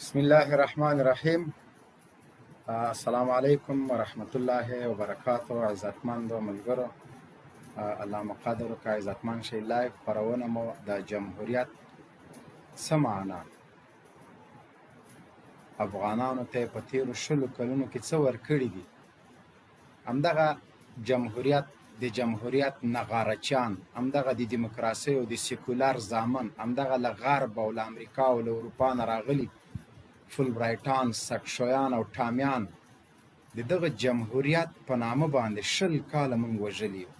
بسم الله الرحمن الرحیم. السلام علیکم ورحمت الله وبرکاته. عزتمندو ملګرو، الله مقدر وکړه عزتمند شي. لایف خپرونه مو د جمهوریت څه معنا افغانانو ته په تیرو 20 کلونو کې څه ورکړي دي. همدغه جمهوریت د جمهوریت نغارچیان، همدغه د دیموکراسۍ او د سیکولر زامن، همدغه له غرب او له امریکا او له اروپا نه راغلي فولبرایټان، سکشویان او ټامیان د دغه جمهوریت په نامه باندې 20 کاله موږ وژلي یو.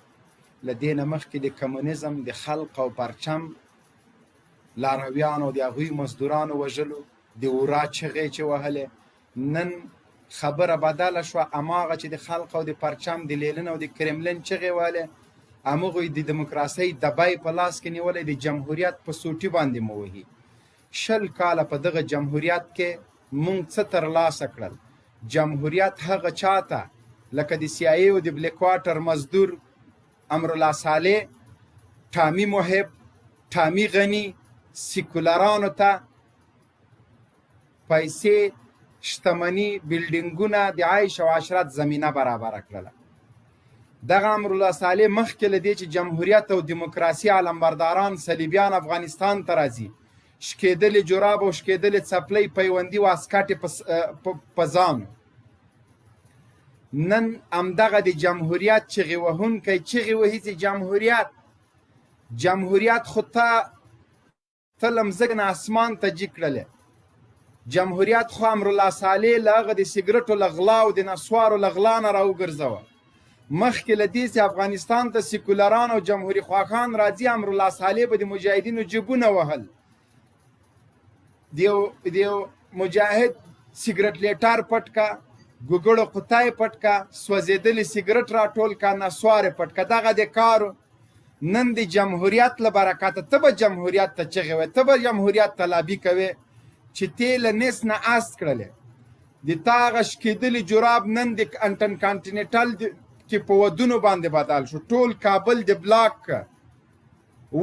له دې نه مخکې د کمونیزم د خلق او پرچم لارویانو د هغوی مزدورانو وژلو، د ورا چغې چې وهلې. نن خبره بدله شوه، هماغه چې د خلق او د پرچم د لیلن او د کرملین چغې وهلې، همغوی د دیموکراسۍ دبی په لاس کې نیولی، د جمهوریت په سوټي باندې مو وهي. 20 کاله په دغه جمهوریت کې مونږ څه ترلاسه کړل؟ جمهوریت هغه چاته لکه د سی آی ای او د بلیک واټر مزدور امرالله صالح، ټامي محب، ټامي غني، سیکولرانو ته پیسې، شتمني، بلډینګونه، د عیش او عشرت زمینه برابره کړله. دغه امرالله صالح مخکې له دې چې جمهوریت او دیموکراسي علمبرداران صلیبیان افغانستان ته راځي، شکېدلې جراب او شکېدلې څپلۍ، پیوندي واسکټې په ځان. نن همدغه د جمهوریت چغې وهونکی چغې وهي چې جمهوریت خو ته له مځکې نه اسمان ته جګ کړلې. جمهوریت خو امرالله صالح له هغه د سګرټو له غلا او د نسوارو له غلا نه راوګرځوه. مخکې له دې چې افغانستان ته سیکولران او جمهوري خواخان راځي، امرالله صالح به د مجاهدینو جیبونه وهل. دیو مجاهد سیګرټ لیټر پټ کا، ګوګړو قطای پټ کا، سوځېدلې سیګرټ راټول کا، نسوارې پټ کا. دغه د کارو نن د جمهوریت له برکته ته به جمهوریت ته چغې وې، ته به جمهوریت ته لابي کوې چې ته له نس نه است کړلې. د تا هغه شکېدلي جراب نن د انټن کانټینټل کې په ودونو باندې بدل شو. ټول کابل د بلاک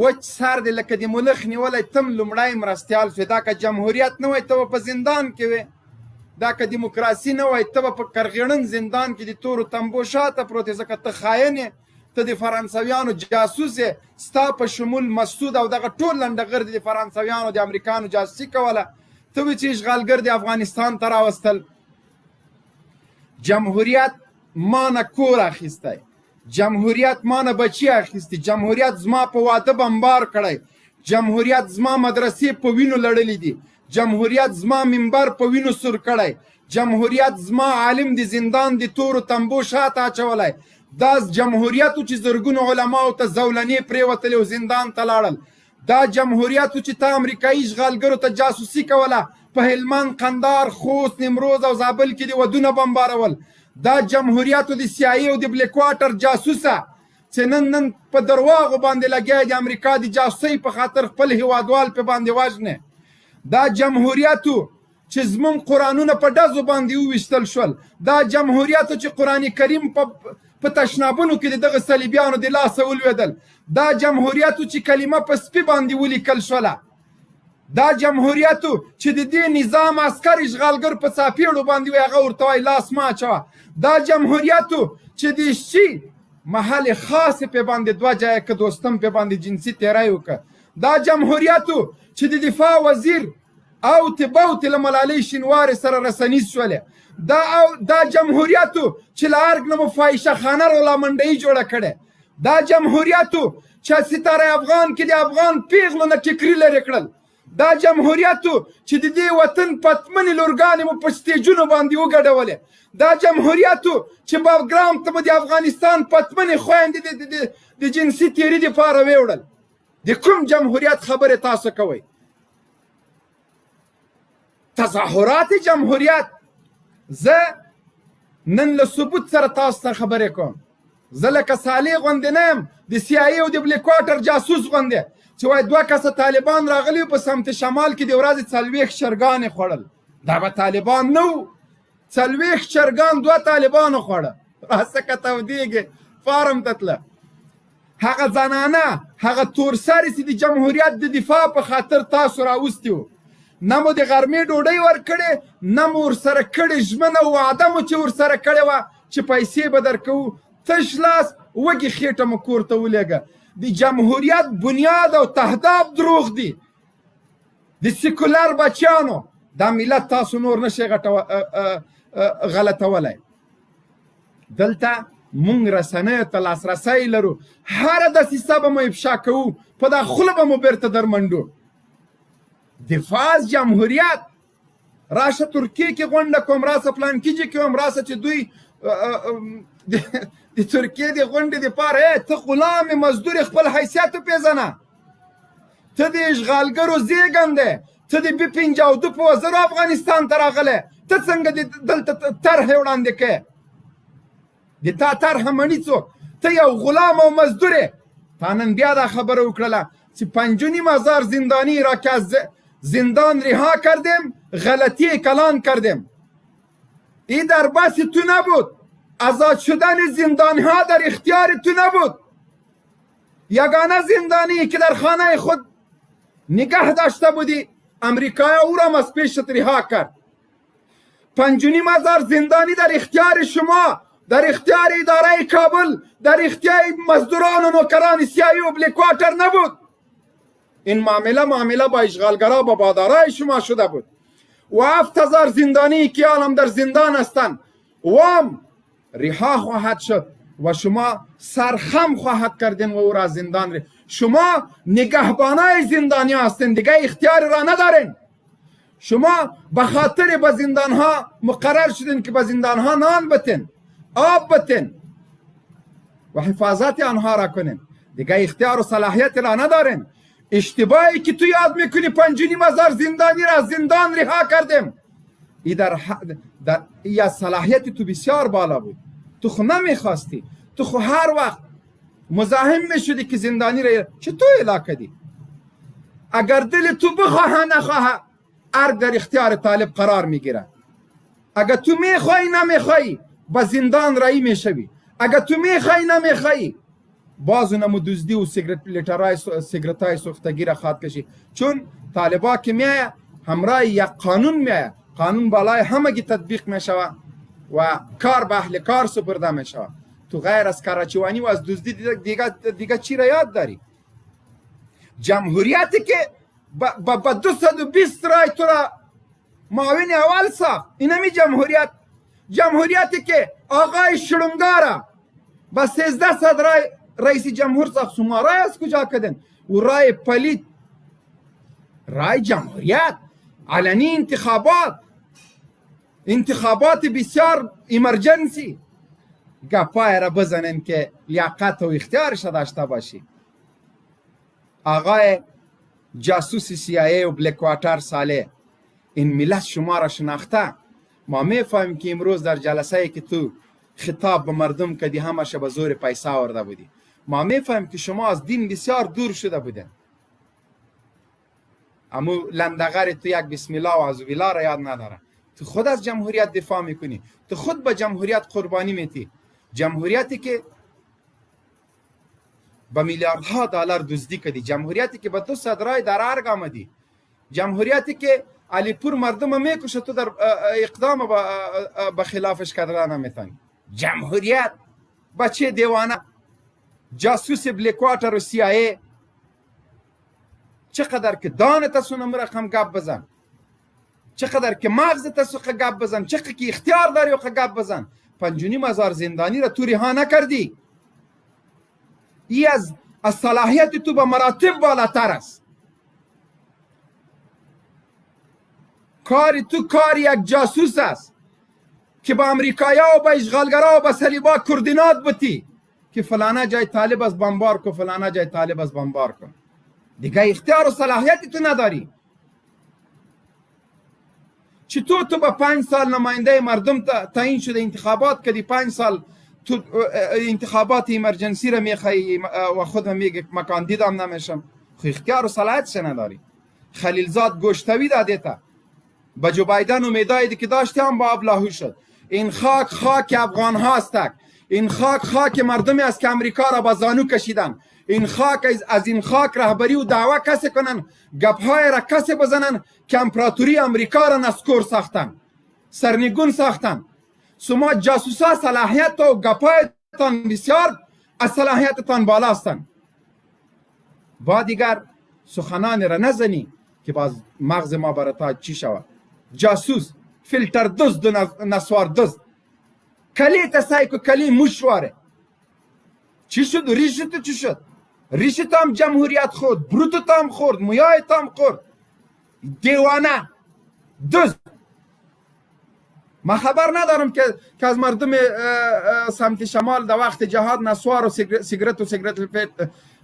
وچ سر دی لکه د ملخ نیولی، تم لومړی مرستیال شوې. دا که جمهوریت نه وای ته به په زندان کې وې، دا که دیموکراسي نه وای ته به په کرغیړن زندان کې د تورو تمبو شاته پروت یې، ځکه ته خاین یې، ته د فرانسویانو جاسوس یې. ستا په شمول مسعود او دغه ټول لنډغر د فرانسویانو د امریکانو جاسوسي کوله. ته وې چې اشغالګر د افغانستان ته راوستل. جمهوریت ما نه کور اخیستی، جمهوریت ما نه بچی اخیستی، جمهوریت زما په واده بمبار کړی، جمهوریت زما مدرسې په وینو لړلې دي، جمهوریت زما منبر په وینو سور کړی، جمهوریت زما عالم د زندان د تورو تمبو شاته اچولی. دا جمهوریت چې زرګونو علماو ته زولنې پرېوتلې او زندان ته لاړل. دا جمهوریت چې ته امریکایي اشغالګرو ته جاسوسي کوله، په هلمند، قندار، خوست، نیمروز او زابل کې د ودونه بمبارول. دا جمهوریت د سی آی ای او د بلیک واټر جاسوسه چې نن په درواغو باندې لګیا د امریکا د جاسوسۍ په خاطر خپل هیوادوال په باندې وژنې. دا جمهوریت چې زموږ قرآنونه په ډزو باندې وویشتل شول. دا جمهوریت چې قرآن کریم په تشنابونو کې دغه صلیبیانو د لاسه ولوېدل. دا جمهوریت چې کلمه په سپي باندې ولیکل شوله. دا جمهوریت چې د دې نظام عسکر اشغالګر په څاپېړو باندې وي، هغه ورته وایي لاس مه اچوه. دا جمهوریت چې د شي محل خاص په باندې 2 جایه که دوستم په باندې جنسي تیری وکړه. دا جمهوریت چې د دفاع وزیر او تبوت له ملالۍ شینوارې سره رسنیز شولې. دا جمهوریت چې له ارګ نه مو فاحشه خانه رولامنډۍ جوړه کړې. دا جمهوریت چې ستاره افغان کې د افغان پیغلو نه ټیکري لرې کړل. دا جمهوریت چې د دې وطن پتمنې لورګانې مو په سټیجونو باندې وګډولې. دا جمهوریت چې باګرام ته مو د افغانستان پتمنې خویندې د جنسي تیري دپاره ویوړل. د کوم جمهوریت خبرې تاسو کوئ؟ تظاهرات جمهوریت. زه نن له ثبوت سره تاسو ته خبرې کوم. زه لکه صالح غوندې نه یم، د سی آی ای او د بلیک واټر جاسوس غوندې چې وایي 2 کسه طالبان راغلي په سمت شمال کې د ورځې 40 چرګانې خوړل. دا به طالبان نه وو. 40 چرګان 2 طالبانو خوړه. راسه که تودېږې فارم ته تله. هغه زنانه، هغه تورسرې چې د جمهوریت د دفاع په خاطر تاسو راوستي وو، نه مو د غرمې ډوډۍ ورکړې، نه مو ورسره کړې ژمنه وعده مو چې ورسره کړې وه چې پیسې به درکوو، تش لاس وږې خېټه مو کور ته ولېږه. د جمهوریت بنیاد او تهداب دروغ دي. د سیکولر بچیانو دا ملت تاسو نور نشئ غلطولی. دلته مونږ رسنیو ته لاسرسی لرو، هره دسیسه به مو افشا کوو، په دا خوله به مو بیرته در منډو. دفاع از جمهوریت، راشه ترکیې کې غونډه کوم، راشه پلانکیجي کې هم، راشه چې دوی د ترکیې د غونډې دپاره ته غلام مزدور خپل حیثیت وپېژنه، ته د اشغالګرو زېږنده، ته د B-52 په وزرو افغانستان ته راغلی، ته څنګه دلته طرحې وړاندې کوې؟ د تا طرحه مني څوک؟ ته یو غلام او مزدور یې. تا نن بیا دا خبره وکړله چې 5,500 زندانی را که از زندان رها کردیم، غلطی کلان کردیم. این در بس تو نبود، آزاد شدن زندانی ها در اختیار تو نبود. یگانه زندانی که در خانه خود نگه داشته بودی، امریکایی او را از پیشت رها کرد. 5,500 زندانی در اختیار شما، در اختیار اداره کابل، در اختیار مزدوران و نوکران سیایی و بلیکواتر نبود. این معامله با اشغالگرا با بادارای شما شده بود. و 7,000 زندانی که الان در زندان هستند وام رها خواهد شد و شما سرخم خواهد کردین و او را زندان شما نگهبانای زندانی هستین، دیگه اختیار را ندارین. شما به خاطر به زندان ها مقرر شدین که به زندان ها نان بتین، آب بتین و حفاظت آنها را کنین، دیگه اختیار و صلاحیت را ندارین. اشتباهی که تو یاد میکنی 5,500 زندانی را از زندان رها کردیم، ای در صلاحیت تو بسیار بالا بود. تو خو نمیخواستی، تو خو هر وقت مزاحم میشدی که زندانی را چه تو اعلا کردی. اگر دل تو بخواه نخواه، ارگ در اختیار طالب قرار میگیره. اگر تو میخوای نمیخوای با زندان رایی میشوی، اگر تو میخوای نمیخوای بازو نمو دزدی و سیگرتای سوختگی را خواد کشی. چون طالبا که میایه همراه یک قانون میایه، قانون بالای همگی تطبیق میشوه و کار به اهل کار سپرده میشوه. تو غیر از کراچیوانی و از دزدی دیگه چی را یاد داری؟ جمهوریتی که با 220 رای تو را معاون اول ساخت، اینمی جمهوریتی که آقای شلونگارا با 1300 رای رئیس جمهور ساخت. شما رای از کجا کردن؟ و رای پلید، رای جمهوریت، علنی انتخابات بسیار ایمرجنسی. گپای را بزنن که لیاقت و اختیارش داشته باشی. آقای جاسوس CIA و بلیکواتر صالح، این ملت شما را شناخته. ما میفهمیم که امروز در جلسه که تو خطاب به مردم کردی همش به زور پیسه آورده بودی. ما میفهمیم که شما از دین بسیار دور شده بودن. اما لندغر تو یک بسم الله و اعوذ بالله را یاد نداره. تو خود از جمهوریت دفاع میکنی، تو خود به جمهوریت قربانی میتی. جمهوریتی که با میلیاردها دلار دزدی کردی، جمهوریتی که با 200 رای در ارگ آمدی، جمهوریتی که علیپور مردم میکشه تو در اقدام به خلافش کردن نمیتونی. جمهوریت بچه دیوانه، جاسوس بلیکواتر و CIA، چقدر که دانت سونم رقم گپ بزن، چقدر که مغزت سوخه گپ بزن، چقدر که اختیار داری و گپ بزن. 5,500 زندانی را تو رها نکردی. ای از صلاحیت تو به مراتب بالاتر است. کاری تو کاری یک جاسوس است که با امریکایی و با اشغالگرا و با صلیبا کوردینات بتی که فلانا جای طالب از بمبار کن، فلانا جای طالب از بمبار کن. دیگه اختیار و صلاحیتی تو نداری. چطور تو با 5 سال نماینده مردم تعیین شده، انتخابات کردی، 5 سال تو انتخابات ایمرجنسی را میخوایی و خود میگه ما کاندیدام نمیشم؟ خو اختیار و صلاحیتش نداری. خلیلزاد گوشتوی داده تا با جو بایدن امیدایی که داشته هم با ابلاهو شد. این خاک افغان هاست. این خاک مردمی است که امریکا را با زانو کشیدن. این خاک از این خاک رهبری و دعوا کسی کنن، گپهای را کسی بزنن که امپراتوری امریکا را نسکور ساختن، سرنگون ساختن. شما جاسوسا صلاحیت و گپایتان بسیار از صلاحیتتان بالا هستند. با دیگر سخنان را نزنی که باز مغز ما برای چی شود. جاسوس، فیلتر دزد و نسوار دزد، کلی تسایی که کلی مشواره. چی شد؟ ریشت چی شد؟ ریشت هم جمهوریت خورد، بروتت هم خورد، مویایت هم خورد. دیوانه دزد. ما خبر ندارم که از مردم سمت شمال در وقت جهاد نسوار و سیگرت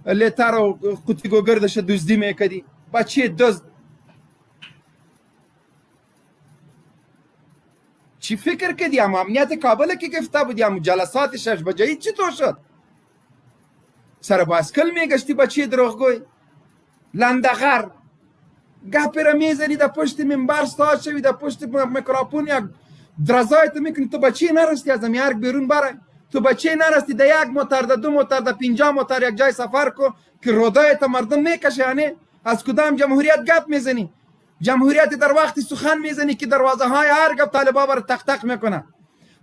لیتر و قوطی گوگردش دزدی میکردی. بچه دزد. چی فکر کردی؟ هم امنیت کابل که گفته بودی، هم جلسات 6 بجایی چطور شد؟ سر باسکل میگشتی بچه دروغگوی لندغر. گپی را میزنی در پشت منبر ستاد شوی، در پشت میکروفون یک درزایت میکنی. تو بچه نرستی از میارک بیرون برای. تو بچه نرستی در یک موتر، در 2 موتر، در 50 موتر یک جای سفر کو که رودایت مردم میکشه. یعنی از کدام جمهوریت گپ میزنی؟ جمهوریت در وقتی سخن میزنی که دروازه های هر گپ طالبا بر تق تق میکنه.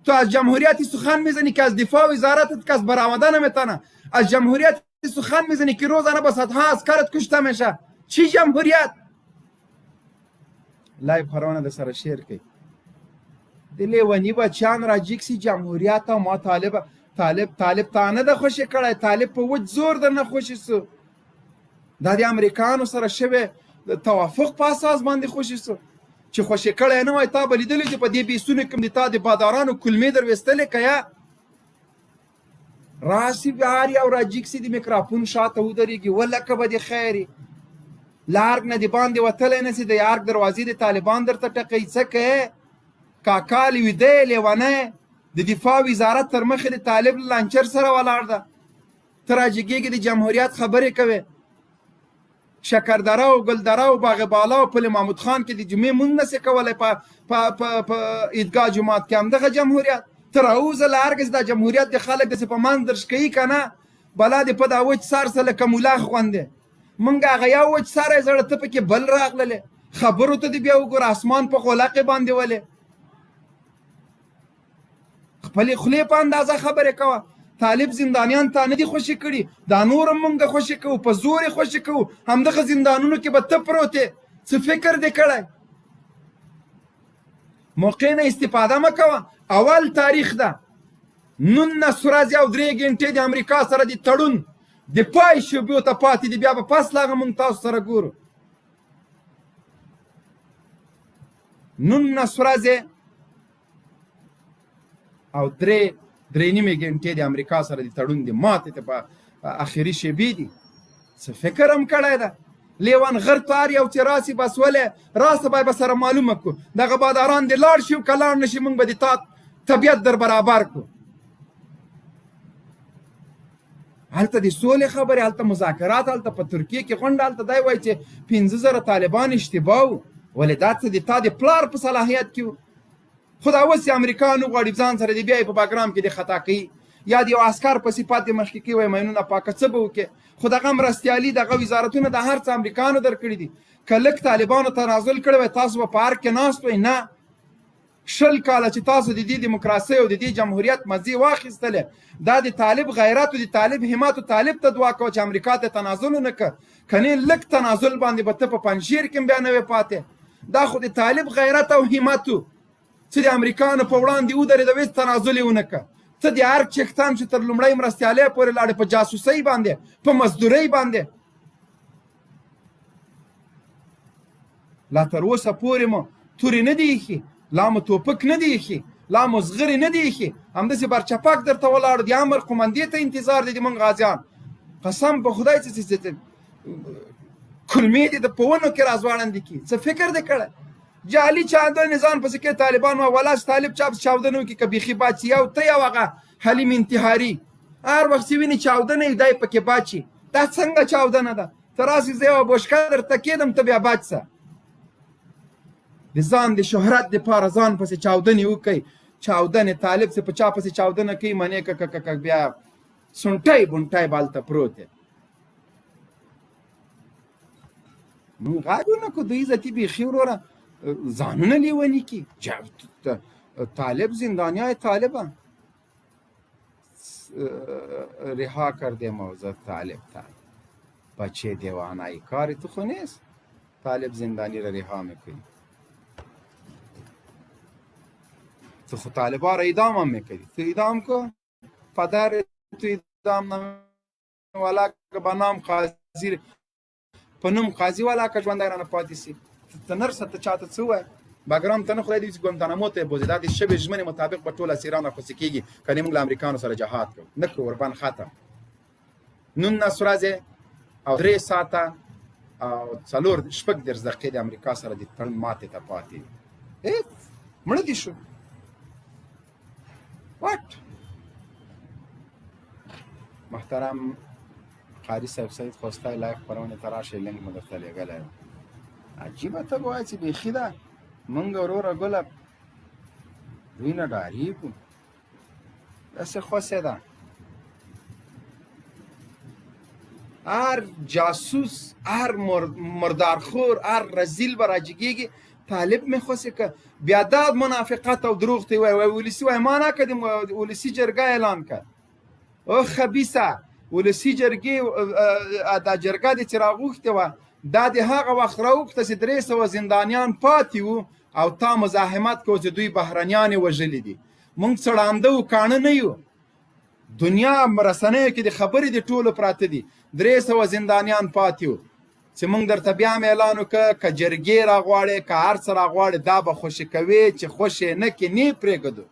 تو از جمهوریت سخن میزنی که از دفاع وزارتت کس برآمده نمیتونه. از جمهوریت سخن میزنی که روزانه با صدها عسکرت کشته میشه. چی جمهوریت؟ لایو پروانه در سر شیر کی دلیوانی بچان را جیکسی جمهوریت و ما طالب تانه ده خوشی کړای. طالب په وجه زور در نه خوشی سو. دا د امریکانو سره شوی توافق په اساس باندې خوشی سو چې خوشی کړای نه وای. تا به لیدلی چې په دې بیسونو کوم د تا د بادارانو کلمې در وستلې که یا راسي بهار یا را جیکسی د میکروفون شاته ودرېږي ولکه به د خیرې لارګ نه د باندې وتلی نسي. د یارګ دروازې د طالبان درته ټقوي. څه کوې کاکال ویده لیونی؟ د دفاع وزارت تر مخې د طالب لانچر سره ولاړ ده. ته راجګېږې د جمهوریت خبرې کوې. شکردره او ګلدره او باغ بالا او پل محمود خان کې د جمعې مونږ نسې کولی په عیدګاه جومات کې همدغه جمهوریت. ته راوځه له هرګز دا جمهوریت د خلک داسې په منځ درش کوي که نه بلا دې په دا وچ سر سه لکه ملا خوندې. مونږ هغه یو وچ سری زړه ته پکې بل راغللې. خبرو ته دې بیا وګوره اسمان په غولقې باندې ولې. خپلې خولې په اندازه خبرې کوه. طالب زندانیان تا نه دي خوشي کړي، دا نور هم مونږ خوشي کوو، په زور یې خوشي کوو. همدغه زندانونو کې به ته پروت یې. څه فکر دې کړی؟ موقع نه استفاده مه کوه. اول تاریخ ده 19 ورځې او 3 ګنټې د امریکا سره د تړون د پای شوبیو ته پاتې دي. بیا به پس لاغه مونږ تاسو سره ګورو. 19 ورځې او 3.5 ګنټې د امریکا سره د تړون د ماتې ته په اخري شیبې دي. څه فکر هم کړی ده؟ لیوان غر تار یو چې راسي بس ولې راسه باید به سره معلومه کړو. دغه باداران دې لاړ شي او که لاړ نه شي مونږ به د تا طبیعت در برابر کړو. هلته د سولې خبرې، هلته مذاکرات، هلته په ترکیه کې غونډه، هلته دی وایي چې 15,000 طالبان اشتباه وو. ولې دا څه د تا د پلار په صلاحیت کې وو؟ خو دا اوس امریکا نه غواړي ځان سره د بیا یې په باګرام کې د خطا کوي یا د یو عسکر په صفت د مخکې کوي وایي مینونه پاکه څه به وکړي. خو دغه مرستیالي دغه وزارتونه د هر څه امریکانو درکړي دي. که لږ طالبانو تنازل کړی وای تاسو به په ارګ کې ناست وئ. نه، 20 کاله چې تاسو د دې دیموکراسۍ او د دې جمهوریت مزې واخیستلې، دا د طالب غیرت او د طالب همت او طالب ته دعا کوه چې امریکا ته تنازل ونه کړه. کنې لږ تنازل باندې به ته په پنجشیر کې بیا نه وې پاتې. دا خو د طالب غیرت او همت و چې د امریکانو په وړاندې ودرېد او هېڅ تنازل یې ونه کړه. ته د ارګ چښتن چې تر لومړۍ مرستیالۍ پورې لاړې په جاسوسۍ باندې، په مزدورۍ باندې. لا تر اوسه پورې مو تورې نه دي ایښي، لا مو توپک نه دی ایښي، لا مو زغرې نه دی ایښي. همداسې برچپک درته ولاړ د امر قمندې ته انتظار دی د موږ غازیان. قسم په خدای چې کلمې دې د په ونو کې راځوړندې کړي. څه فکر دې کړی؟ جعلي چاودنې ځان پسې کې طالبان و ولاس طالب چاپ چاودنه وکړي که بیخي باچي یو ته یو هغه حلیم انتحاري هر وخت چې ویني چاودنه یې دی پکې باچي. دا څنګه چاودنه ده؟ ته راسې زه یوه بوشکه درته کېدم ته بیا باچ سه. د ځان د شهرت دپاره ځان پسې چاودنې وکړئ. چاودنې طالب چې په چا پسې چاودنه کوي منې که بیا سونټی بونټی به هلته پروت دی. موږ غږ ونه کړو دوی عزتي بیخي وروره ځانونه لیوني کي طالب زندانیای طالبه رها کرده موضوع طالب تا بچه دیوانایی کاری تو خو نیست طالب زندانی را رها میکنی تو خود طالبا را اعدام هم میکنی تو اعدام کو پدر تو اعدام والا که به نام قاضی په نوم قاضي والا که ژوندی رانه پاتې سي ته نرسه ته چاته څه ووایه باګرام ته نه خدای دې چې ګوانتانامو ته یې بوځي دا د شبې ژمنې مطابق به ټول اسیران راخوڅې کېږي که نه موږ له امریکانو سره جهاد کوو نه کوو ورباندې ختم 19 ورځې او 3 ساعته او 4-5 دقیقې د امریکا سره د تړون ماتې ته پاتې مړه دي شو واټ محترم قاری صاحب سید خواسته لایق خپرونې ته راشئ لینک مو درته لېږلی یم عجیبه ته به وایې چې بیخي ده موږ وروره ګله دوی نه ډارېږو داسې خوسې ده هر جاسوس هر مردارخور هر رزیل به راجګېږي طالب مې خوسې که بیا دا منافقت او دروغ ته یې وایي ولسي وایي ما نه کړې ولسي جرګه اعلان کړ او خبیثه ولسي جرګې دا جرګه دې چې راغوښتې وه دا د هغه وخت راوښته چې 300 زندانیان پاتې وو او تا مزاحمت کوو چې دوی بهرنیان یې وژلي دي موږ څړانده و کاڼه نه یو دنیا رسنیو کې د خبرې د ټولو پراته دي 300 زندانیان پاتې وو چې موږ درته بیا هم اعلان وکړه که جرګې راغواړې که هر څه راغواړې دا به خوشي کوې چې خوش یې نه کې نه پرېږدو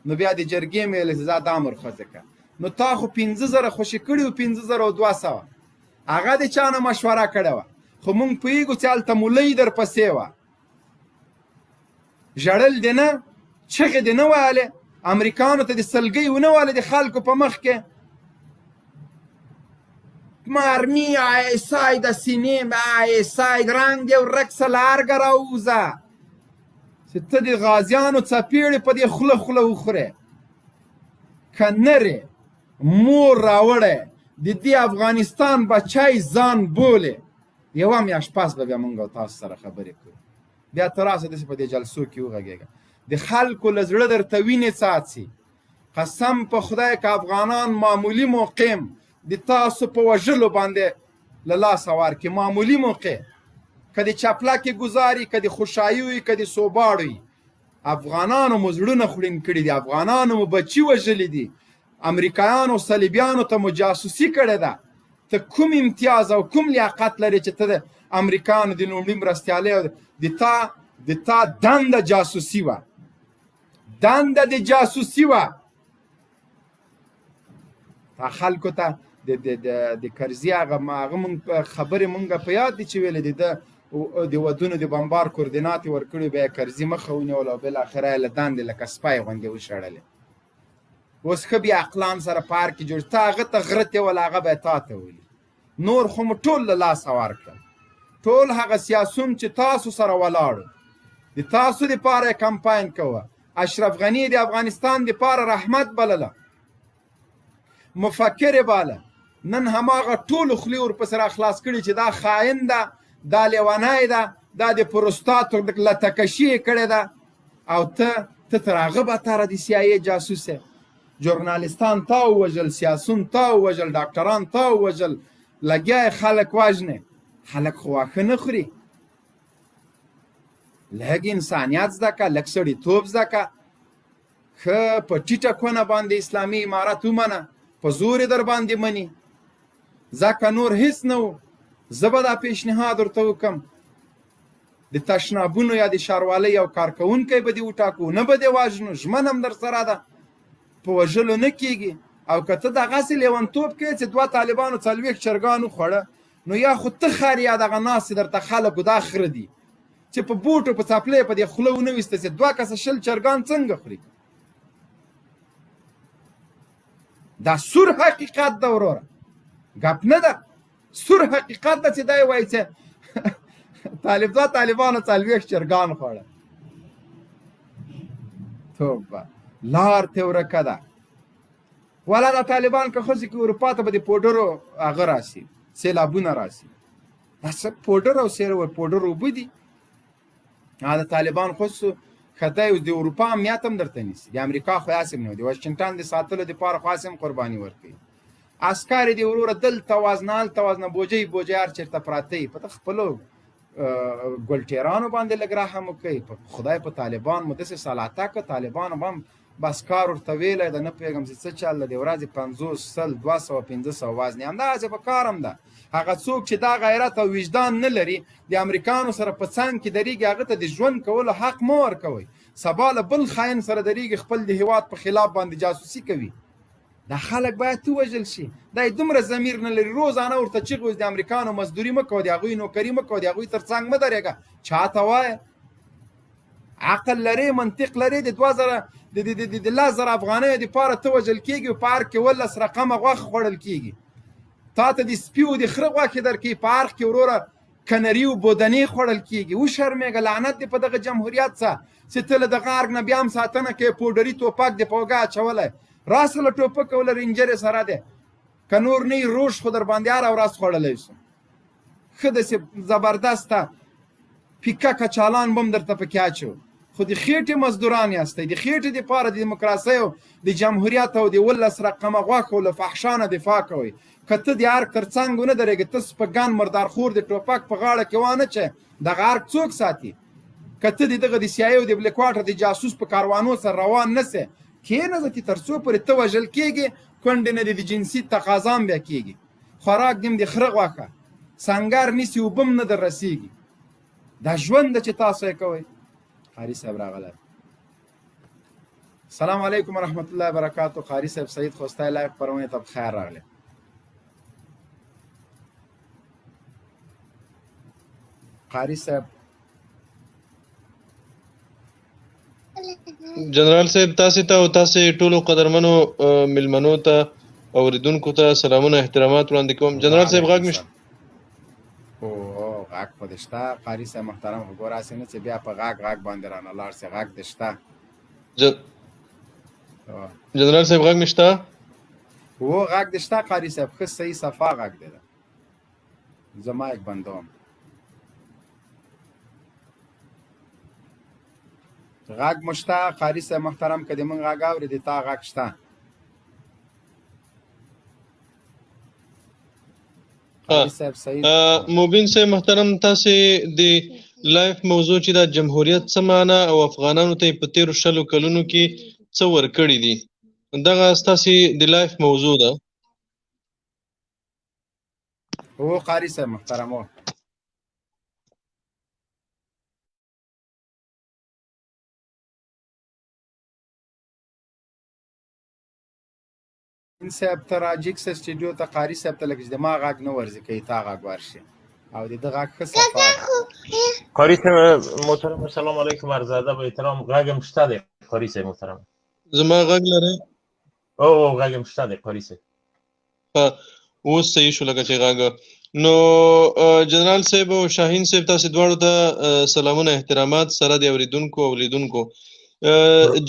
نو بیا د جرګې مې ویل چې دا امر خوځه کړه نو تا خو 15,000 خوشي کړي وو 15,200 هغه د چا نه مشوره کړې وه خو موږ پوهېږو چې هلته مولۍ درپسې وه ژړل دې نه چغې دې نه ویلې امریکانو ته د سلګۍ ونه ویلې د خلکو په مخ کې مرمی آیسای د سینې آیسای رنګ دې ورک څه لارګه راووځه چې ته د غازیانو څپېړې په دې خوله خوله وخورې که نرې مور راوړی د دې افغانستان بچی ځان بولې یوه میاشت پس به بیا موږ او تاسو سره خبرې کوو بیا ته راسه داسې په دې جلسو کې وغږېږه د خلکو له زړه درته وینې څاڅي قسم په خدای که افغانان معمولي موقع د تاسو په وژلو باندې له لاسه ورکړي معمولي موقع که د چپلکې ګزاري که د خوشحایي وي که د سوباړو وي افغانانو مو زړونه خوړین کړي دي افغانانو مو بچي وژلي دي امریکایانو صلیبیانو ته مو جاسوسي کړې ده ته کوم امتیاز او کوم لیاقت لري چې ته د امریکایانو د لومړي مرستیالۍ د تا دنده جاسوسي وه دنده د جاسوسي وه تا خلکو ته د کرزي هغه خبرې مونږ په یاد دي چې ویلې دي د ودونو د بمبار کوردینات یې ورکړي بیا یې کرزي مخه ونیوله او بالاخره یې له دندې لکه سپی غوندې وشړلې اوس ښه بیا عقلان سره پارک کې جوړ ته هغه ته غره ته وله هغه به یې تا ته ولي نور خو مو ټول له لاسه ورکړل ټول هغه سیاسون چې تاسو سره ولاړو د تاسو دپاره یې کمپاین کوه اشرف غني د افغانستان دپاره رحمت بلله مفکر باله نن هماغه ټولو خولې ورپسې را خلاص کړي چې دا خاین ده دا لیونی ده دا د پروستاتو لتکشي یې کړې ده او ته تر هغه بتره د CIA جاسوس یې ژورنالستان تا ووژل سیاسون تا ووژل ډاکټران تا ووژل لګیا یې خلک وژنې خلک خو واښه نه خوري لږ انسانیت زده که لږ سړیتوب زده که ښه په ټیټه کونه باندې اسلامي امارت ومنه په زور یې در باندې مني ځکه نور هیڅ نه و زه به دا پیشنهاد ورته وکړم د تشنابونو یا د ښاروالۍ یو کارکوونکی به دې وټاکو نه به دې وژنو ژمن هم در سره ده په وژلو نه کېږي او که ته دغسې لیونتوب کوې چې 2 طالبانو 40 چرګان وخوړه نو یا خو ته خر یا دغه ناستې درته خلکو دا خره دي چې په بوټو په څپلۍ په دې خوله ونه ویسته چې 2 کسه 20 چرګان څنګه خوري دا سور حقیقت ده وروره ګپ نه ده سور حقیقت ده چې دا یې وایي چې طالبانو 40 چرګان خوړه توبه لار ته ورکه ده والا دا طالبان که ښځې کې اروپا ته به د پوډرو هغه راسي سیلابونه راسي دا څه پوډر او سیرور پوډر اوبه دي. د طالبان خو کته یو د اروپا امنیت هم درته نیسي، د امریکا خو اسیم نه دی، واشنگټن د ساتلو دپاره خو اسیم قرباني ورکوي. عسکر دی وروره دلته وازنه هلته وازنه بوجۍ بوجۍ هر چېرته پراته وي، په خپلو ګلټیرانو باندې لږ رحم وکړئ. په خدای په طالبان مو داسې سلاته که طالبانو به هم بس کار ورته ویلی ده، نه پوهېږم چې څه چل ده، د ورځې 50 100 200 500 وزن همداسې په کار هم ده. هغه څوک چې دا غیرت او وجدان نه لري د امریکانو سره په څنګ کې درېږي، هغه ته د ژوند کولو حق مه ورکوئ. سبا له بل خاین سره درېږي، خپل د هېواد په خلاف باندې جاسوسي کوي. دا خلک باید ووژل شي. دا دومره ضمیر نه لري، روزانه ورته چیغې وځي د امریکانو مزدوري مه کوه، د هغوی نوکري مه کوه، د هغوی تر څنګ مه درېږه. چاته وایه؟ عقل لرې، منطق لرې. د 2000 افغانیو دپاره ته وژل کېږي، په پارک کې 12 رقمه غوښه خوړل کېږي. تا ته د سپي او د خره غوښې درکوي، په پارک کې وروره کنري او بودنې خوړل کېږي. وشرمېږه، لعنت دې په دغه جمهوریت څه چې ته له دغه ارګ نه بیا هم ساتنه کوې، پوډري توپک دې په اوږه اچولی. راسه له ټوپک او له رینجرې سره دی، که نور نه روش خو در باندې هره ورځ خوړلی شو. ښه داسې زبردسته پیکه کچالان به هم درته پکې اچو، خو د خېټې مزدوران یاستئ. د خېټې دپاره د دیموکراسۍ او د جمهوریت او د 12 رقمه غوښو له فحشا نه دفاع کوئ. که ته د ارګ تر څنګ ونه درېږې، ته سپږن مردارخور د ټوپک په غاړه کې وانه چې دغه ارګ څوک ساتي؟ که ته د دغه د CIA او د بلیک واټر د جاسوس په کاروانو سره روان نه سې، کښېنه ځکې تر څو پورې ته وژل کېږې، کونډې نه د جنسي تقاضا هم بیا کېږي. خوراک دې هم د خره غوښه، سنګر نیسي، اوبه هم نه در رسېږي. دا ژوند ده چې تاسو یې کوئ. قاري صاحب راغلی. السلام علیکم ورحمت الله وبرکاتو. قاري صاحب سعید خوستی لایف خپرونې ته بخیر راغلی. قاري صاحب جنرال صاحب تاسو ته او تاسو ټولو قدرمنو ملمنو ته اوریدونکو ته سلامونه احترامات وړاندې کوم. جنرال صاحب غږ مشته؟ او غږ خو دې شته قاري صاحب محترم، خو ګوره هسې نه چې بیا په غږ باندې رانه لاړ سې. غږ دې شته؟ جنرال صاحب غږ مشته؟ او غږ دې شته قاري صاحب؟ ښه صحیح صفا غږ دی. زه مایک بندوم. غږ مو شته قاري صاحب محترم؟ که د موږ غږ اورې، د تا غږ شته؟ مبین صاحب محترم، تاسو د لایف موضوع چې دا جمهوریت څه معنا او افغانانو ته په تیرو 100 کلونو کې څه ورکړي دي، دغه ستاسو د لایف موضوع ده. او قاري صاحب محترم صاحب ته راجیک سټډیو ته قاري صاحب ته لږ دماغ غږ نه ورځي، کوي تا غږ ورشي او د غږ ښه صفا. قاری صاحب محترم السلام علیکم، عرض ادب و احترام. غږم شته دی قاری صاحب محترم؟ زما غږ لري؟ او غږم شته دی قاری صاحب. اوس صحیح شو لکه چې غږ. نو جنرال صاحب او شاهین صاحب تاسو دواړو ته سلامونه احترامات سره د اوریدونکو او لیدونکو.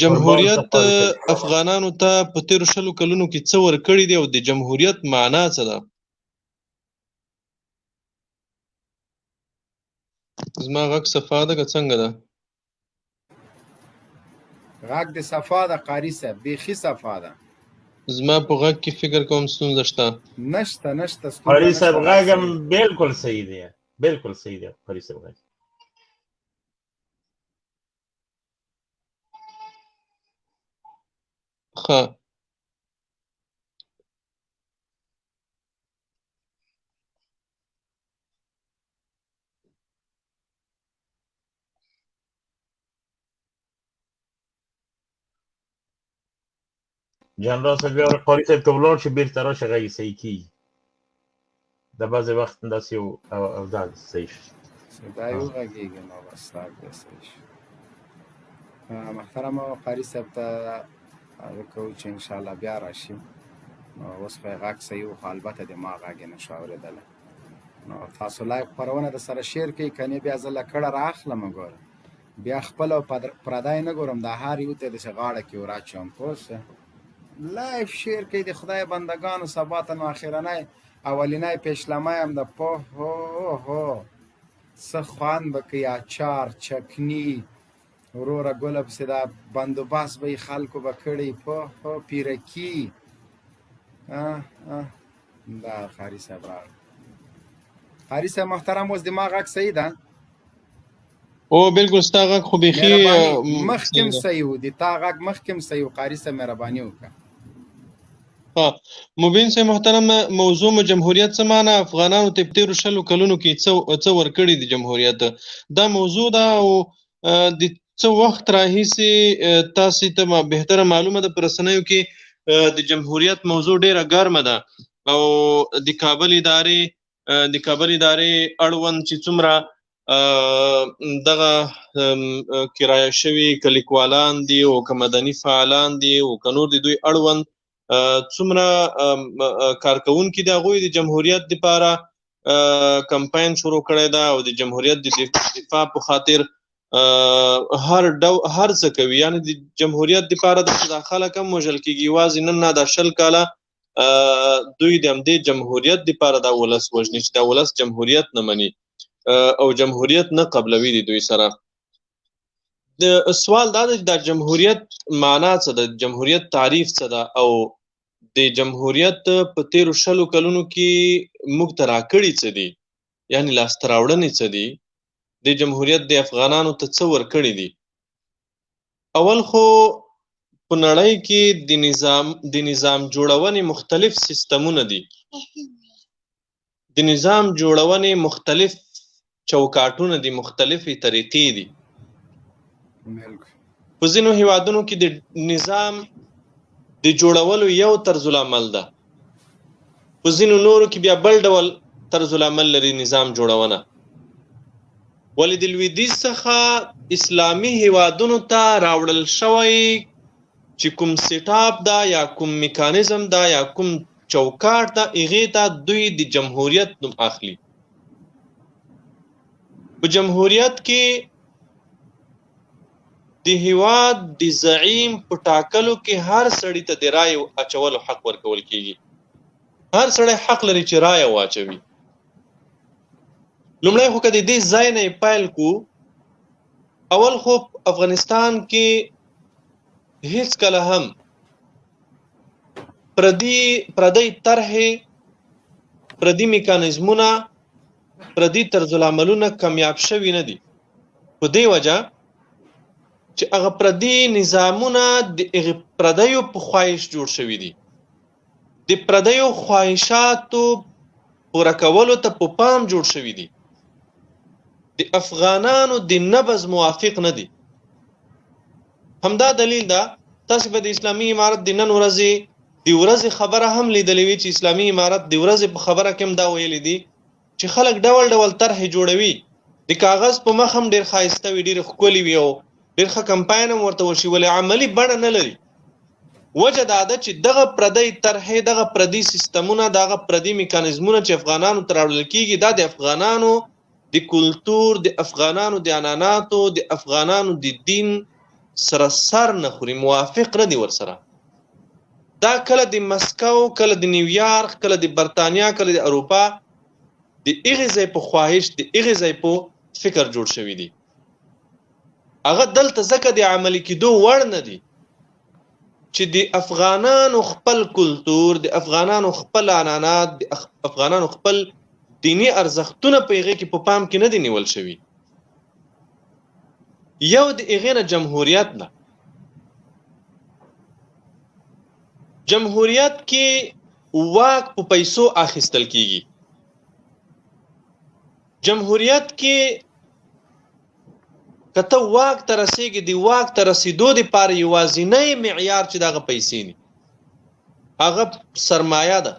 جمهوریت افغانانو ته په تیرو 100 کلونو کې څه ورکړي دي او د جمهوریت معنا څه ده؟ زما غږ صفا ده که څنګه ده؟ غږ د صفا ده قاري صاحب، بیخي صفا ده. زما په غږ کې فکر کوم ستونزه شته. نشته قاری صاحب غږم بالکل صحیح دی، بالکل صحیح دی قاری صاحب غږ. ښه جنرال صاحب بیا قاری صاحب ته ولاړ شي، بیرته راشه غږ یې صحیح کېږي. د بعضې وخت داسې یو او دا صحیح شي، دا یو غږېږي نو بس غږ دی صحیح شي. محترمو قاري صاحب ته هغه کوو چې انشاءالله بیا راشي. نو اوس خو یې غږ صحیح و، خو البته د ما غږ یې نه شو اورېدلی. نو تاسو لایف خپرونه د سره شیر کوئ، که نه بیا زه له کړه را اخلم. ګوره بیا خپل او پردی نه ګورم، دا هر یو ته داسې غاړه کې وراچوم. پوه شوې؟ لایف شیر کوئ د خدای بندګانو، سبا ته نو اخرنی اولینای پیشلمه هم د هو څه خوند به کوي، اچار چکني وروره ګله پسې دا بندوبست به یې خلکو به کړی پیرکي. دا قاري صاحب راغی. قاري صاحب محترم، اوس دماغ غږ صحیح ده؟ او بالکل ستا غږ خو بیخي مخکې هم صحیح و، د تا غږ مخکې هم صحیح و. قاري صاحب مهرباني وکړه. مبین صاحب محترم، موضوع مو جمهوریت څه معنی، افغانانو ته په تېرو 100 کلونو کې څه ورکړي دي جمهوریت، دا موضوع ده. او د څه وخت راهیسې تاسې ته بهتره معلومه ده په رسنیو کې د جمهوریت موضوع ډیره ګرمه ده، او د کابل ادارې اړوند چې څومره دغه کرایه شوي کلیکوالان دي او که مدني فعالان دي او که نور د دوی اړوند څومره کارکوونکي د هغوی د جمهوریت دپاره کمپاین شروع کړی ده او د جمهوریت د دفاع په خاطر هر څه کوي. یعنی د جمهوریت دپاره دا خلک هم وژل کېږي. یوازې نن نه دا 20 کاله دوی د همدې جمهوریت دپاره دا ولس وژني چې دا ولس جمهوریت نه مني او جمهوریت نه قبلوي د دوی سره. د سوال دا ده چې دا جمهوریت معنا څه ده، جمهوریت تعریف څه ده، او د جمهوریت په تېرو 100 کلونو کې موږ ته راکړي څه دي، یعنی لاسته راوړنې څه دي، د جمهوریت د افغانانو ته څه ورکړي دي. اول خو په نړۍ کې د نظام جوړونې مختلف سیستمونه دي، د نظام جوړونې مختلف چوکاټونه دي، مختلفې طریقې دي. په ځینو هیوادونو کې د نظام د جوړولو یو طرز العمل ده، په ځینو نورو کې بیا بل ډول طرز العمل لري نظام جوړونه. ولې د لویدیځ څخه اسلامي هیوادونو ته راوړل شوی چې کوم سیټاپ ده یا کوم میکانیزم ده یا کوم چوکاټ ده، هغې ته دوی د جمهوریت نوم اخلي. په جمهوریت کې د هیواد د زعیم په ټاکلو کې هر سړي ته د رایې اچولو حق ورکول کېږي. هر سړی حق لري چې رایه واچوي. لومړی خو که د دې ځای نه یې پیل کړو، اول خو افغانستان کې هیڅکله هم پردی طرحې، پردي میکانیزمونه، پردي طرز العملونه کامیاب شوي نه دي، په دې وجه چې هغه پردي نظامونه د هغې پردیو په خواهش جوړ شوي دي. د پردیو خواهشاتو پوره کولو ته په پام جوړ شوي دي. د افغانانو د نبض موافق نه دي. همدا دلیل ده تاسې به د اسلامي امارت د نن ورځې خبره هم لیدلې وي چې اسلامي امارت د ورځې په خبره کې هم دا ویلي دي چې خلک ډول ډول طرحې جوړوي، د کاغذ په مخ هم ډېر ښایسته وي، ډېر ښکلي وي او ډېر ښه کمپاین هم ورته وشي، ولې عملي بڼه نه لري. وجه دا ده چې دغه پردی طرحې، دغه پردي سیستمونه، دغه پردي میکانیزمونه چې افغانانو ته راوړل کېږي، دا د افغانانو د کلتور، د افغانانو د عنعناتو، د افغانانو د دین سره سر نه خوري، موافق نه دي ورسره. دا کله د مسکو، کله د نیویارک، کله د برطانیا، کله د اروپا د هغې ځای په خواهش، د هغې ځای په فکر جوړ شوي دي. هغه دلته ځکه د عملي کېدو وړ نه دي چې د افغانانو خپل کلتور، د افغانانو خپل عنعنات، د افغانانو خپل دینی ارزښتونه په هغې کې په پام کې نه دي نیول شوي. یو د هغې نه جمهوریت ده. جمهوریت کې واک په پیسو اخیستل کېږي. جمهوریت کې که ته واک ته رسېږي، د واک ته رسېدو دپاره یوازینی معیار چې دغه پیسې دي، هغه سرمایه ده،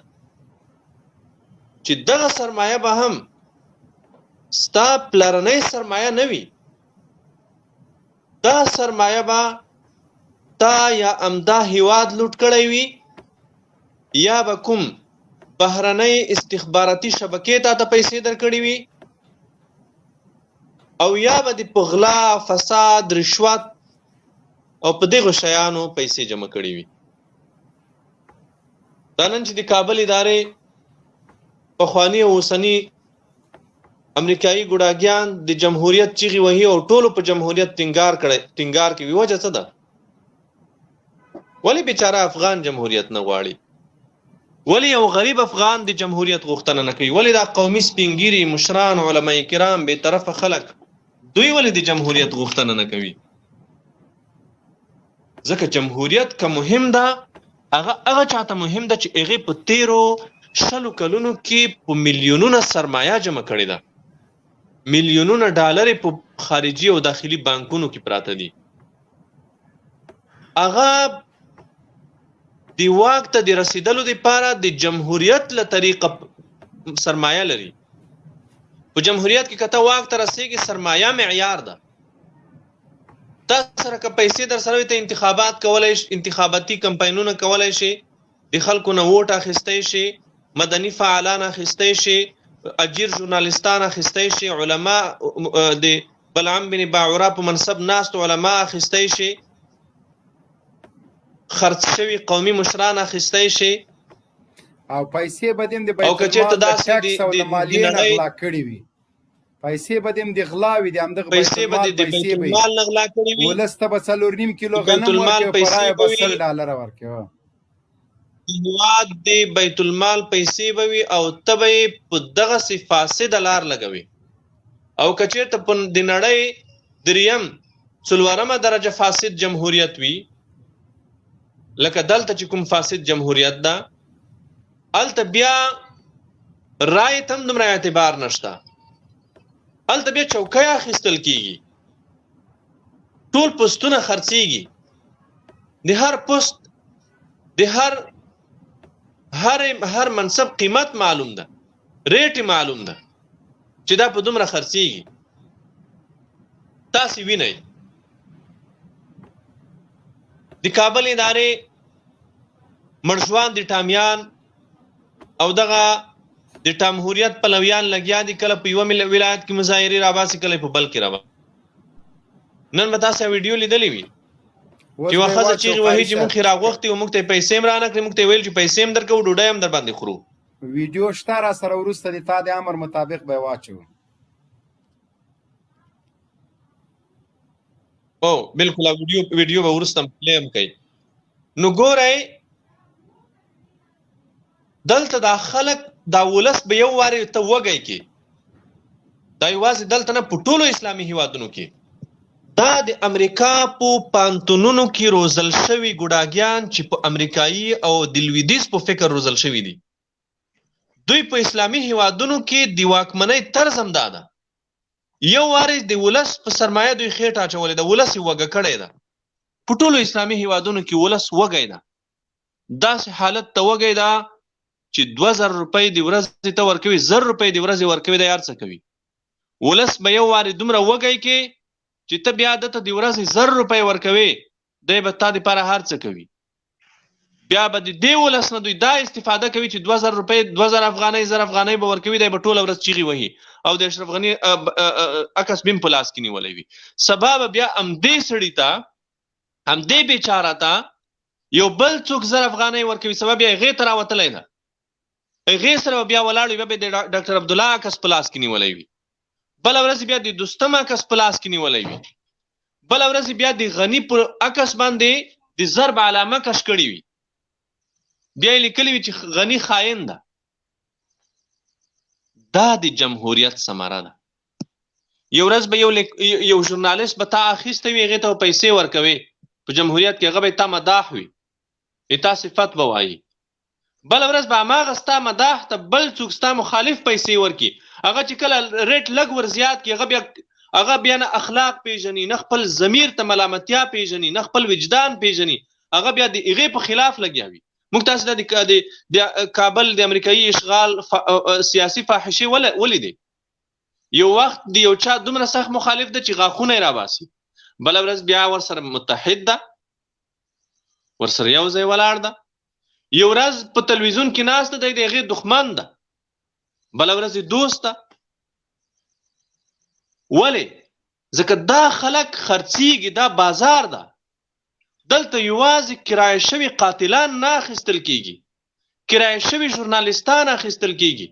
چې دغه سرمایه به هم ستا پلرنۍ سرمایه نه وي. دا سرمایه به تا یا امدا هیواد لوټ کړی وي، یا به کوم بهرنۍ استخباراتي شبکې ته پیسې درکړې وي، او یا به د په غلا، فساد، رشوت او په دغو شیانو پیسې جمع کړې وي. دا نن چې د کابل ادارې پخوانی او اوسنی امریکایي ګوډاګیان د جمهوریت چیغې وهي او ټولو په جمهوریت ټینګار کوي. وجه څه ده؟ ولی بیچاره افغان جمهوریت نه غواړي؟ ولی یو غریب افغان د جمهوریت غوښتنه نه کوي؟ ولی دا قومي سپینګیري مشران علماء کرام به طرفه خلک دوی ولی د جمهوریت غوښتنه نه کوي؟ ځکه جمهوریت که مهم ده هغه چاته مهم ده چې هغه په 13 کلونو کې په میلیونونو سرمایه جمع کړې ده، میلیونونه ډالر په خارجي او داخلي بانکونو کې پراته دي. هغه دی واک ته د رسیدلو لپاره د جمهوریت له طریقه سرمایه لري. په جمهوریت کې کته واک ته رسیږي سرمایه معیار ده. تاسو سره که پیسې در سره ته انتخابات کولای شي، انتخاباتي کمپاینونه کولای شي، د خلکو نه ووټ اخیستی شي، مدني فعالان اخیستی شي، اجیر ژورنالیستان اخیستی شي، علما د بلعم بن باعوره په منصب ناست علما اخیستی شي، خرڅ شوی قومي مشران اخیستی شي، او پیسې بدیم د او کچېرته داسې د مالیې نه غلا کړي وي، پیسې بدیم د غلا وي، د همدغه پیسې به د بیت المال نه غلا کړي وي، ولس ته به 4.5 کیلو غنم ورکړي، پرایه به $100 ورکړي، هیواد د بیت المال پیسې به وي او ته به یې په دغسې فاسده لار لګوي. او که چېرته په د نړۍ دریم څلورمه درجه فاسد جمهوریت وي، لکه دلته چې کوم فاسد جمهوریت ده، هلته بیا رای ته هم دومره اعتبار نشته، هلته بیا چوکۍ اخیستل کېږي، ټول پوسټونه خرڅېږي، د هر پوسټ د هر منصب قیمت معلوم ده، ریټ معلوم ده چې دا په دومره خرڅېږي. تاسې وینئ د کابل ادارې مرشوان د ټامیان او دغه د ټامهوریت پلویان لګیا دي، کله په یوه ولایت کې مظاهرې راباسي، کله په بل کې راباسي. نن به تاسې ویډیو لیدلې وي چې یوه ښځه چیغې وهي چې موږ خې راغوښتي او موږ ته یې پیسې هم رانه کړې، موږ ته یې ویل چې پیسې هم درکوو، ډوډۍ هم در باندې خورو. ویډیو شته را سره، وروسته د تا د امر مطابق به یې واچوو. او بالکل ویډیو به وروسته پلی هم کوي. نو ګورئ دلته دا خلک دا ولس به یو وارې ته وږی کې، دا یوازې دلته نه په ټولو اسلامي هیوادونو کې، دا د امریکا په پانتونونو کې روزل شوي ګوډاګیان چې په امریکایي او د لویدیځ په فکر روزل شوي دي، دوی په اسلامي هیوادونو کې د واکمنۍ طرز هم دا ده، یو وارې د ولس په سرمایه دوی خېټه اچولې ده، ولس یې وږه کړی ده. په ټولو اسلامي هیوادونو کې ولس وږی ده، داسې حالت ته وږی ده چې 2000 روپۍ د ورځې ته ورکوي، 1000 روپۍ د ورځې ورکوي، دا هر څه کوي. ولس به یو وارې دومره وږی کې چې ته بیا دته د ورځې 1000 روپۍ ورکوي، دی به تا دپاره هر څه کوي. بیا به د دې ولس نه دوی دا استفاده کوي چې 2000 روپۍ 2000 افغانۍ 1000 افغانۍ به ورکوي، دی به ټوله ورځ چیغې وهي او د اشرف غني عکس بیم په لاس کې نیولی وي. سبا به بیا همدې سړي ته همدې بیچاره ته یو بل څوک 1000 افغانۍ ورکوي، سبا بیا هغې ته راوتلی ده، هغې سره به بیا ولاړ وي، بیا به د ډاکټر عبدالله عکس په لاس کې نیولی وي، بله ورځ بیا د دوستم عکس په لاس کې نیولی وي، بله ورځ بیا د غني په عکس باندې د ضرب علامه کش کړې وي، بیا یې لیکلي وي چې غني خاین ده. دا د جمهوریت ثمره ده. یو ورځ به یو ژورنالیست به تا اخیستی وي، هغې ته به پیسې ورکوي په جمهوریت کې، هغه به یې تا مداح وي، تا صفت به وایي، بله ورځ به هماغه ستا مداح ته بل څوک ستا مخالف پیسې ورکړي، هغه چې کله ریټ لږ ور زیات کړي، هغه بیا نه اخلاق پیژني، نه خپل ضمیر ته ملامتیا پیژني، نه خپل وجدان پیژني، هغه بیا د هغې په خلاف لګیا وي. موږ تاسو د کابل د امریکایي اشغال سیاسي فاحشې ولیدې، یو وخت د یو چا دومره سخت مخالف ده چې غاښونه یې راباسي، بله ورځ بیا ورسره متحد ده، ورسره یو ځای ولاړ ده، یو ورځ په تلویزیون کې ناسته دی، د هغې دښمن ده، بله ورځ یې دوست ده. ولې؟ ځکه دا خلک خرڅېږي، دا بازار ده، دلته یوازې کرایه شوي قاتلان نه اخیستل کېږي، کرایه شوي ژورنالیستان اخیستل کېږي،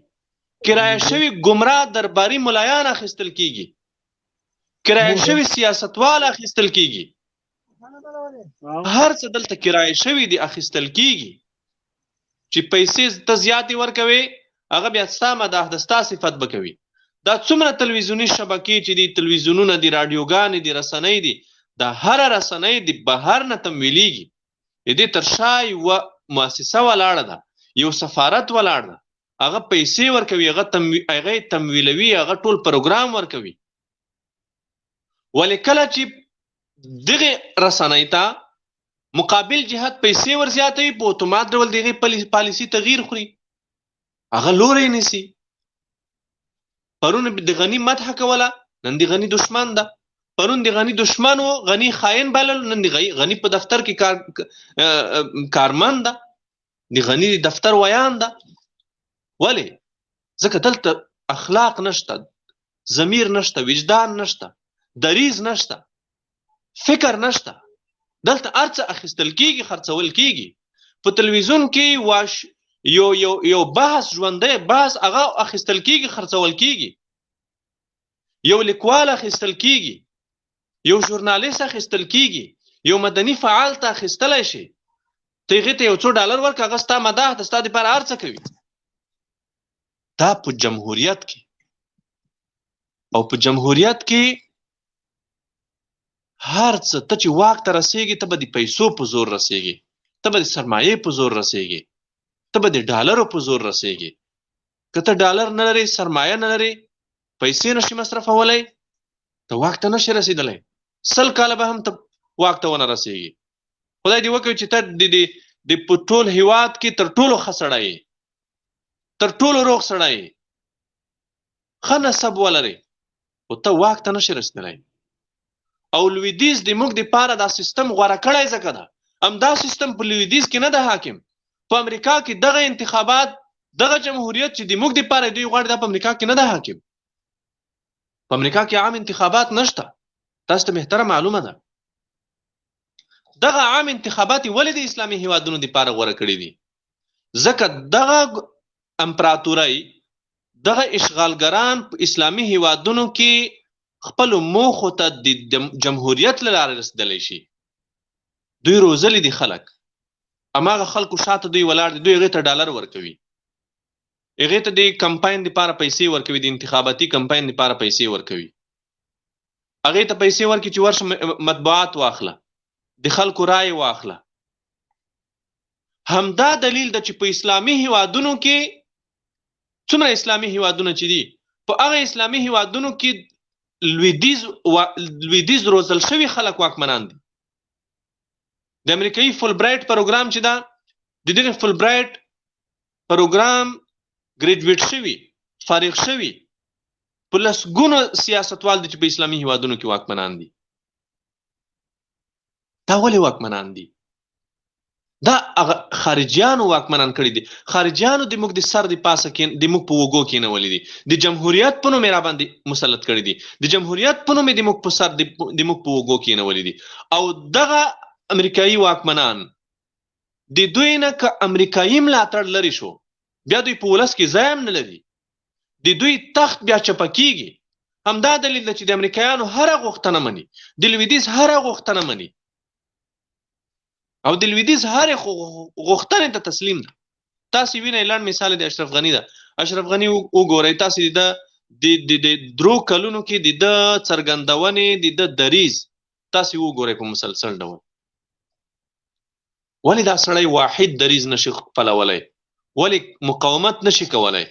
کرایه شوي ګمراه درباري ملایان اخیستل کیږي، کرایه شوي سیاستوال اخیستل کیږي، هر څه دلته کرایه شوي دي اخیستل کیږي چې پیسې ته زیاتې ورکوي، هغه بیا ستا مداح د ستا صفت به کوي. دا څومره تلویزیوني شبکې چې دي، تلویزیونونه دي، راډیوګانې دي، رسنۍ دي، دا هره رسنۍ د بهر نه تمویلیږي. د دې تر شا یوه مؤسسه ولاړه ده، یو سفارت ولاړ ده، هغه پیسې ورکوي، هغه تمویلوي، هغه ټول پروګرام ورکوي. ولې کله چې دغه رسنۍ ته مقابل جهت پیسې ورزیاتوي، په اتومات ډول دغه پالیسي تغییر خوري، هغه لوری نیسي. پرون د غنی مدح کوله، نن د غنی دشمن ده. پرون د غنی دشمن و، غنی خاین بلل، نن د غنی په دفتر کې کارمند ده، د غنی دفتر ویان ده. ولې؟ ځکه دلته اخلاق نشته، ضمیر نشته، وجدان نشته، دریز نشته، فکر نشته. دلته ارڅه اخیستل کیږي، خرڅول کیږي. په تلویزیون کې یو بحث، ژوندی بحث، هغه اخیستل کیږي، خرڅول کیږي. یو لیکوال اخیستل کیږي، یو ژورنالیست اخیستل کیږي، یو مدني فعال ته اخیستلی شي. ته هغې ته یو څو ډالر ورکړه، هغه ستا مداح د ستا دپاره هر څه کوي. دا په جمهوریت کې، او په جمهوریت کې هر څه ته چې واک ته رسېږي، ته به د پیسو په زور رسېږي، ته به د سرمایې په زور رسېږي، ته به د ډالرو په زور رسېږي. که ته ډالر نه لرې، سرمایه نه لرې، پیسې نشي مصرفولی، ته واک ته نشي رسېدلی. 100 کاله به هم ته واک ته ونه رسېږي. خدای دې وکړي چې ته د په ټول هېواد کې تر ټولو ښه سړی یې، تر ټولو روغ سړی یې، ښه نسب ولرې، خو ته واک ته نشي رسېدلی. او لویدیځ د موږ دپاره دا سیستم غوره کړی ځکه ده. همدا سیستم په لویدیځ کې نه ده حاکم. په امریکا کې دغه انتخابات، دغه جمهوریت چې د موږ دپاره دوی غواړي، دا په امریکا کې نه ده حاکم. په امریکا کې عام انتخابات نشته. تاسو ته بهتره معلومه ده. دغه عام انتخابات ولې د اسلامي هیوادونو دپاره غوره کړي دي؟ ځکه دغه امپراتورۍ، دغه اشغالګران په اسلامي هیوادونو کې خپلو موخو ته د جمهوریت له لارې رسېدلی شي. دوی روزلي دي خلک، هماغه خلکو شاته دوی ولاړ دي، دوی هغې ته ډالر ورکوي، هغې ته د کمپاین دپاره پیسې ورکوي، د انتخاباتي کمپاین دپاره پیسې ورکوي، هغې ته پیسې ورکوي چې ورشه مطبوعات واخله، د خلکو رای واخله. همدا دلیل ده چې په اسلامي هیوادونو کې، څومره اسلامي هیوادونه چې دي، په هغه اسلامي هیوادونو کې لویدیځ روزل شوي خلک واکمنان دي. د امریکایي فول برایټ پروګرام چې ده، د دغه فول برایټ پروګرام ګریجویټ شوي، فارغ شوي په لسګونو سیاستوال دي چې په اسلامي هیوادونو کې واکمنان دي. دا ولې واکمنان دي؟ دا خارجیانو واکمنان کړي دي. خارجیانو د موږ د سر د پاسه کې، د موږ په اوږو کېنولي دي، د جمهوریت په نوم یې راباندې مسلط کړي دي، د جمهوریت په نوم یې د موږ په سر، د موږ په اوږو کېنولي دي. او دغه امریکایي واکمنان د دوی نه که امریکایي ملاتړ لرې شو، بیا دوی په ولس کې ځای هم نه لري، د دوی تخت بیا چپه کېږي. همدا دلیل ده چې د امریکایانو هره غوښتنه مني، د لویدیځ هره غوښتنه مني، او د لویدیځ هرې غوښتنې ته تسلیم ده. تاسې وینئ، لنډ مثال د اشرف غني ده. اشرف غني وګورئ، تاسې د 3 کلونو کې د ده څرګندونې، د ده دریځ تاسې وګورئ په مسلسل ډول. ولې دا سړی واحد دریځ نشي خپلولی؟ ولې مقاومت نشي کولی؟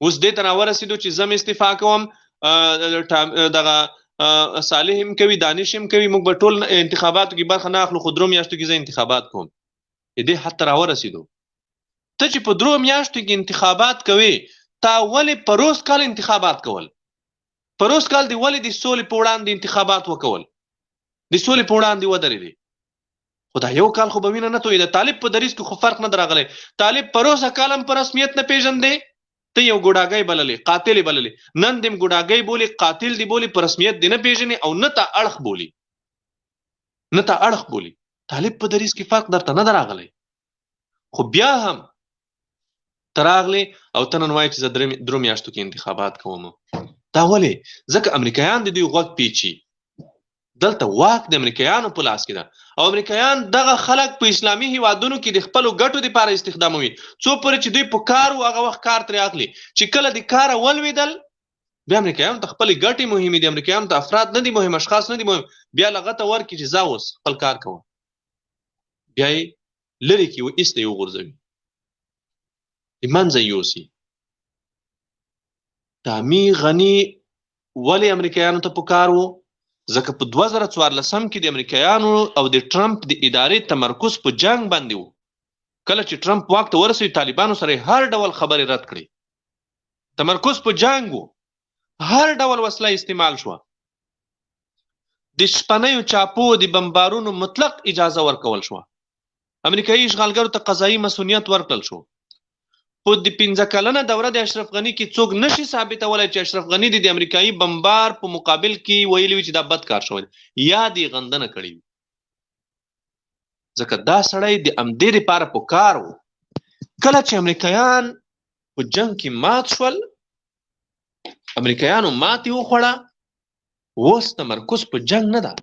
اوس دې ته راورسېدو چې زه م استعفا کوم، دغه صالح هم کوي، دانش هم کوي، موږ به ټول انتخاباتو کې برخه نه اخلو، خو 3 میاشتو کې زه انتخابات کوم. دې حد ته راورسېدو. ته چې په 3 میاشتو کې انتخابات کوي، تا ولې په روز کال انتخابات کول؟ په روز کال دې ولې د سولې په وړاندې انتخابات وکول؟ د سولې په وړاندې ودرېدې؟ خو دا یو کال خو به وینه نه تویېده. طالب په دریځ کې خو فرق نه راغلی. طالب په روزه کال هم په رسمیت نه پېژندې، ته یو ګوډاګی بللې، قاتل بللې، نن دې ګوډاګی بولي، قاتل دی بولي، په رسمیت دې نه پېژنې، او نه ته اړخ بولي، نه ته اړخ بولي. طالب په دریځ کې فرق درته نه راغلی. خو بیا هم ته راغلې او ته نن وایې چې زه درو میاشتو کې انتخابات کوم. دا ولې؟ ځکه امریکایان د دوی غوږ پیچي. دلته واک د امریکایانو په لاس کې ده او امریکایان دغه خلک په اسلامي هیوادونو کې د خپلو ګټو دپاره استخداموي څو پورې چې دوی په کار و هغه وخت کار ترې اخلي. چې کله د کاره ولوېدل بیا امریکایانو ته خپلې ګټې مهمې دي، امریکایانو ته افراد نه دي مهم، اشخاص نه دي مهم. بیا لغته ورکړي چې ځه اوس خپل کار کوه، بیا یې لرې کړي ایسته یې وغورځوي، د منځه یې یوسي. ټامي غني ولې امریکایانو ته په کار و؟ ځکه په 2014 کې د امریکایانو او د ټرمپ د ادارې تمرکز په جنگ باندې و. کله چې ټرمپ واک ته ورسوي طالبانو سره هر ډول خبرې رد کړي. تمرکز په جنگ و، هر ډول وسله استعمال شوه. د شپنیو چاپو د بمبارونو مطلق اجازه ورکول شوه. امریکایي اشغالګرو ته قضایي مسؤلیت ورکړل شو. په د 15 کلنه دوره د اشرف غني کې څوک نشي ثابتولی چې اشرف غني د امریکایي بمبار په مقابل کې ویلي وي چې دا بد کار شوی یا دې غندنه کړې وي. ځکه دا سړی د همدې دپاره په کار و. کله چې امریکایان په جنګ کې مات شول، امریکایانو ماتې وخوړه، اوس تمرکز په جنگ نه ده،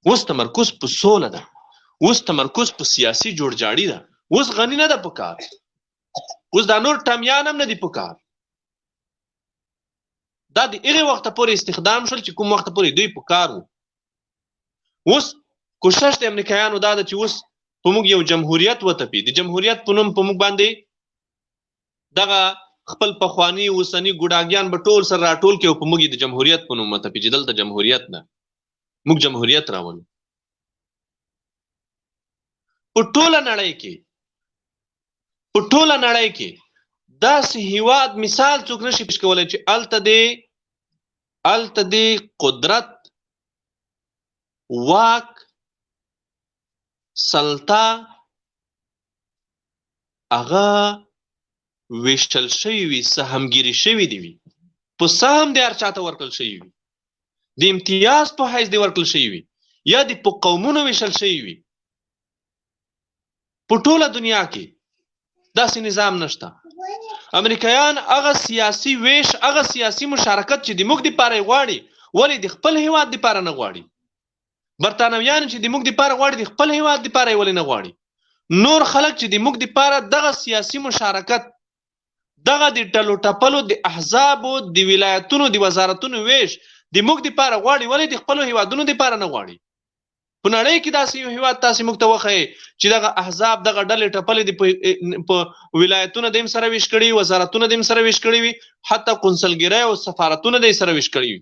اوس تمرکز په سوله ده، اوس تمرکز په سیاسي جوړجاړي ده. اوس غني نه ده په کار، اوس دا نور ټامیان هم نه دي په کار. دا د هغې وخته پورې استخدام شول چې کوم وخته پورې دوی په کار وو. اوس کوشش د امریکایانو دا ده چې اوس په موږ یو جمهوریت وتپي. د جمهوریت په نوم په موږ باندې دغه خپل پخواني اوسني ګوډاګیان به ټول سره راټول کړي او په موږ یې د جمهوریت په نوم وتپي چې دلته جمهوریت نه، موږ جمهوریت راولو. په ټوله نړۍ کې داسې هیواد مثال څوک نشي پیش کولی چې هلته د قدرت، واک، سلطه هغه ویشتل شوي وي، سهمګیري شوي دي وي، په سهم د هر چاته ورکړل شوي وي، د امتیاز په حیث د ورکړل شوي وي، یا د په قومونو ویشل شوي وي. په ټوله دنیا کې داسې نظام نشته. امریکایان هغه سیاسي ویش، هغه سیاسي مشارکت چې د موږ دپاره یې غواړي، ولې د خپل هیواد دپاره نه غواړي؟ برطانویان چې د موږ دپاره غواړي، د خپل هیواد دپاره یې ولې نه غواړي؟ نور خلک چې د موږ دپاره دغه سیاسي مشارکت، دغه د ډلو ټپلو، د احزابو، د ولایتونو، د وزارتونو ویش د موږ دپاره غواړي، ولې د خپلو هیوادونو دپاره نه غواړي؟ په نړۍ کې داسې یو هیواد تاسې موږ ته وښیئ چې دغه احزاب، دغه ډلې ټپلې په ولایتونه د هم سره ویش کړي وي، وزارتونه د هم سره ویش کړي وي، حتی قنصلګرۍ او سفارتونه د یې سره ویش کړي وي.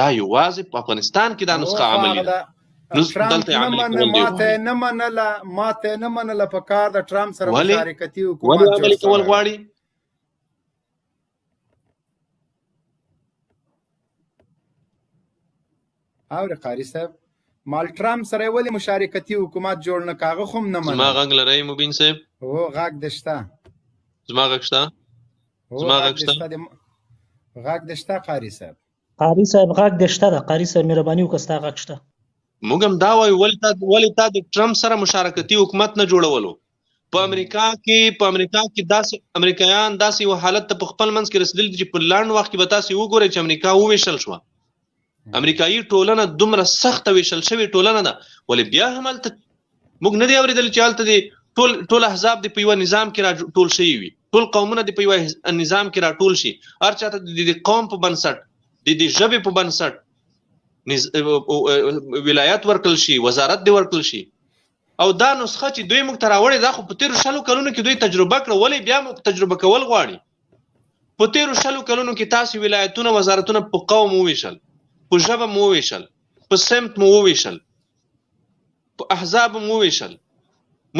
دا یوازې په افغانستان کې دا نسخه عملي ده. دلته عملي کول دی. ماته نه منله په کار د ټرمپ سره مشارکتي حکومت ولې عملي کول غواړي؟ اورې قاري صاحب، مال ټرمپ سره ولې مشارکتي حکومت جوړ نه کاغه خو نه منه. زما غږ لرئ مبین صاحب؟ هو غږ د شته. زما غږ شته؟ زما غږ شته؟ غږ د شته قاري صاحب. قاری صاحب غږ د شته ده. قاری صاحب مهرباني وکړه ستا غږ شته. موږ هم دا وایو ولې تا د ټرمپ سره مشارکتي حکومت نه جوړولو؟ په امریکا کې داسې امریکایان داسې یو حالت ته په خپل منځ کې رسېدلي دي چې په لنډ وخت کې به تاسې وګورئ چې امریکا وویشل شوه. امریکایي ټولنه دومره سخته ویشل شوې ټولنه ده، ولې بیا هم هلته موږ نه دي اورېدلي چې هلته د ټول احزاب د په یوه نظام کې راټول شوي وي، ټول قومونه د په یوه نظام کې راټول شي، هر چاته د قوم په بنسټ، د ژبې په بنسټ ولایت ورکړل شي، وزارت دې ورکړل شي. او دا نسخه چې دوی موږ ته راوړې دا خو په تېرو 100 کلونو کې دوی تجربه کړه، ولې بیا موږ تجربه کول غواړي؟ په تېرو 100 کلونو کې تاسې ولایتونه، وزارتونه په قوم وویشل، په ژبه مو وویشل، په سمت مو وویشل، په احزاب مو وویشل،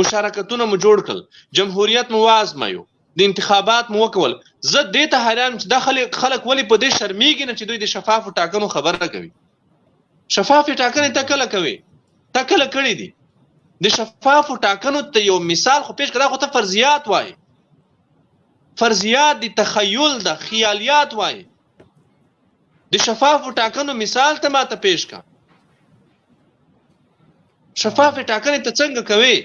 مشارکتونه مو جوړ کړل، جمهوریت مو وازمایو، د انتخابات مو وکول. زه دې ته حیران چې دا خلک ولې په دې شرمېږي نه چې دوی د شفافو ټاکنو خبره کوي. شفافې ټاکنې ته کله کوي؟ تا کله کړې دي؟ د شفافو ټاکنو ته یو مثال خو پیش کړه، خو ته فرضیات وایي، فرضیات د تخیل د خیالیات وایي. د شفافو ټاکنو مثال ته ماته پیش کا. شفافې ټاکنې ته څنګه کوي؟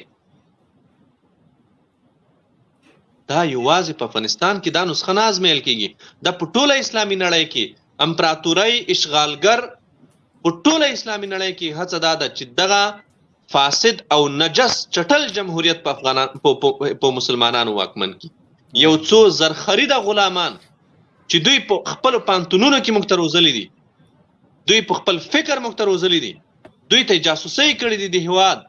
دا یوازې په افغانستان کې دا نسخه نه ازمېیل کېږي، دا په ټوله اسلامي نړۍ کې امپراتورۍ اشغالګر په ټوله اسلامي نړۍ کې هڅه دا ده چې دغه فاسد او نجس چټل جمهوریت په مسلمانانو واکمن کړي. یو څو زرخريده غلامان چې دوی په خپل پانتونونو کې موږ ته روزلي دي، دوی په خپل فکر موږ ته روزلي دي، دوی ته جاسوسۍ کړې دي د هیواد،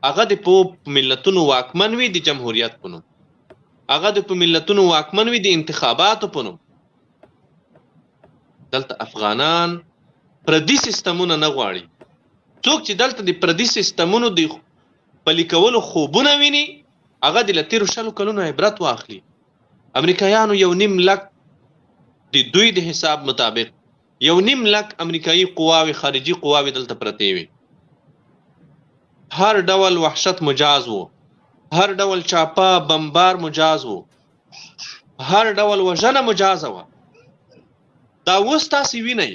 هغه د په ملتونو واکمن وي د جمهوریت په نوم، هغه د په ملتونو واکمن وي د انتخاباتو په نوم. دلته افغانان پردي سیستمونه نه غواړي. څوک چې دلته د پردي سیستمونو د پلي کولو خوبونه ویني هغه د تیرو 100 کلونو عبرت واخلي. امریکایانو 1.5 لک د دوی د حساب مطابق 1.5 لک امریکایي قواوې خارجي قواوې دلته پرتې وي. هر ډول وحشت مجاز وو، هر ډول چاپا بمبار مجاز وو، هر ډول وژنه مجازه وه. دا اوس تاسې وینئ،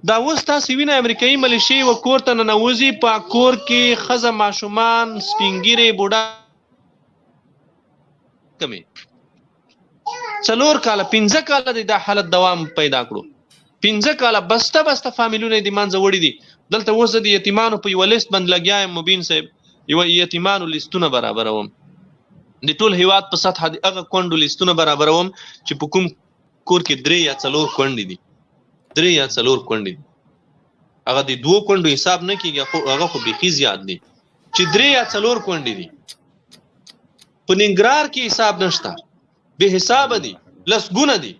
دا اوس تاسې وینئ امریکایي ملیشې و کور ته ننوځي، په کور کې ښځه ماشومان سپین ږیرې بوډا کمې 4 کاله 15 کاله دی دا حالت دوام پیدا کړو. 15 کاله بسته فامیلونه د منځه وړي دي. دلته اوس د یتیمانو په یو لیست باندې لګیا یم مبین صاحب، یو یتیمانو لیستونه برابروم د ټول هیواد په سطح د هغه کونډو لیستونه برابروم چې په کوم کور کې 3 یا 4 کونډې دي، 3 یا 4 کونډې دي. هغه د 2 کونډو حساب نه کېږي، هغه خو بیخي زیات دي چې 3 یا 4 کونډې دي. په ننګرهار کې حساب نشته، بې حسابه دي، لسګونه دي،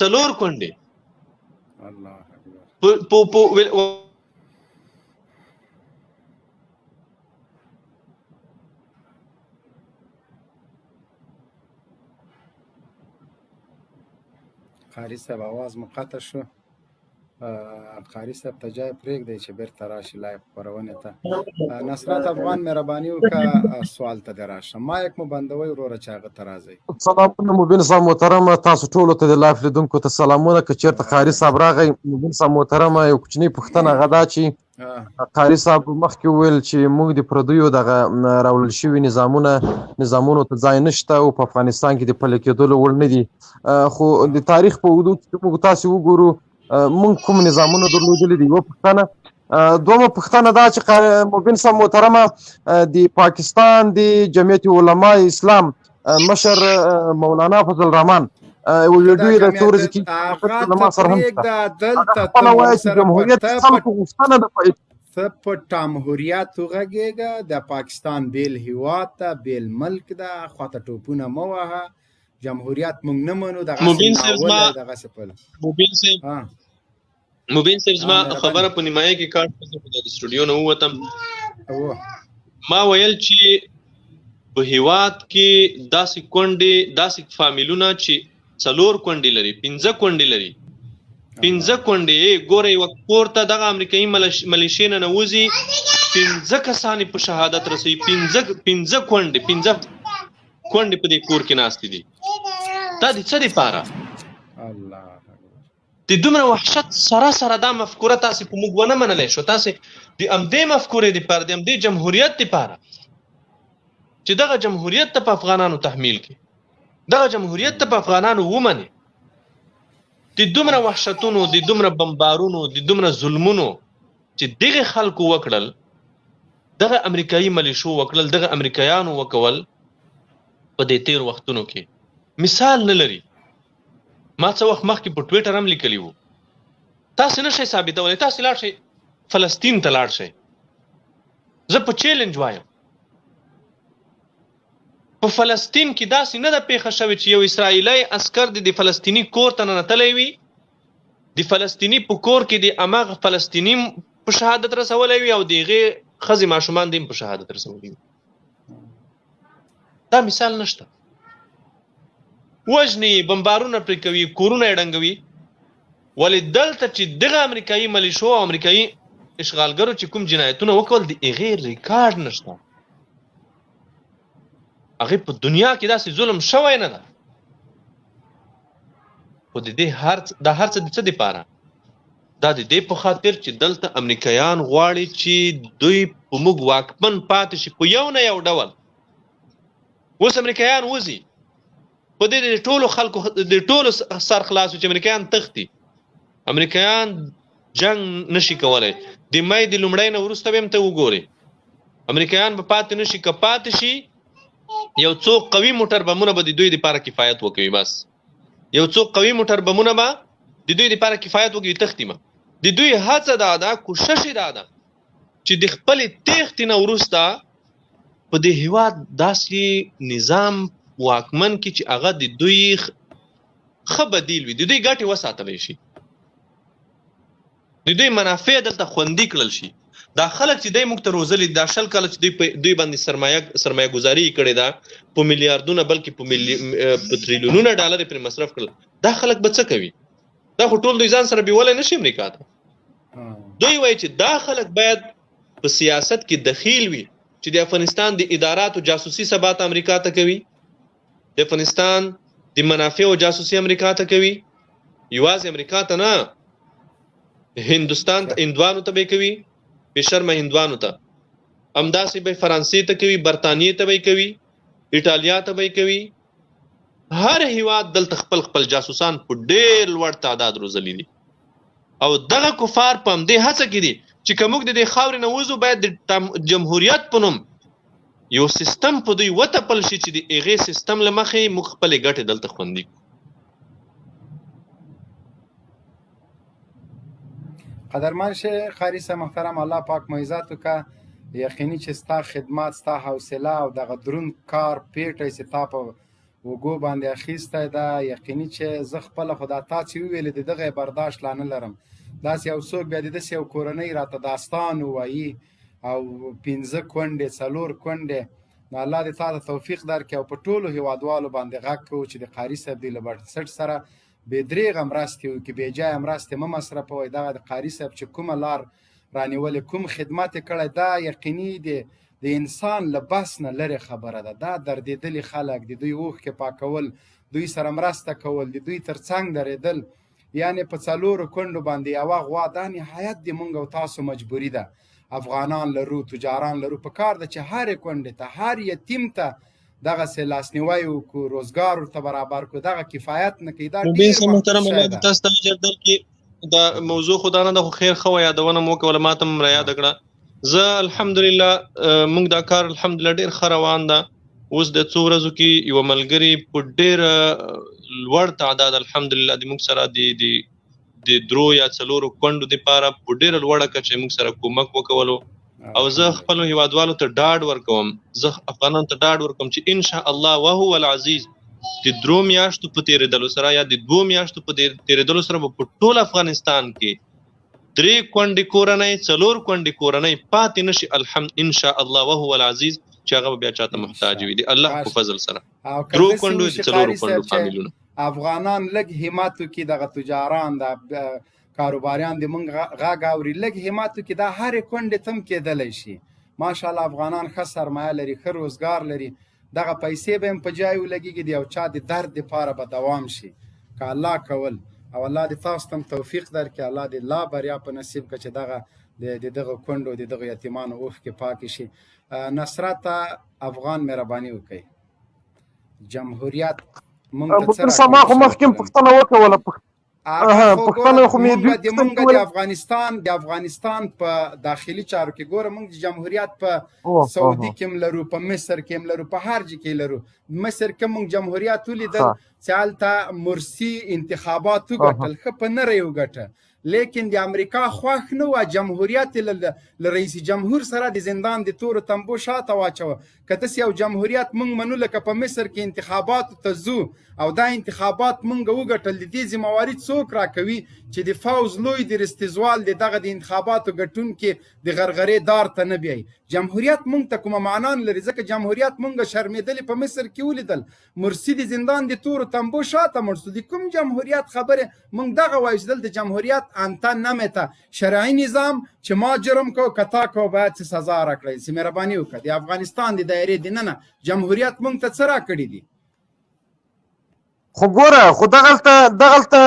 4 کونډې. قاري صاحب आवाज مو قطع شو. قاري صاحب ته جای پرېږدئ چې بیرته راشي لایو خپرونې ته. نصرت افغان مهرباني وکړه سوال ته دې راشه، مایک مو بندوئ وروره چې هغه ته راځئ. سلامونه مبین صاحب محترمه، تاسو ټولو ته د لایف لیدونکو ته سلامونه. که چېرته قاري صاحب راغی مبین صاحب محترمه، یو کوچنۍ پوښتنه هغه دا چې قاري صاحب مخکې وویل چې موږ د پردیو دغه راوړل شوي نظامونو ته ځای نشته او په افغانستان کې د پلي کېدلو وړ نه دي، خو د تاریخ په اوږدو کې موږ تاسې وګورو موږ کوم نظامونه درلودلي دي. یوه پوښتنه. دومه پوښتنه دا چې مبین صاحب محترمه د پاکستان د جمعیت علماء اسلام مشر مولانا فضل الرحمن یو ویډیو د څو ورځې کې علما سره هم دلته خپله وایي چې جمهوریت خلکو غوښتنه ده ته په جمهوریت وغږېږه، د پاکستان بیل هیواد ته بیل ملک ده، خواته ټوپونه مه وهه، جمهوریت موږ نه منو. مبین صاحب زما خبره په نیمایه کې کار د سټوډیو نه ووتم، ما ویل چې په هیواد کې داسې کونډې داسې فامیلونه چې 4 کونډې لري، 15 کونډې لري، 15 کونډې ګوره یوه کور ته دغه امریکایي ملیشې نه نوځي 15 کسانې په شهادت رسوي. 15 کونډې په دې کور کې ناستې دي. دا د څه دپاره؟ د دومره وحشت سره دا مفکوره تاسې په موږ ونه منلی شو. تاسې د همدې مفکورې دپاره، د همدې جمهوریت دپاره چې دغه جمهوریت ته په افغانانو تحمیل کړي، دغه جمهوریت ته په افغانانو ومني، د دومره وحشتونو، د دومره بمبارونو، د دومره ظلمونو چې دغه خلکو وکړل، دغه امریکایي ملیشو وکړل، دغه امریکایانو وکول په دې تیر وختونو کې مثال نه لري. ما څه وخت مخکې په ټویټر هم لیکلي وو، تاسې نشئ ثابتولی، تاسې لاړ شئ فلسطین ته لاړ شئ. زه په چیلنج وایم په فلسطین کې داسې نه ده پیښه شوې چې یو اسرائیلی عسکر د فلسطیني کور ته ننتلی وي، د فلسطیني په کور کې د هماغه فلسطیني په شهادت رسولی وي او د هغې ښځې ماشومان د هم په شهادت رسولی وي. دا مثال نشته. وژني، بمبارونه پرې کوي، کورونه یې ډنګوي. ولې دلته چې دغه امریکایي ملیشو او امریکایي اشغالګرو چې کوم جنایتونه وکول د هغې ریکارډ نشته. هغې په دنیا کې داسې ظلم شوی نه ده. خو د دې دا هر څه د څه دپاره؟ دا د دې په خاطر چې دلته امریکایان غواړي چې دوی په موږ واکمن پاتې شي په یو نه یو ډول. اوس امریکایان وځي په دې د ټولو خلکو د ټولو سر خلاص چې امریکایان تختی، امریکایان جنگ نشي کولای. د مې د لومړی نه وروسته به هم ته وګورې امریکایان به پاتې نشي، که پاتې شي یو څو قوي موټر بمونه به د دوی لپاره کفایت وکوي. بس یو څو قوي موټر بمونه به د دوی لپاره کفایت وکوي. تختی ما د دوی هڅه دا ده، کوشش دا ده چې د خپل تختی نه وروسته په دې هیواد داسې نظام واکمن کی چې هغه د دوی ښه بدیل وي، د دوی ګټې وساتلی شي، د دوی منافع دلته خوندي کړل شي. دا خلک چې دی موږ ته روزلي، دا شل کله چې دوی باندې سرمایه ګزاري کړې ده په میلیاردونه بلکې په تریلیونونه ډالر پرې مصرف کړل، دا خلک به څه کوي؟ دا خو ټول دوی ځان سره بیولی نشي امریکا ته. دوی وایي چې دا خلک باید په سیاست کې دخیل وي چې د افغانستان د اداراتو جاسوسي ثبات امریکا ته کوي، د افغانستان د منافعو جاسوسي امریکا ته کوي، یوازې امریکا ته نه هندوستان ته، هندوانو ته به کوي، بې شرمه هندوانو ته، همداسې به فرانسې ته کوي، برطانیې ته به کوي، ایټالیا ته به کوي. هر هیواد دلته خپل خپل جاسوسان په ډېر لوړ تعداد روزلي دي او دغه کفار په همدې هڅه کې دي چې که موږ د دې خاورې نه وځو باید د جمهوریت په نوم یو سیستم په دوی وتپل شي چې د هغې سیستم له مخې موږ خپلې ګټې دلته خوندي کړو. قدرمن شه قاری صاحب محترم، الله پاک معزت وکړه. یقیني چې ستا خدمات، ستا حوصله او دغه دروند کار پیټی چې تا په وګو باندې اخیستی ده، یقیني چې زه خپله خو دا تا چې وویلې د دغه برداشت لا نه لرم. داسې یو څوک بیا د داسې یو کورنۍ راته داستان ووایي او 5 کونډې 4 کونډې، نو الله دې تا ته توفیق درکړي او په ټولو هیوادوالو باندې غږ کوو چې د قاري صاحب دې له بنسټ سره بې درېغه مرستې وکړي، بې جایه مرستې مه مصرفوئ. دغه د قاري صاحب چې کومه لار رانیولې، کوم خدمت یې کړی، دا یقیني د انسان له بس نه لرې خبره ده. دا دردېدلي خلک، د دوی اوښکې پاکول، دوی سره مرسته کول، د دوی تر څنګ درېدل، یعنې په 4 کونډو باندې یوه غوا، دا نهایت د موږ او تاسو مجبوري ده. افغانان لرو، تجاران لرو، په کار ده چې هرې کونډې ته، هر یتیم ته دغسې لاسنیوی وکړو، روزګار ورته برابر کړو. دغه کفایت نه کوي. دا ډېر محترم الله دې تاسو ته اجر درکړي. دا موضوع خو دا نه ده، خو خیر ښه وه یادونه مو وکړله، ما ته هم رایاده کړه. زه الحمدلله موږ دا کار الحمدلله ډېر ښه روان ده. اوس د څو ورځو کې یوه ملګري په ډېر لوړ تعداد الحمدلله د موږ سره د 3 یا 4 کونډو دپاره په ډېره لوړه کچه موږ سره کومک وکولو. او زه خپلو هیوادوالو ته ډاډ ورکوم، زه افغانانو ته ډاډ ورکوم چې انشاءالله وهو العزیز د 3 میاشتو په تېرېدلو سره یا د 2 میاشتو په تېرېدلو سره به په ټول افغانستان کې 3 کونډې کورنۍ 4 کونډې کورنۍ پاتې نشي انشاءالله وهو العزیز چې هغه بیا چاته محتاج وي د الله په فضل سره. 3 کونډو د 4 کونډو فامیلونه افغانان لږ همت وکړي، دغه تجاران د کاروباریان د موږ غږ اوري، لږ همت وکړي، دا هرې کونډې ته هم کېدلی شي. ماشاءالله افغانان ښه سرمایه لري، ښه روزګار لري، دغه پیسې به هم په جای ولګېږي، د یو چا د درد دپاره به دوام شي که الله کول. او الله دې تاسو ته هم توفیق درکړي، الله دې لا بریا په نصیب کړه چې د دغه کونډو د دغه یتیمانو اوښکې پاکې شي. نصرت افغان مهرباني وکړئ. جمهوریت موږ ته څه راکوي؟ ما خو مخکې پوښتنه وکوله، پوښتنه خو مې د افغانستان په داخلي چارو کې ګوره، موږ د جمهوریت په سعودي کې هم لرو، په مصر کې هم لرو، په هر ځای کې لرو. مصر کې موږ جمهوریت ولیدل چې هلته مرسي انتخابات وګټل، ښه په نره یې وګټه، لیکن د امریکا خوښ نه وه. جمهوریت له رئیس جمهور سره د زندان د تورو تنبو شاته واچوه. که داسې یو جمهوریت موږ منو لکه په مصر کې انتخاباتو ته ځو او دا انتخابات موږ وګټل، د دې ذمهواري څوک راکوي چې د فوز لوی د رستزوال د دغه د انتخاباتو ګټونکي د غرغرې دار ته نه بیایي؟ جمهوریت موږ ته کومه معنا نه لري، ځکه جمهوریت موږ شرمېدلې په مصر کې ولیدل، مرسي د زندان د تورو تنبو شاته مړ شو. د کوم جمهوریت خبرې موږ دغه وایو چې دلته جمهوریت انته نمته شرعي نظام چې ما جرم کو کتا کو باید څه سزا راکړئ. چې مهرباني وکړه د افغانستان د دایرې دننه جمهوریت موږ ته څه راکړي دي؟ خو ګوره خو دغلته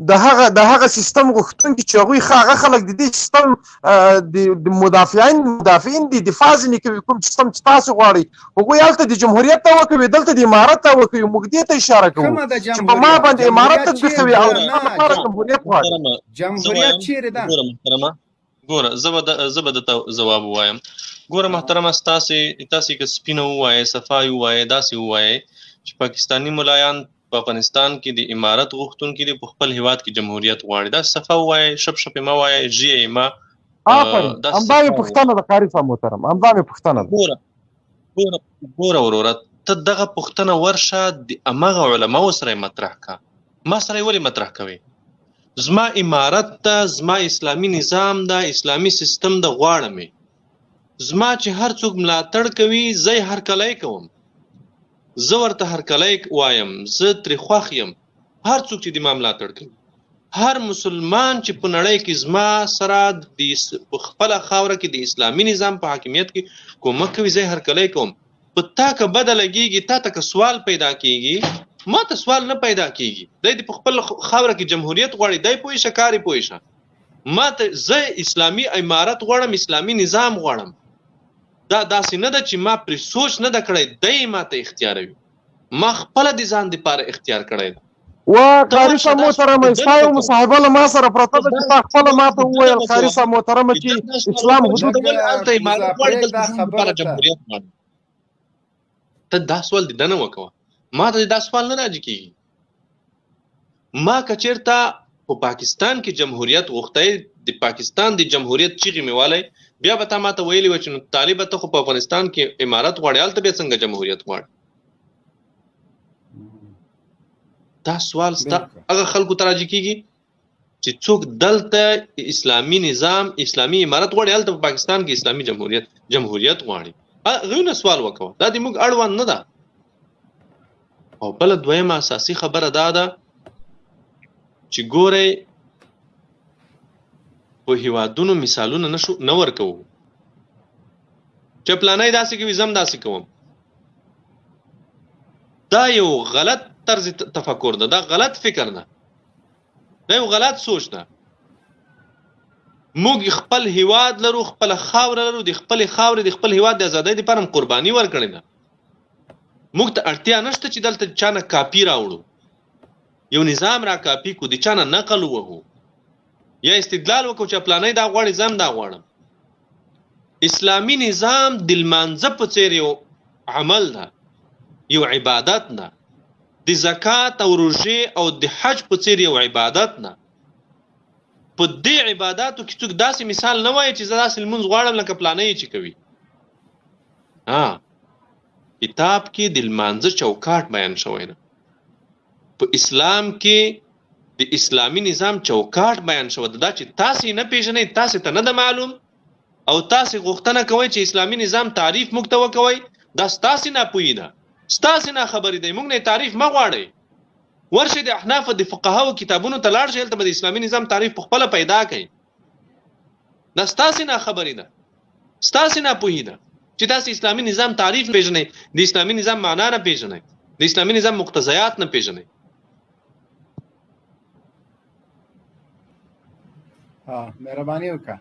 د هغه سیستم غوښتونکي چې هغوی هغه خلک د دې سیستم د مدافعین دي دفاع ځینې کوي کوم سیستم چې تاسو غواړئ هغوی هلته د جمهوریت دعوه کوي دلته د امارت دعوه کوي موږ دې ته اشاره کوو کومه د چې په ما جمهوریت باندې امارت تطبیق کوي او نه، ما لپاره جمهوریت غواړي جمهوریت چیرې ده؟ ګوره محترمه، ګوره زه به درته ځواب ووایم. ګوره محترمه، تاسې که سپینه ووایې، صفای ووایې، داسې ووایې چې پاکستاني ملایان په افغانستان کې د امارت غوښتونکي دي، په خپل هیواد کې جمهوریت غواړي، دا صفه ووایې، شپ شپې مه وایې، ژیې مه. آفرین، همدا مې پوښتنه ده قاري صاحب محترم، همدا مې پوښتنه ده. ګوره وروره، ته دغه پوښتنه ورشه د همغه علماو سره یې مطرح کا. ما سره یې ولې مطرح کوې؟ زما امارت ته، زما اسلامي نظام ده، اسلامي سیستم ده غواړم یې. زما چې هر څوک ملاتړ کوي زه یې هرکلی کوم، زه ورته هرکلی وایم، زه ترې خوښ یم. هر څوک چې د ما ملاتړ کوي، هر مسلمان چې په نړۍ کې زما سره په خپله خاوره کې د اسلامي نظام په حاکمیت کې کومک کوي، زه یې هرکلی کوم. په تا که بده لګېږي، تا ته که سوال پیدا کېږي، ما ته سوال نه پیدا کېږي. دی د په خپل خاوره کې جمهوریت غواړي، دی پوه شه، کار یې پوه شه. ما ته زه اسلامي امارت غواړم، اسلامي نظام غواړم. دا داسې نه ده چې ما پرې سوچ نه ده کړی، دی ما ته اختیاروي. ما خپله د ځان دپاره اختیار کړی ده. و قاري صاحب محترمه، ستا یو مصاحبه له ما سره پرته ده چې تا خپله ما ته وویل قاري صاحب محترمه چې اسلام حدود هلته امارت غواړي، دلته زموږ دپاره جمهوریت غواړي. ته دا سوال د ده نه وکوه، ما ته دا سوال نه راجي کېږي. ما که چېرته په پاکستان کې جمهوریت غوښتی، د پاکستان د جمهوریت چیغې مې والی، بیا به تا ما ته ویلي وه چې نو طالبه ته خو په افغانستان کې امارت غواړي، هلته بیا څنګه جمهوریت غواړي؟ دا سوال ستا هغه خلکو ته راجي کېږي چې څوک دلته اسلامي نظام، اسلامي امارت غواړي، هلته په پاکستان کې اسلامي جمهوریت غواړي. هغوی نه سوال وکوه، دا د موږ اړوند نه ده. او بله دویمه اساسي خبره دا ده چې ګورئ، په هیوادونو مثالونه نه ورکوو چې پلانی داسې کوي، زم داسې کوم. دا یو غلط طرز تفکر ده، دا غلط فکر ده، دا یو غلط سوچ ده. موږ خپل هیواد لرو، خپل خاوره لرو، د خپل خاورې د خپل هیواد د ازادۍ دپاره هم قرباني ورکړې ده. موږ ته اړتیا نشته چې دلته چا نه کاپي راوړو، یو نظام را کاپي کو، د چا نه نقل ووهو یا استدلال وکړو چې پلانی دا غواړي، زه هم دا غواړم. اسلامي نظام د لمانځه په څېر یو عمل ده، یو عبادت ده، د زکات او روژې او د حج په څېر یو عبادت ده. په دې عباداتو کې څوک داسې مثال نه وایي چې زه داسې لمونځ غواړم لکه پلانی چې کوي. کتاب کې د لمانځه چوکاټ بیان شوی ده، په اسلام کې د اسلامي نظام چوکاټ بیان شوی ده. دا چې تاسې نه پیژنئ، تاسې ته نه ده معلوم، او تاسې غوښتنه کوئ چې اسلامي نظام تعریف موږ ته وکوئ، دا ستاسې ناپوهي ده، ستاسې ناخبري دی. موږ نه تعریف مه غواړئ، ورشئ د احنافو د فقهاو کتابونو ته لاړ شئ، هلته به د اسلامي نظام تعریف په خپله پیدا کړئ. دا ستاسې ناخبري ده، ستاسې ناپوهي ده چې تاسې اسلامي نظام تعریف پیژنئ، د اسلامي نظام معنا نه پیژنئ، د اسلامي نظام مقتضیات نه پیژنئ. مهرباني وکړه.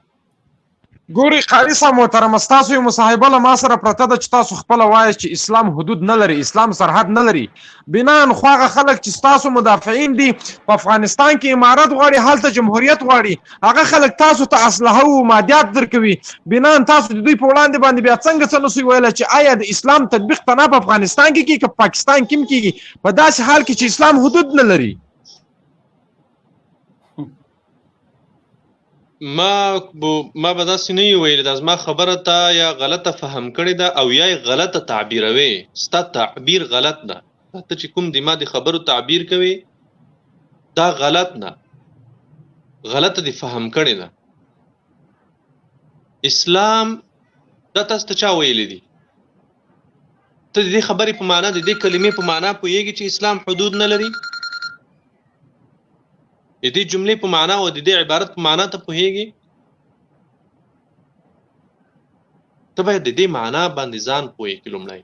ګوري قاري صاحب محترم، ستاسو یو مصاحبه له ما سره پرته ده چې تاسو خپله وایاست چې اسلام حدود نه لري، اسلام سرحد نه لري. بناً خو هغه خلک چې ستاسو مدافعین دي په افغانستان کې امارت غواړي، هلته جمهوریت غواړي، هغه خلک تاسو ته اسلحه او مادیات درکوي. بناً تاسو د دوی په وړاندې باندې بیا څنګه څه نسئ ویلی چې آیا د اسلام تطبیق تنها په افغانستان کې کېږي که په پاکستان کې هم کېږي، په داسې حال کې چې اسلام حدود نه لري؟ ما به داسې نه وي ویلي، دا زما خبره ته یا غلطه فهم کړې ده او یا یې غلطه تعبیروي. ستا تعبیر غلط ده، ته چې کوم د ما د خبرو تعبیر کوي دا غلط ده، غلطه دې فهم کړې ده. اسلام دا تاسو ته چا ویلی دي؟ ته د دې خبرې په معنا، د دې کلمې په معنا پوهېږي چې اسلام حدود نه لري؟ د دې جملې په معنا او د دې عبارت په معنا ته پوهېږي؟ ته باید د دې معنا باندې ځان پوهې کړې. لومړی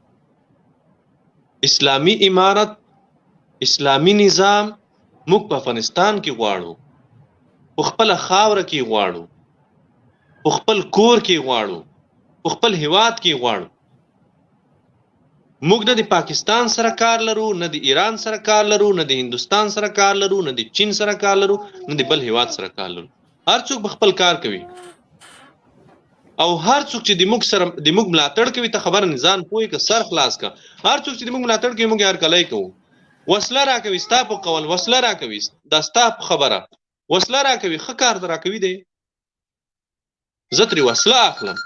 اسلامي امارت، اسلامي نظام موږ په افغانستان کې غواړو، په خپل خاوره کې غواړو، په خپل کور کې غواړو، په خپل هیواد کې غواړو. موږ نه د پاکستان سره کار لرو، نه د ایران سره کار لرو، نه د هندوستان سره کار لرو، نه د چین سره کار لرو، نه د بل هیواد سره کار لرو. هر څوک به خپل کار کوي او هر څوک چې د موږ سره د موږ ملاتړ کوي ته خبره نزان پوي که سر خلاص کا. هر څوک چې د موږ ملاتړ کوي موږ هر کله کوو. وسله راکوي ستا په قول، وسله راکوي دا ستا په خبره، وسله راکوي ښه کار در راکوي دی، زه ترې وسله اخلم.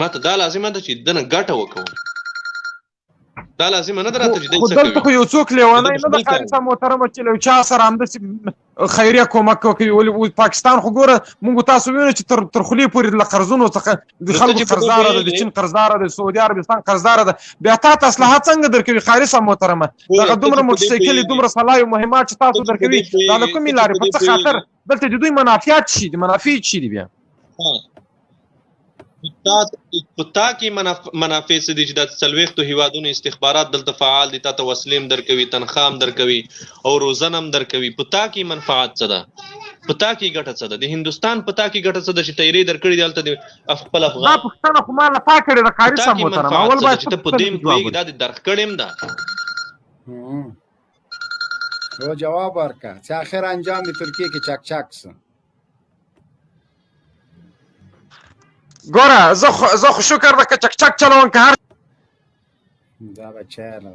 ما ته دا لازمه ده چې دنه ګټه وکړم، دا لازمه نه ده راته چې دی څه دلته خو کوي. یو څوک لیونی نه ده قاري صاحب محترمه چې له چا سره همداسې خیریه کومک وکړي. ولې پاکستان خو ګوره موږ تاسو وینو چې تر خولې پورې له قرضونو څخه د خلکو قرضداره ده، د چین قرضداره ده، د سعودي عربستان قرضداره ده. بیا تا ته اصلاحات څنګه درکوي قاري صاحب محترمه؟ دغه دومره موټرسایکلې دومره سلاح او مهمات چې تاسو درکوي دا له کومې لارې په څه خاطر؟ دلته د دوی منافعات شي، د منافع شي دي بیا په تا کې منافع څه دي چې د څلوېښتو هیوادونو استخبارات دلته فعال دي، تا ته وسلې هم درکوي، تنخواه هم درکوي او روزنه هم درکوي. په تا کې منفعت څه ده؟ په تا کې ګټه څه ده؟ د هندوستان په تا کې ګټه څه ده چې تیرې درکړي دي هلته د خپل دا افغان؟ پوښتنه خو ما له تا کړې ده قاري صاحب محترمه. اول باید چې ته په دې پوهېږې دا د درک کړې هم ده. او جواب ورکړه چې آخر انجام د ترکیې کې چک چک سه. ګوره زه خو شکر ده که چکچک چلوم که هر دا بچیانو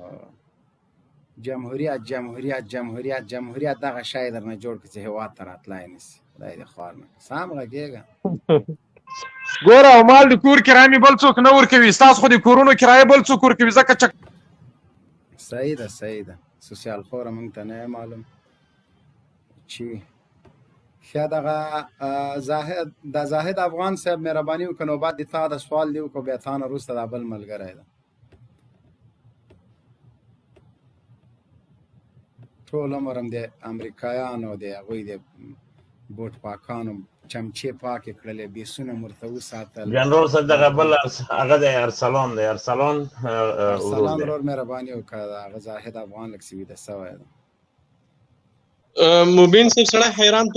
جمهوریت جمهوریت جمهوریت جمهوریت دغه شی درنه جوړ کړي چې هېواد ته راتلی نه شي. خدای دې خوار نه کړي. سم غږېږه. ګوره او مال د کور کرایه مې بل څوک نه ورکوي، ستاسو خو د کورونو کرایه بل څوک ورکوي ځکه چک. صحیح ده صحیح ده. سوسیال خوره موږ ته نه معلوم چې ښه دغه د زاهد افغان صاحب مهرباني وکړه نوبت د تا د سوال دی وکړو بیا تا نه وروسته دا بل ملګری ده. ټول عمر هم د امریکایانو د هغوی د بوټ پاکانو چمچې پاکې کړلې، بیسونه هم ورته وساتل. جنرال صاحب دغه بل هغه د ارسلان دی، ارسلان ورور مهرباني وکړه د هغه زاهد افغان لږ څه ویده سوی ده. مبین صاحب سړی حیران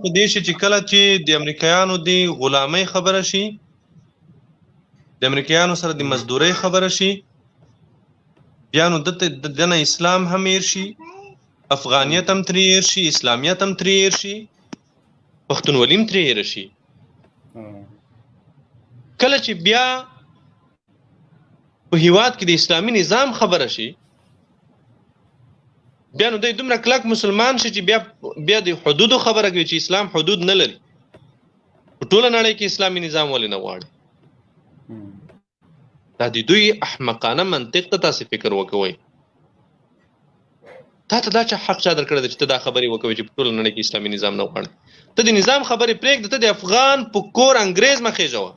په دې شي چې کله چې د امریکایانو د غلامۍ خبره شي، د امریکایانو سره د مزدورۍ خبره شي، بیا نو دنه اسلام هم هیر شي، افغانیت هم ترې هیر شي، اسلامیت هم ترې هیر شي، پښتونولي هم ترې هیر شي. کله چې بیا په هیواد کې د اسلامي نظام خبره شي، بیا نو دی دومره کلک مسلمان شي چې بیا د حدودو خبره کوي چې اسلام حدود نه لري. په ټوله نړۍ کې اسلامي نظام ولې نه غواړي؟ دا د دوی احمقانه منطق ته تاسې فکر وکوئ. تا ته دا چا حق چا درکړی دی چې ته دا خبرې وکوي چې په ټوله نړۍ کې اسلامي نظام نه غواړي؟ ته د نظام خبرې پرېږده، ته د افغان په کور انګریز مه خېژوه.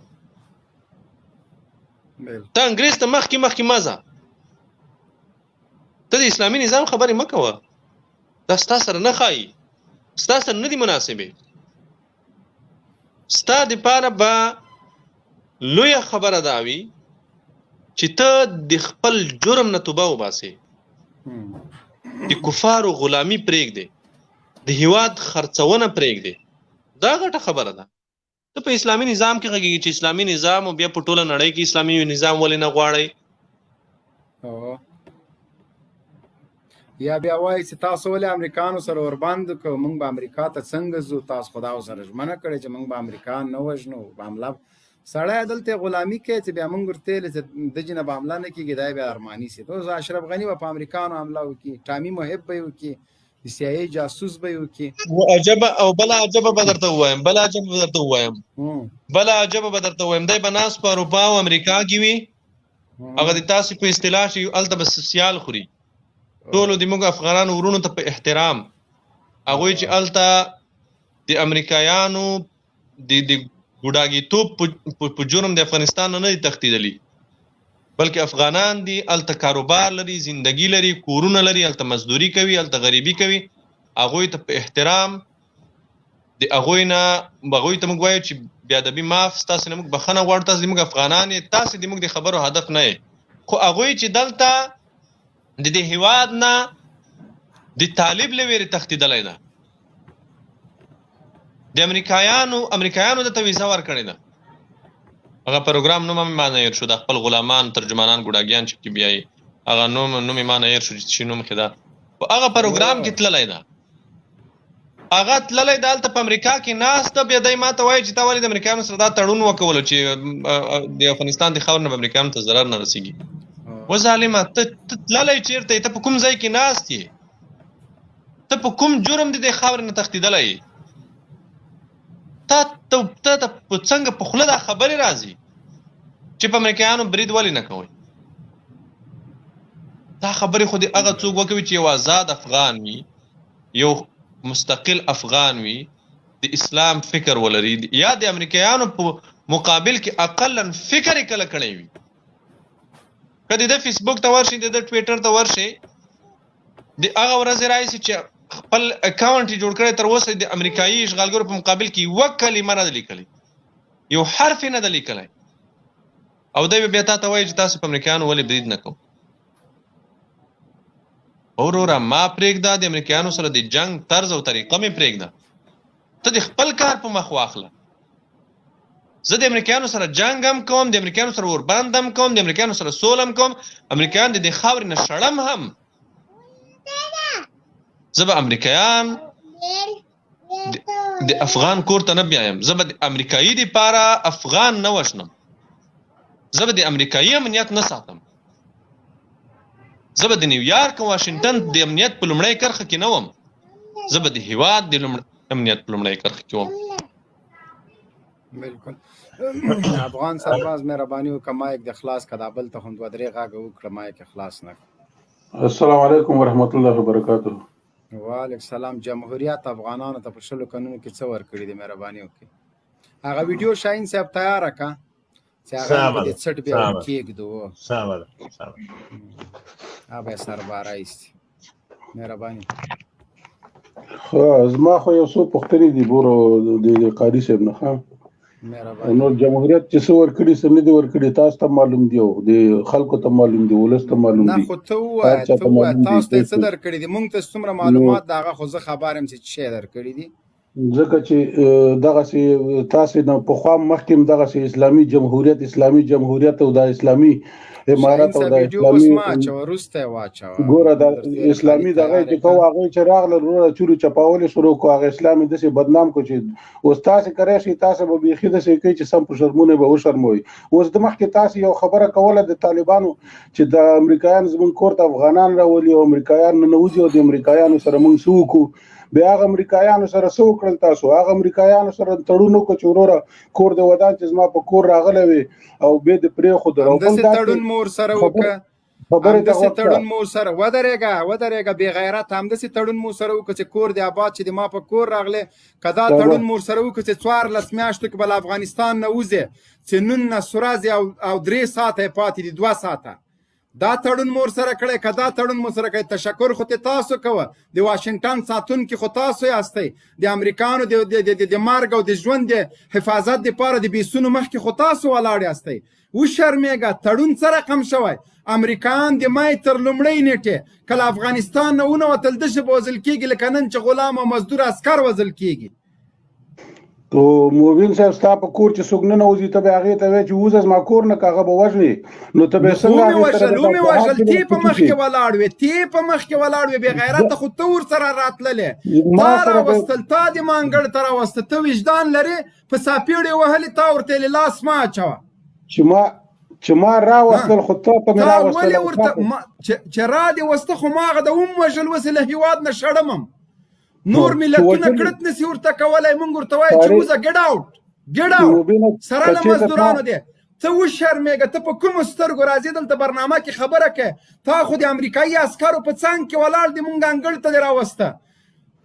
ته انګریز ته مخکې مه ځه، ته د اسلامي نظام خبرې مه کوه. دا ستا سره نه ښایي، ستا سره نه دي مناسبې. ستا دپاره به لویه خبره دا وي چې ته د خپل جرم نه توبه وباسې، د کفارو غلامي پرېږدې، د هیواد خرڅونه پرېږدې. دا غټه خبره ده. ته په اسلامي نظام کې غږېږي چې اسلامي نظام او بیا په ټوله نړۍ کې اسلامي نظام ولې نه غواړئ؟ یا بیا وایي چې تاسو ولې امریکانو سره ورباند کړو، موږ به امریکا ته څنګه ځو، تاسو خو دا سره ژمنه کړې چې موږ به امریکایان نه وژنو، به حمله. سړی دلته غلامي کوي چې بیا موږ ورته ویلې چې د جنه به حمله نه کېږي، دا بیا ارماني سي. اوس اشرف غني به په امریکانو حمله وکړي، ټامي محب به یې وکړي، د سی آی ای جاسوس به یې وکړي. عجبه او بله عجبه به درته ووایم، بله عجبه به درته ووایم، دی به ناست په اروپا او امریکا کې وي، هغه د تاسې په اصطلاح چې هلته به سیال خوري. ټولو د موږ افغانانو ورونو ته په احترام، هغوی چې هلته د امریکایانو د ګوډاګیتوب په جرم د افغانستان نه دي تښتېدلي، بلکې افغانان دي، هلته کاروبار لري، زندگی لري، کورونه لري، هلته مزدوري کوي، هلته غریبي کوي. هغوی ته په احترام د هغوی ته موږ وایو چې بې ادبي معاف، ستاسې نه موږ بخښنه غواړو، تاسې د موږ افغانان یې، تاسې د موږ د خبرو هدف نه یې. خو هغوی چې دلته د دې هیواد نه د طالب له ویرې تښتېدلی ده. د امریکایانو دته ویزه ورکړې ده. هغه پروګرام نوم هم ما نه هېر شو، د خپل غلامان ترجمانان ګوډاګیان چې بیایي هغه نوم یې ما نه هېر شو چې نوم کې ده. په هغه پروګرام کې تللی ده. هغه تللی ده هلته په امریکا کې ناست ده. بیا دی ما ته وایي چې تا ولې د امریکایانو سره دا تړون وکولو چې د افغانستان د خاورې نه به امریکایانو ته ضرر نه رسېږي. و ظالمه ته تللی چېرته یې؟ ته په کوم ځای کې ناست یې؟ ته په کوم جرم د دې خاورې نه تښتېدلی یې؟ ته څنګه په خوله دا خبرې راځي چې په امریکایانو برید ولې نه کوئ؟ دا خبرې خو د هغه څوک وکوي چې یو آزاد افغان وي، یو مستقل افغان وي، د اسلام فکر ولري، یا د امریکایانو په مقابل کې اقلا فکر یې کله کړی وي. که د فیسبوک ته ورشي، د ټویټر ته ورشي، د هغه ورځې راشي چې خپل اکاونټ یې جوړ کړی، تر اوسه د امریکایي اشغالګرو په مقابل کې یوه کلمه نه ده لیکلې، یو حرف یې نه ده لیکلی. او دی بیا تا ته وایي چې تاسو په امریکایانو ولې برید نه کوو. وروره ما پرېږده، د امریکایانو سره د جنگ طرز او طریقه مې پرېږده. ته د خپل کار په مخ واخله. زه د امریکایانو سره جنگ هم کوم، د امریکایانو سره اوربند هم کوم، د امریکایانو سره سول هم کوم، امریکایان د دې خاورې نه شړم هم. زه به امریکایان د افغان کور ته نه بیایم. زه به د امریکایي دپاره افغان نه وژنم. زه به د امریکایي امنیت نه ساتم. زه به د نیویارک او واشنګټن د امنیت په لومړۍ کرښه کې نه وم. زه به د هیواد د امنیت په لومړۍ کرښه کې وم. بالکل. افغان سرباز مهرباني وکړه مایک د خلاص کړه. بل ته هم دوه درې غږ وکړه مایک خلاص نه کړه. السلام علیکم ورحمت الله وبرکاته. وعلیکم السلام. جمهوریت افغانانو ته په 20 کلونو کې څه ورکړي دي؟ مهرباني وکړئ هغه ویډیو شاهین صاحب تیار کړه چې هغه د څټ بیا کېږدو. سمه ده. هغه سرباره ایست. مهرباني. زما خو یو څو پوښتنې دي بورو د قاری صاحب نه. مهرباني. نو جمهوریت چې څه ورکړي څه نه دي ورکړي تاسو ته معلوم دی او د خلکو ته معلوم دی، ولس ته معلوم دی. نه خو ته ووایه تاسو ته څه درکړي دي؟ موږ ته څومره معلومات د هغه خو زه خبر یم چې څه درکړي دي. ځکه چې دغسې تاسې نه پخوا مخکې هم دغسې اسلامي جمهوریت او د اسلامي امارت او د اسلامي ګوره د اسلامي دغه چې کوو هغوی چې راغله وروره چورې چپاولې شروع کړو، هغه اسلام یې داسې بدنام کړو چې اوس تاسې کری شئ تاسې به بیخي داسې کوي چې سم په شرمونه به وشرموئ. اوس د مخکې تاسې یو خبره کوله د طالبانو چې د امریکایان زموږ کور ته افغانان راولي او امریکایان ننوځي او د امریکایانو سره موږ څه وکړو. بیا هغه امریکایانو سره څه وکړل تاسو؟ هغه امریکایانو سره تړون وکړو چې وروره کور د ودان چې زما په کور راغلی وي او بیا د پرېښودل. همداسې تړون مور سره وکړه، همداسې تړون مور سره ودرېږه بې غیرت. همداسې تړون مور سره وکړه چې کور د آباد چې د ما په کور راغلی، که دا تړون مور سره وکړه چې 14 میاشتو کې به له افغانستان نه وځې، چې 19 ورځې او 3 ساعته یې پاتې دي، 2 ساعته. دا تړون مور سره کړی، که دا تړون مور سره کړی تشکر خو تاسو کوه. د واشنګټن ساتونکي خو تاسو یاستئ. د امریکانو د مرګ او د ژوند د حفاظت دپاره د بیسونو مخکې خو تاسو ولاړ یاستئ. وشرمېږه. تړون څه رقم شوی؟ امریکایان د مای تر لومړۍ نیټې کله افغانستان نه ونوتل داسې به وژل کېږي لکه نن چې غلام او مزدور عسکر وژل کېږي. تو موبین صاحب ستا په کور چې څوک ننوځي ته به هغې ته وایې چې وځه زما کور نه که هغه به وژنې نو ته به یې څنګه وژل تی په مخکې ولاړ وې بې غیرته خو ته ورسره راتللې، تا راوستل، تا د مانګړ ته راوسته. ته وجدان لرې؟ په ساپېړې وهلې تا ورته یې لاس مه اچوه چې ما راوستل خو ته په مې راوستل چې را دې وسته خو ما هغه د وژل وسې له هېواد نه شړمم. نور ملتونه کړت نسی ورته کولی. مونږ ورته وایو چې وځه ګډ آوټ سره له مزدورانو دی. ته وشرمېږه. ته په کومو سترګو راځې دلته برنامه کې خبره کوې؟ تا خو د امریکایي عسکرو په څنګ کې ولاړ دی، مونږ انګړ ته دې راوسته.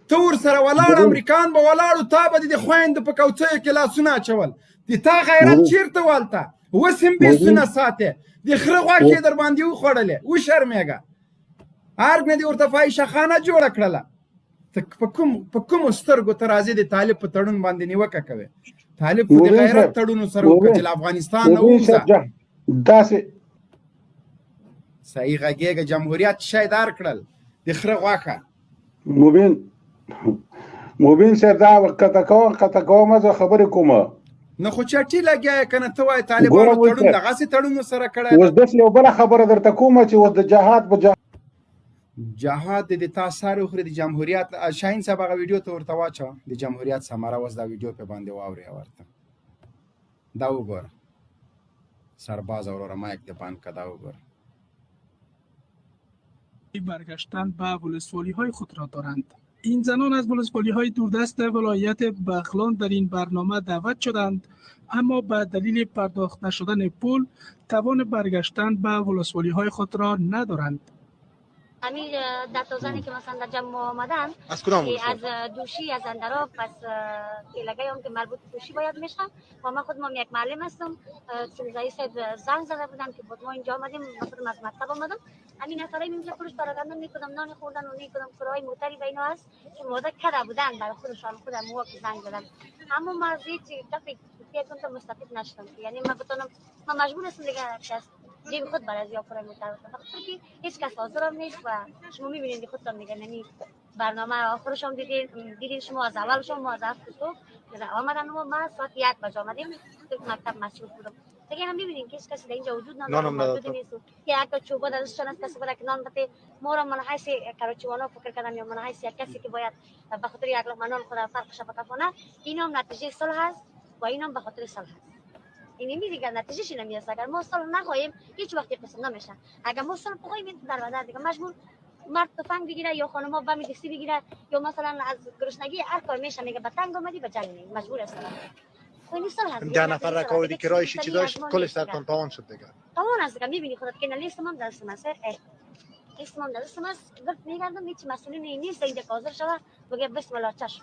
ته ورسره ولاړ، امریکان به ولاړو، تا به د خویندو په کوڅیو کې لاسونه اچول. د تا غیرت چېرته والته؟ اوس هم بیسونه ساتې، د خره غوښې در باندې وخوړلې. وشرمېږه. ارګ نه دې ورته فاحشه خانه جوړه کړله. په کومو سترګو ته راځې د طالب په تړون باندې نیوکه کوي؟ طالب خو د غیرت تړونو سره وکړه چې له افغانستان نه ووځه. صحیح غږیږه جمهوریت شی دار کړل د خره غوښه مبین صاحب دا قطع کوم زه خبرې کوم نو خو چټي لګیا کنه ته وای طالبانو تړون دغسې تړون سره کړی اوس داسې یو بله خبره درته کوم چې اوس د جهاد جهاد د تا سر وخوري د جمهوریت شاهین صاحب هغه ویډیو ته ورته واچوه د جمهوریت ثمره اوس دا ویډیو په باندې واورې ورته دا وګوره سرباز وروره مایک د بند که دا وګوره برگشتن به ولسوالی‌های خود را دارند. این زنان از ولسوالی‌های دوردست ولایت بغلان در این برنامه دعوت شدند، اما به دلیل پرداخت نشدن پول توان برگشتن به ولسوالی‌های خود را ندارند. همین در تازنی که مثلا در جمع آمدن از کدام از دوشی از اندراب پس لگه هم که مربوط دوشی باید میشم و من خودم یک معلم هستم. رئیس زنگ زده بودم که بود ما اینجا آمدیم مثلا از مکتب آمدم همین نفرای اینجا خودش پراگندم میکنم نان خوردن و میکنم کارهای موتری به اینا هست که ماده کده بودن برای خودشان خودم موقع زنگ زدن اما ما از هیچ دفعه کنم مستفید نشدم یعنی من بتونم ما مجبور هستم دیگه جیب خود برای زیاد پرای موتر بستم بخاطر که هیچ کس حاضرم نیست و شما میبینید خودتان دیگه نمی برنامه آخرش هم دیدین شما از اول شما از هفت صبح آمدن و ما ساعت 1 بجه آمدیم مکتب مشغول بودم دیگه هم میبینید که هیچ کسی اینجا وجود نداره موجود نیست که یک چوبه درشون است کسی برای که نان بده ما را من حیث کاروچوانا فکر کردم یا من حیث یک کسی که باید به خاطر یک لقمه نان خود فرقش بکنه این هم نتیجه صلح است و این هم به خاطر صلح است این میگه نتیجهش نمیاد اگر ما صلح نخواهیم هیچ وقت قسم نمیشه اگر ما صلح بخوایم در بدر دیگه مجبور مرد تفنگ بگیره یا خانم‌ها بم دستی بگیره یا مثلا از گرسنگی هر کار میشه میگه به تنگ اومدی به جنگ مجبور است ده نفر رکاوی که رایشی چی داشت کلش سرتان تاوان شد دیگه تاوان است دیگه میبینی خودت که لیست من دستم است لیست من دستم است میگردم هیچ مسئولی نیست اینجا حاضر شوه بگه بسم الله چشم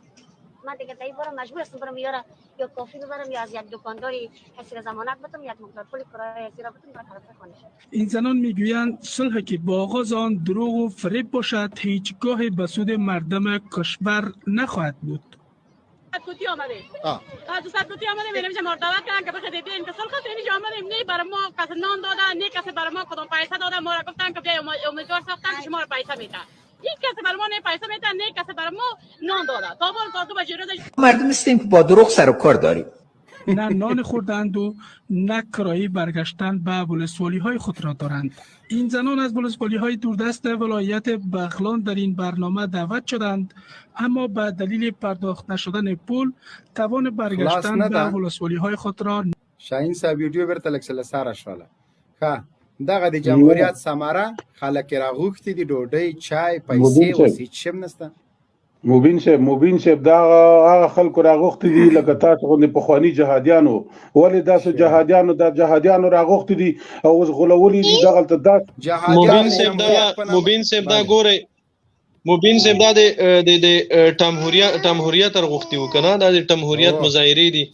من دیگه تایی برم مجبور هستم برم یارا یا کافی ببرم یا از یک دکانداری کسی را ضمانت بدم یک مقدار پول کرایه زیرا بدم تا طرف کنه. این زنان میگویند صلح که با آغاز آن دروغ و فریب باشد هیچگاه به سود مردم کشور نخواهد بود. کوتی آمده. دوست کوتی آمده میرم شما دعوت کردن که بخیر دیدین که صلح خاطر اینجا آمدیم نه برای ما کسی نان داده نه کسی برای ما کدام پیسه داده ما را گفتن که بیای امیدوار ساختن که شما را پیسه میدن. هیچ کسی برای ما نه پیسه میدن نه کسی برای ما نان داده. تا بار کاتو بجیره مردم هستیم که با دروغ سر و کار داریم. نه نان خوردند و نه کرایی برگشتن به ولسوالی‌های خود را دارند. این زنان از ولسوالی‌های دوردست ولایت بغلان در این برنامه دعوت شدند، اما به دلیل پرداخت نشدن پول توان برگشتن به ولسوالی‌های خود را شاهین صاحب ویډیو برته لکه سره ساره شوله ښه دغه د جمهوریت ثمره خلک راغوښتي دي ډوډۍ چای پیسې اوس هیڅ هم نشته مبین صاحب دا هغه خلکو راغوښتي دي لکه تاسو غوندې پخواني جهادیانو ولې داسې جهادیانو راغوښتي دي او اوس غولولي دي دغلته دا مبین صاحب دا ګورئ مبین صاحب دا د جمهوریت راغوښتي وکنه دا د جمهوریت مظاهرې دي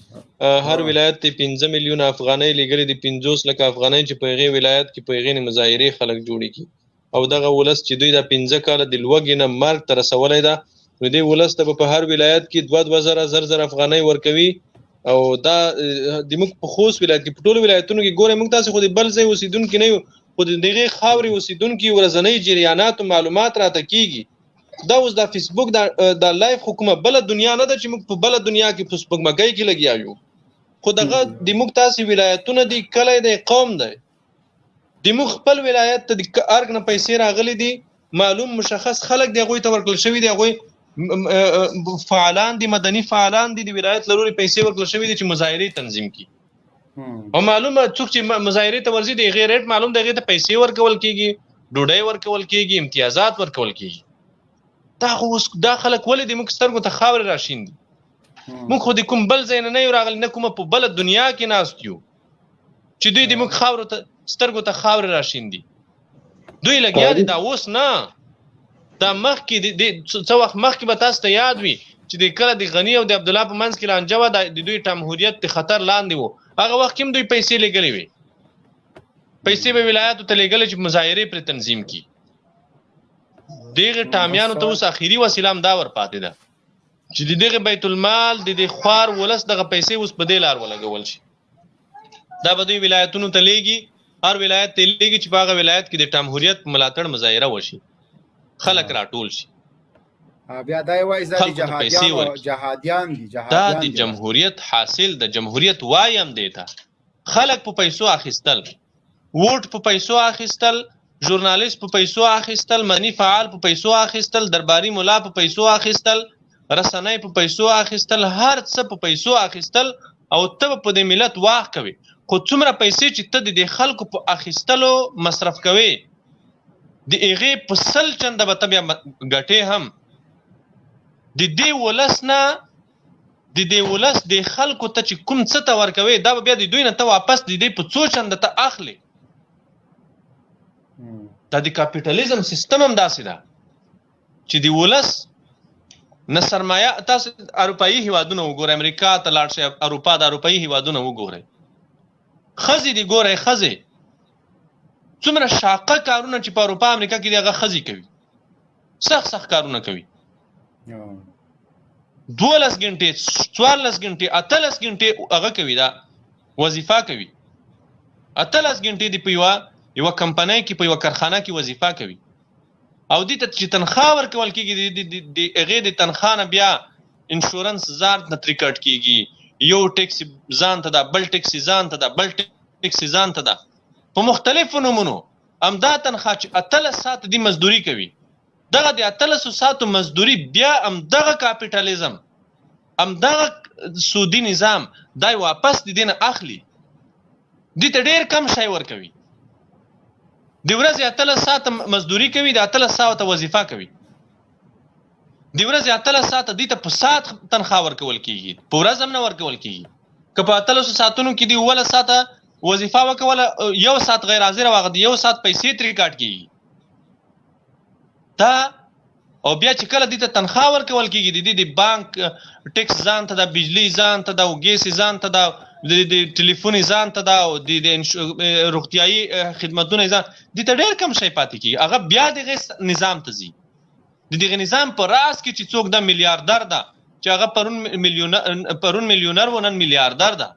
هر ولایت ته 15 میلیون افغانۍ لګلې دي 50 لک افغانۍ چې په هغه ولایت کې په هغه مظاهرې خلک جوړي کی او دغه ولس چې دوی د 15 کال د لوګي نه مرګ تر رسولای دا نو دې ولس ته په هر ولایت کې 2,000 افغانۍ ورکوي او دا د موږ په خوست ولایت کې په ټولو ولایتونو کې ګوره موږ تاسو خو د بل ځای اوسیدونکو نه یو خو دغه خاوري اوسیدونکو ورځنی جریانات او معلومات راته کیږي دا اوس د فیسبوک د لایف حکومت بل دنیا نه ده چې موږ په بل دنیا کې فیسبوک مګای کې لګیا یو خو دغه د موږ تاسو ولایتونه دي کله د قوم دی د موږ خپل ولایت ته د ارګ نه پیسې راغلي دي معلوم مشخص خلک دی غوي ته ورکل شوی دی غوي فعالان دي مدني فعالان دي د ولایت لروري پیسې ورکل شوی دي چې مظاهرې تنظیم کی او معلومه څوک چې مظاهرې ته ورځي د غیر ریټ معلوم دغه ته پیسې ورکول کیږي ډوډۍ ورکول کیږي امتیازات ورکول کیږي دا خلک ولې د موږ سترګو ته خاور راشین دي موږ خو د کوم بل ځای نه یو راغلی نه کومه په بل دنیا کې ناست یو چې دوی د موږ خاور ته سترګو ته خاور راشین دي دوی لګیا دي دا اوس نه دا مخکې د څو وخت مخکې به تاسو ته یاد وي چې د کله د غنی او د عبد الله په منځ کې لانجه وه د دوی جمهوریت د خطر لاندې وو هغه وخت کې دوی پیسې لګلې وي پیسې به ولایتو ته لګلې چې مظاهرې پر تنظیم کی دغه ټامیانو ته اوس اخیری وسیله هم دا ور پاتې ده چې دغه بیت المال د خوار ولس دغه پیسې اوس په دې لار ولګول شي دا به دوی ولایتونو ته لیږي هر ولایت ته لیږي چې په هغه ولایت کې د جمهوریت ملاتړ مظاهره وشي، خلک راټول شي. بیا دا وایي جهادیان دي. دا د جمهوریت حاصل د جمهوریت وایم دیتا. خلک په پیسو اخیستل، ووټ په پیسو اخیستل، ژورنالیست په پیسو اخیستل، مدني فعال په پیسو اخیستل، درباري مولا په پیسو اخیستل، رسنۍ په پیسو اخیستل، هر څه په پیسو اخیستل، او ته په دې ملت واخ کوي. خو څومره پیسې چې ته د خلکو په اخیستلو مصرف کوي، د هغې په 100 چنده به ته بیا ګټې هم د دې ولس نه، د دې ولس د خلکو ته چې کوم څه ته ورکوي، دا به بیا د دوی نه ته واپس د دې په څو چنده ته اخلي. دا د کاپیټالیزم سیستم هم داسې ده چې د ولس نه سرمایه. تاسو اروپایي هیوادونه وګورئ، امریکا ته لاړ شئ، اروپا د اروپایي هیوادونه وګورئ، ښځې دې ګورئ، ښځې څومره شاقه کارونه چې په اروپا امریکا کې دي هغه ښځې کوي، سخت کارونه کوي. 12 غنټې 14 غنټې 18 غنټې هغه کوي، دا وظیفه کوي. 18 غنټې دی په یو کمپنۍ کې، په یو کارخانه کې وظیفه کوي، او دې ته چې تنخواه ورکول کېږي، د هغې د تنخواه نه بیا انشورنس ځان نه ترې کټ کېږي، یو ټیکسي ځان ته ده، بل ټیکسي ځان ته ده، بل ټیکسي ځان ته ده، په مختلفو نومونو. همدا تنخواه چې 18 ساعت دی مزدوري کوي، دغه د 18 ساعتو مزدوري بیا همدغه کاپیټالیزم، همدغه سودي نظام دای واپس د دې نه اخلي، دې ته ډېر کم شی ورکوي. د ورځې 18 ساعته مزدوري کوي، د 18 ساعته وظیفه کوي، د ورځې 18 ساعته دې ته په ساعت تنخواه ورکول کېږي، په ورځ هم نه ورکول کېږي. که په 18 ساعتونو کې دې 18 ساعته وظیفه وکوله، 1 ساعت غیر حاضر واغه، د 1 ساعت پیسې ترې کاټ کېږي. دا او بیا چې کله دې ته تنخواه ورکول کېږي، د دې د بانک ټیکس ځان ته ده، بجلی ځان ته ده، او ګیس ځان ته ده، د ټلیفون ځان ته ده، او د روغتیایي خدمتونه ځان، دې ته ډېر کم شی پاتې کېږي. هغه بیا دغه نظام ته ځي، د دغه نظام په راس کې چې څوک د میلیاردر ده، چې هغه پرون میلیونر و، نن میلیاردر ده،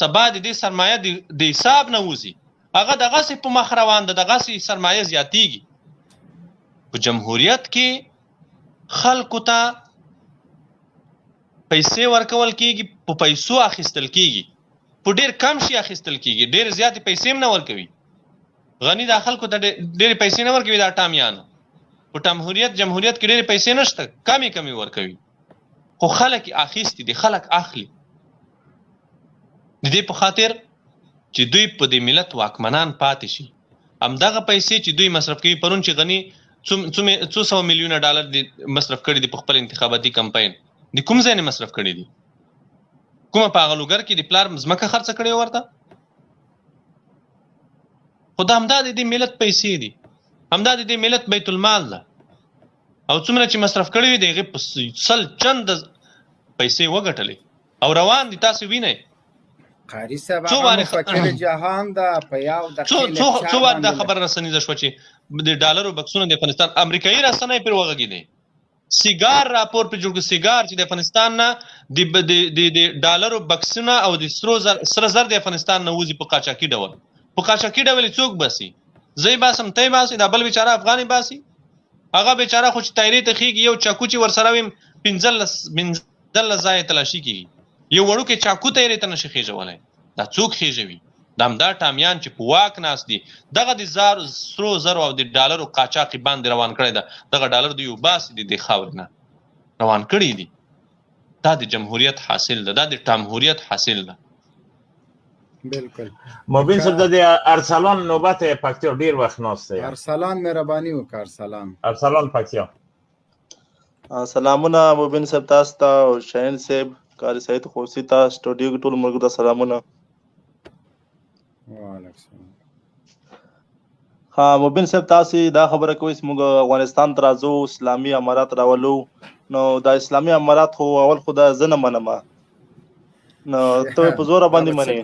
سبا د دې سرمایه د حساب نه وځي، هغه دغسې په مخ روان ده، دغسې سرمایه زیاتېږي. په جمهوریت کې خلکو ته پیسې ورکول کېږي، په پیسو اخیستل کېږي، په ډېر کم شي اخیستل کېږي، ډېر زیاتې پیسې هم نه ورکوي. غني دا خلکو ته ډېرې پیسې نه ورکوي، دا ټامیان. په جمهوریت کې ډېرې پیسې نشته، کمې ورکوي، خو خلک یې اخیستي دي، خلک اخلي. د دې په خاطر چې دوی په دې ملت واکمنان پاتې شي، همدغه پیسې چې دوی مصرف کوي. پرون چې غني څو سوه میلیونه ډالر مصرف کړي دي په خپل انتخاباتي کمپاین، د کوم ځای نه مصرف کړي دي؟ کومه په هغه لوګر کې د پلار ځمکه خرڅه کړې ورته؟ خو دا همدا د دې ملت پیسې دي، همدا د دې ملت بیت المال ده، او څومره چې مصرف کړي وي د هغې په 100 چنده پیسې وګټلې او روان دي. تاسو وینئ قاری صاحب هغه مفکر جهان ده په یو دقیقه څو وخت دا خبر رسنیزه شوه چې د ډالرو بکسونه د افغانستان، امریکایي رسنۍ پرې وغږېدې، سیګار راپور پرې جوړ کړ، سیګار چې د افغانستان نه د ډالرو بکسونه او د سره زر د افغانستان نه وځي په قاچاقي ډول. په قاچاقي ډول څوک باسي؟ زه یې باسم، ته یې باسي، دا بل بیچاره افغان یې باسي. هغه بیچاره خو چې تایرې ته خېږي، یو چاکو چې ورسره وي 15 ځایه تلاشي کېږي، یو وړوکی چاکو تایرې ته نشي خېژولی. دا څوک خېژوي؟ دا همدا ټامیان چې په واک ناست دي، دغه د سرو زرو او د ډالرو قاچاق یې باندې روان کړی ده، دغه ډالر دوی وباسي د دې خاورې نه روان کړي دي. دا د جمهوریت حاصل ده، دا د ټامهوریت حاصل ده. بالکل. مبین صاحب د ارسلان نوبت پکتیا ډیر وخت ناست دی. ارسلان مهرباني وکړه. ارسلان پکتیا. سلامونه مبین صاحب تاسو ته او شاهین صاحب، قاری سعید خوسی ته، سټوډیو کې ټول ملګرو ته سلامونه. وعلیکم السلام. ها مبین صاحب تاسو دا خبره کوئ چې موږ افغانستان ته راځو، اسلامي امارات راولو، نو دا اسلامي امارات خو اول خو دا زه نه منم، نو ته په زوره باندې منې.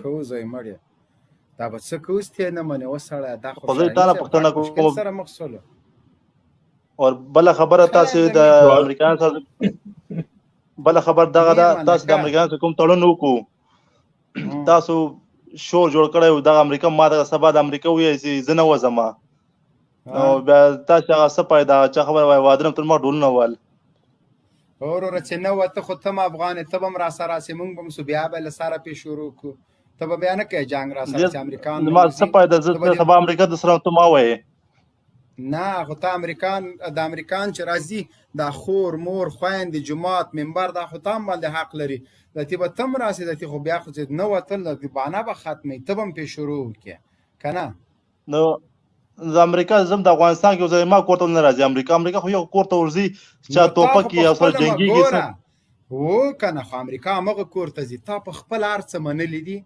دا به څه کوو چې نه منې؟ وسړی دا خو زه تا نه پوښتنه کوم سره مخ شولو. او بله خبره تاسو د امریکایانو سره، بله خبر دغه ده، تاسو د امریکایانو سره کوم تړون وکړو، تاسو شور جوړ کړی و دغه امریکا ما دغه سبا د امریکا ووایي چې زه نه وځم نو بیا تا چې هغه څه پایدا چا خبره وایي واده نه تر ما ډولونه وال وروره چې نه وته خو ته م افغان ته به هم راسره راسې موږ به هم سو بیا به له سره پې شروع کړو ته به بیا نه کوې جنګ راسره چې امریکان ما څه پایدا زه سبا امریکا د سره ته ما وایې نه خو ته د امریکان چې راځي دا خور مور خویندې جومات منبر دا خو ته هم باندې حق لري د تې به ته هم راسې د تې خو بیا خو چې نه وتل د بانه به ختموي ته به هم پې شروع وکړې که نه نو د امریکا زم د افغانستان کې اوسه ما کور ته نه راځي امریکا خو یو کور ته ورځي چا توپک یا سره جنګیږي و که نه خو امریکا همغه کور ته ځي تا په خپل هر څه منلي دي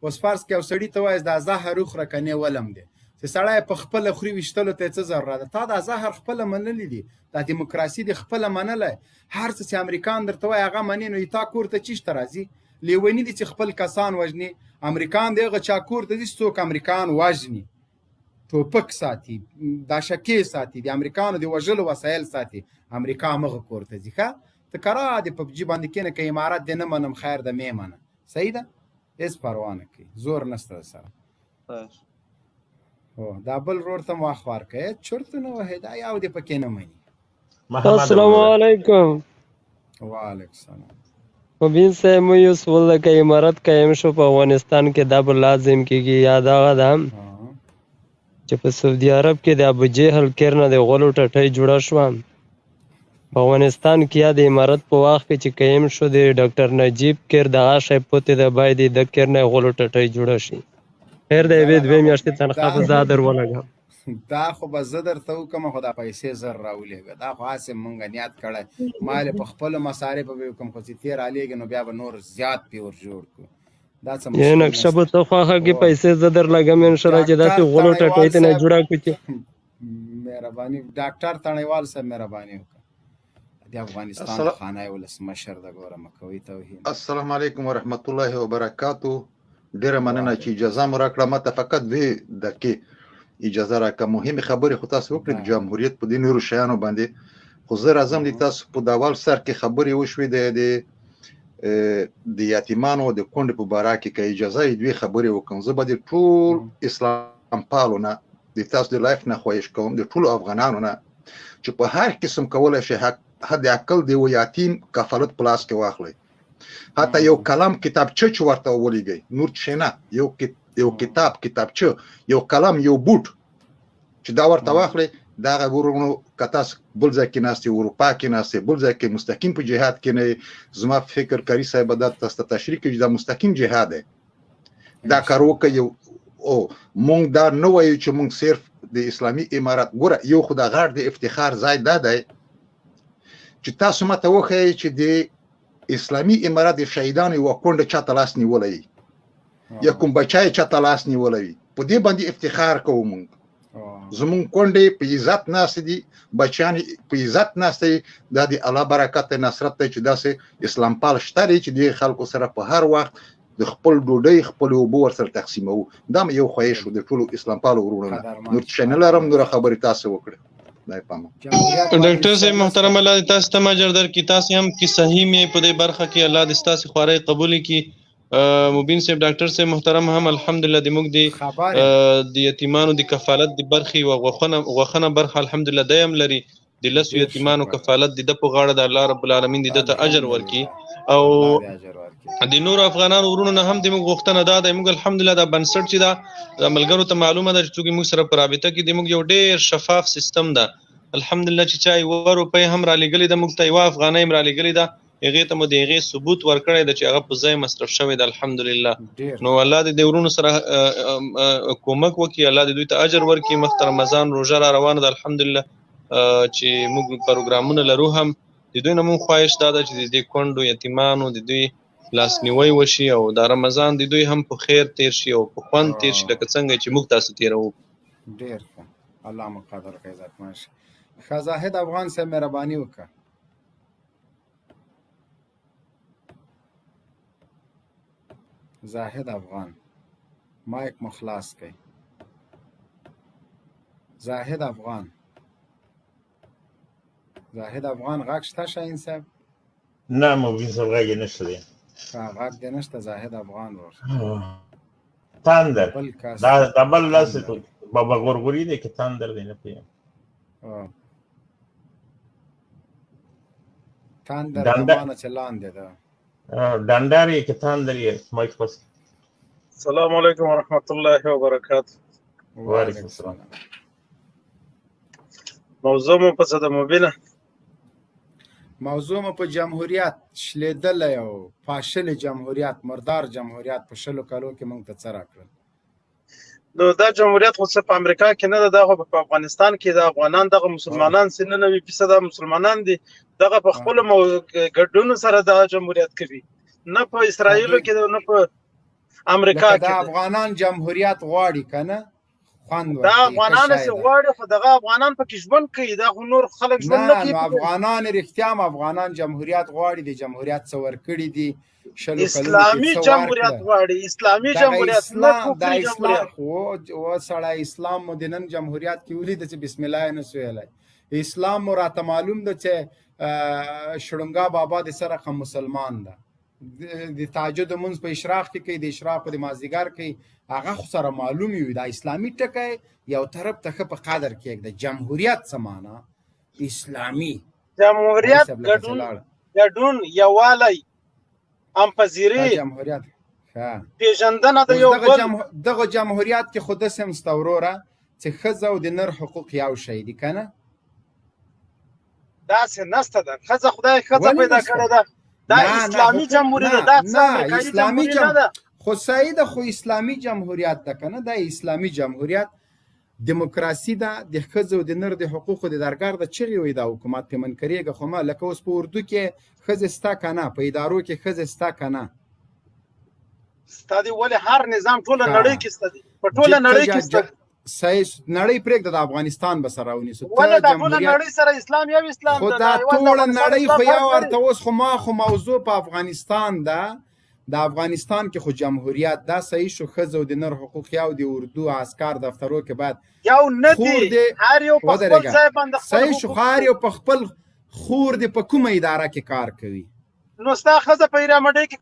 اوس فرض کې یو سړي ته وایي دا زهر وخوره که نه ولم دی چې سړی په خپله خوري ویشتلو ته یې څه ضرورت ده تا دا زهر خپله منلي دي دا دیموکراسي دې خپله منلی هر څه چې امریکان درته وایي هغه منې نو تا کور ته چېشته راځي لیوني دي چې خپل کسان وژني امریکان د هغه چا کور ته ځي چې څوک امریکان وژني توپک ساتي دا شکې ساتي د امریکانو د وژلو وسایل ساتي امریکا همغه کور ته ځي ښه ته کرا د پبجي باندې کښېنه که امارت دې نه منم خیر د مې منه صحیح ده هېڅ پروا نه کوي زور نشته سره هو دا بل ورور ته م وخت ورکړئ چرته نه وهئ دا یو دې پکې نه مني السلام علیکم وعلیکم السلام مبین صاحب مو یو سوال ده که امارت قایم شو په افغانستان کې دا به لازم کېږي یا دغه ده چې په سعودي عرب کې د ابو جهل کیر نه د غلو ټټۍ جوړه شوه په افغانستان کې یا د امارت په وخت کې چې قایم شو د ډاکټر نجیب کیر دغه شی پوتې د باید د کیر نه غلو ټټۍ جوړه شي خیر د یوې دوې میاشتې تنخواه به زه در ولګم دا خو به زه درته وکړم خو دا پیسې زر راولېږه دا خو هسې مونږ نیت کړی ما یې په خپلو مصارفو به وکړم خو چې تېر رالېږي نو بیا به نور زیات پې ور جوړ کړو دا څه یې نقشه به ته خوښه کې پیسې زه در لګم انشاءالله چې داسې غلو ټټۍ ته نه جوړه کړو چې مهرباني ډاکټر تڼیوال صاحب مهرباني وکړه د افغانستان خانه ولسمشر د ګوره مه کوئ توهین السلام علیکم ورحمت الله وبرکاتو ډیره مننه چې اجازه مو راکړه ماته فقط دوې دقیقې اجازه راکړه مهمې خبرې خو تاسو وکړې د جمهوریت په دې نورو شیانو باندې خو زه راځم د تاسو په د اول سر کې خبرې وشوې د یتیمانو د کونډې په باره کې که اجازه یې دوې خبرې وکړم زه به د ټول اسلام پالو نه د تاسو د لایف نه خواهش کوم د ټولو افغانانو نه چې په هر قسم کولی شي حد اقل د یو یتیم کفالت په لاس کې واخلئ حتی یو کلم کتابچه چې ورته ولیږئ نور څه نه یو کتاب کتابچه یو قلم یو بوټ چې دا ورته واخلئ د هغه ورونو که تاسو بل ځای کې ناستې اروپا کې ناستې بل ځای کې مستقیم په جهاد کې نه زما فکر کاري صاحب دا تاسو ته تشریح کوي چې دا مستقیم جهاد دی دا کار وکړئ مونږ دا نه وایو چې مونږ صرف د اسلامي امارت ګوره یو خو د غاړ د افتخار ځای دا دی چې تاسو ماته وښایئ چې د اسلامي امارت د شهیدانو یوه کونډه چاته لاس نیولی یا کوم بچی چاته لاس نیولی وي په دې باندې افتخار کوو مونږ زمونږ کونډې په عزت ناستې دي بچیان په عزت ناسته دي دا د الله برکت نصرت دی چې داسې اسلام پال شته دی چې د خلکو سره په هر وخت د خپل ډوډۍ خپل اوبه ورسره تقسیموو دا مې یو خواهش و د ټولو اسلام پالو ورونو نه نور څه نه لرم نوره خبرې تاسو وکړئ ډاکټر صاحب محترم الله دې تاسو ته اجر درکړي تاسو هم کې صحیح مې په دې برخه کې الله دې ستاسو خوارۍ قبول کړي مبین صاحب ډاکټر صاحب محترم هم الحمدلله د موږ د یتیمانو د کفالت د برخې او غوښنه برخه الحمدلله دی هم لري د لسو یتیمانو کفالت د په غاړه د الله رب العالمین دې ته اجر ورکړي او د نور افغانانو ورونو نه هم د موږ غوښتنه دا ده موږ الحمدلله دا بنسټ چې دا ملګرو ته معلومه ده چې موږ سره په رابطه کې د موږ یو ډېر شفاف سیستم ده الحمدلله چې چا یوه روپۍ هم رالیږلې ده موږ ته یوه افغانۍ هم رالیږلې ده هغې ته مو د هغې ثبوت ورکړی ده چې هغه په ځای مصرف شوی ده الحمدلله نو الله دې د ورونو سره کومک وکړي الله دې دوی ته اجر ورکړي مخته رمضان روژه را روانه ده الحمدلله چې موږ پروګرامونه لرو هم د دوی نه مونږ خواهش دا ده چې د دې کونډو یتیمانو د دوی لاسنیوی وشي او دا رمضان د دوی هم په خیر تیر شي او په خوند تیر شي لکه څنګه چې موږ تاسو تیروو ډېر ښه الله مو قدر کوي عزتمن شي ښه زاهد افغان صاحب مهرباني وکړه زاهد افغان مایک مو خلاص کړئ زاهد افغان غږ شته شاهین صاحب نه مبین صاحب غږ یې نشته دی غږ دې نشته زاهد افغان ورور تاندر بل کس دا بل لاس تاندر بابا غورغوري دی که تاندر دی نه پوهېږم تاندر د ډنډه مانه چې لاندې ده ډنډر یې که تاندر یې مایک پس السلام علیکم ورحمت الله وبرکاته. وعلیکم السلام. موضوع مو په څه ده مبینه؟ موضوع مو په جمهوریت شلیدلی او پاشلی جمهوریت مردار جمهوریت په شلو کالو کې موږ ته څه راکړل. نو دا جمهوریت خو څه په امریکا کې نه ده، دا خو په افغانستان کې د افغانان دغه مسلمانان 99% مسلمانان دي، دغه په خپلو ګډونو سره دا جمهوریت کوي، نه په اسرائیلو کې نه په امریکا کې. دا افغانان جمهوریت غواړي که نه؟ دا افغانان چې غواړي خو دغه افغانان پکې ژوند کوي، دا خو نور خلک ژوند نه کوي. نه افغانان رښتیا هم افغانان جمهوریت غواړي، د جمهوریت څه ورکړي دي اسلامي جمهوریت غواړي، اسلامي جمهوریت نه کفري جمهوریت. خو سړی اسلام مو د نن جمهوریت کې ولیده چې بسم الله یې نه سو ویلی. اسلام مو راته معلوم ده چې شړنګا بابا د سره رقم مسلمان ده، د تهجد لمونځ په اشراق کې کوي، د اشراق په د مازدیګر کوي، هغه خو سره معلوم وي. دا اسلامي ټکی یو طرف ته ښه په قدر کېږده. جمهوریت څه معنا؟ اسلامي جمهوریت ګډون یووالی همپذیري جمهوریت پیژندنه د یو بل. دغه جمهوریت کې خو داسې هم سته وروره چې ښځه او د نر حقوق یو شی دي که نه؟ داسې نسته ده، ښځه خدای ښځه پیدا کړې ده، دا اسلامي جمهوریت ده، دا څه امریکایي جمهوریت نه ده. خو صحیح ده، خو اسلامي جمهوریت ده که نه؟ دا اسلامي جمهوریت دیموکراسي ده، د ښځو او د نر د حقوقو د درګار د چغې وي دا حکومت پې من کریږه. خو ما لکه اوس په اردو کې ښځې سته که نه؟ په ادارو کې ښځې سته که نه؟ ستا دي ولې هر نظام ټوله نړۍ کې سته دي، په ټوله نړۍ کې سته. صحیح نړۍ پرېږده، د افغانستان به سره ونیسو. ولې دا ټوله نړۍ سره اسلام یو اسلام ده، خو دا ټوله نړۍ خو یو ورته اوس خو ما خو موضوع په افغانستان ده. د افغانستان کې خو جمهوریت دا صحیح شو، ښځو د نر حقوق یو د اردو عسکر دفترو کې باید یو نه دي، هر یو په خپل ځای باندې صحیح شو، هر یو په خپل خور د په کومه اداره کې کار کوي. نو ستا ښځه په ایرامډۍ کې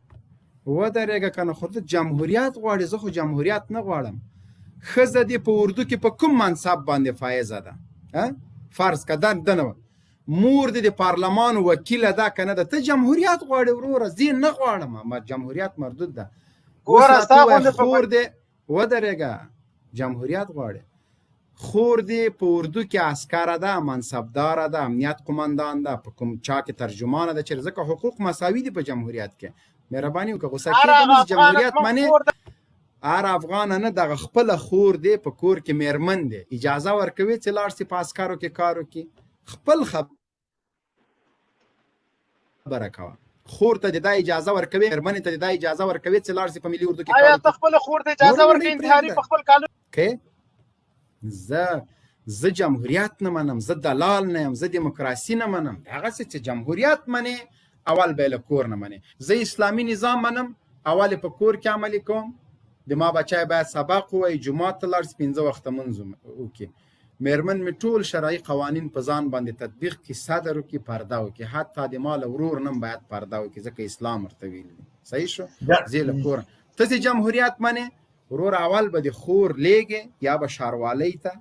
ودرېږه که نه؟ خو ته جمهوریت غواړې، زه خو جمهوریت نه غواړم. ښځه دې په اردو کې په کوم منصب باندې فایزه ده؟ فرض که دنه مور دې د پارلمان وکیله ده که نه ده؟ ته جمهوریت غواړې وروره، زه نه غواړم، جمهوریت مردود ده. خور دې ودرېږه، جمهوریت غواړې، خور دې په اردو کې عسکره ده، منصبداره ده، امنیت قمندان ده، په کوم چا کې ترجمانه ده، چې ځکه حقوق مساوي دي په جمهوریت کې. مهرباني وکړه غوسه کېږم، جمهوریت منې هر افغان نه دغه خپله خور دی په کور کې میرمن دی، اجازه ورکوي چې لاړ شي په عسکرو کې کار وکړي؟ خپل خبره کوه. خور ته دا اجازه ورکوي، میرمنې ته دا اجازه ورکوي چې لاړ شي په ملي اردو کې کار وکړي؟ آیا ته خپله خور ته اجازه ورکوي انتحاري په خپل قانون کې؟ زه جمهوریت نه منم، زه دلال نه یم، زه دیموکراسي نه منم. هغسې چې جمهوریت منې اول به یې له کور نه منې. زه اسلامي نظام منم، اول یې په کور کې عملي کوم. د ما بچی باید سبق ووایي، جومات ته لاړ شي، 5 وخته لمونځ وکړي. میرمن مې ټول شرعي قوانین په ځان باندې تطبیق کړي، صدر وکړي، پرده وکړي، حتی د ما له ورور نه باید پرده وکړي، ځکه اسلام ورته ویلي. صحیح شو؟ زه له کوره ته چې جمهوریت منې ورور، اول به د خور لیږې، یا به ښاروالۍ ته،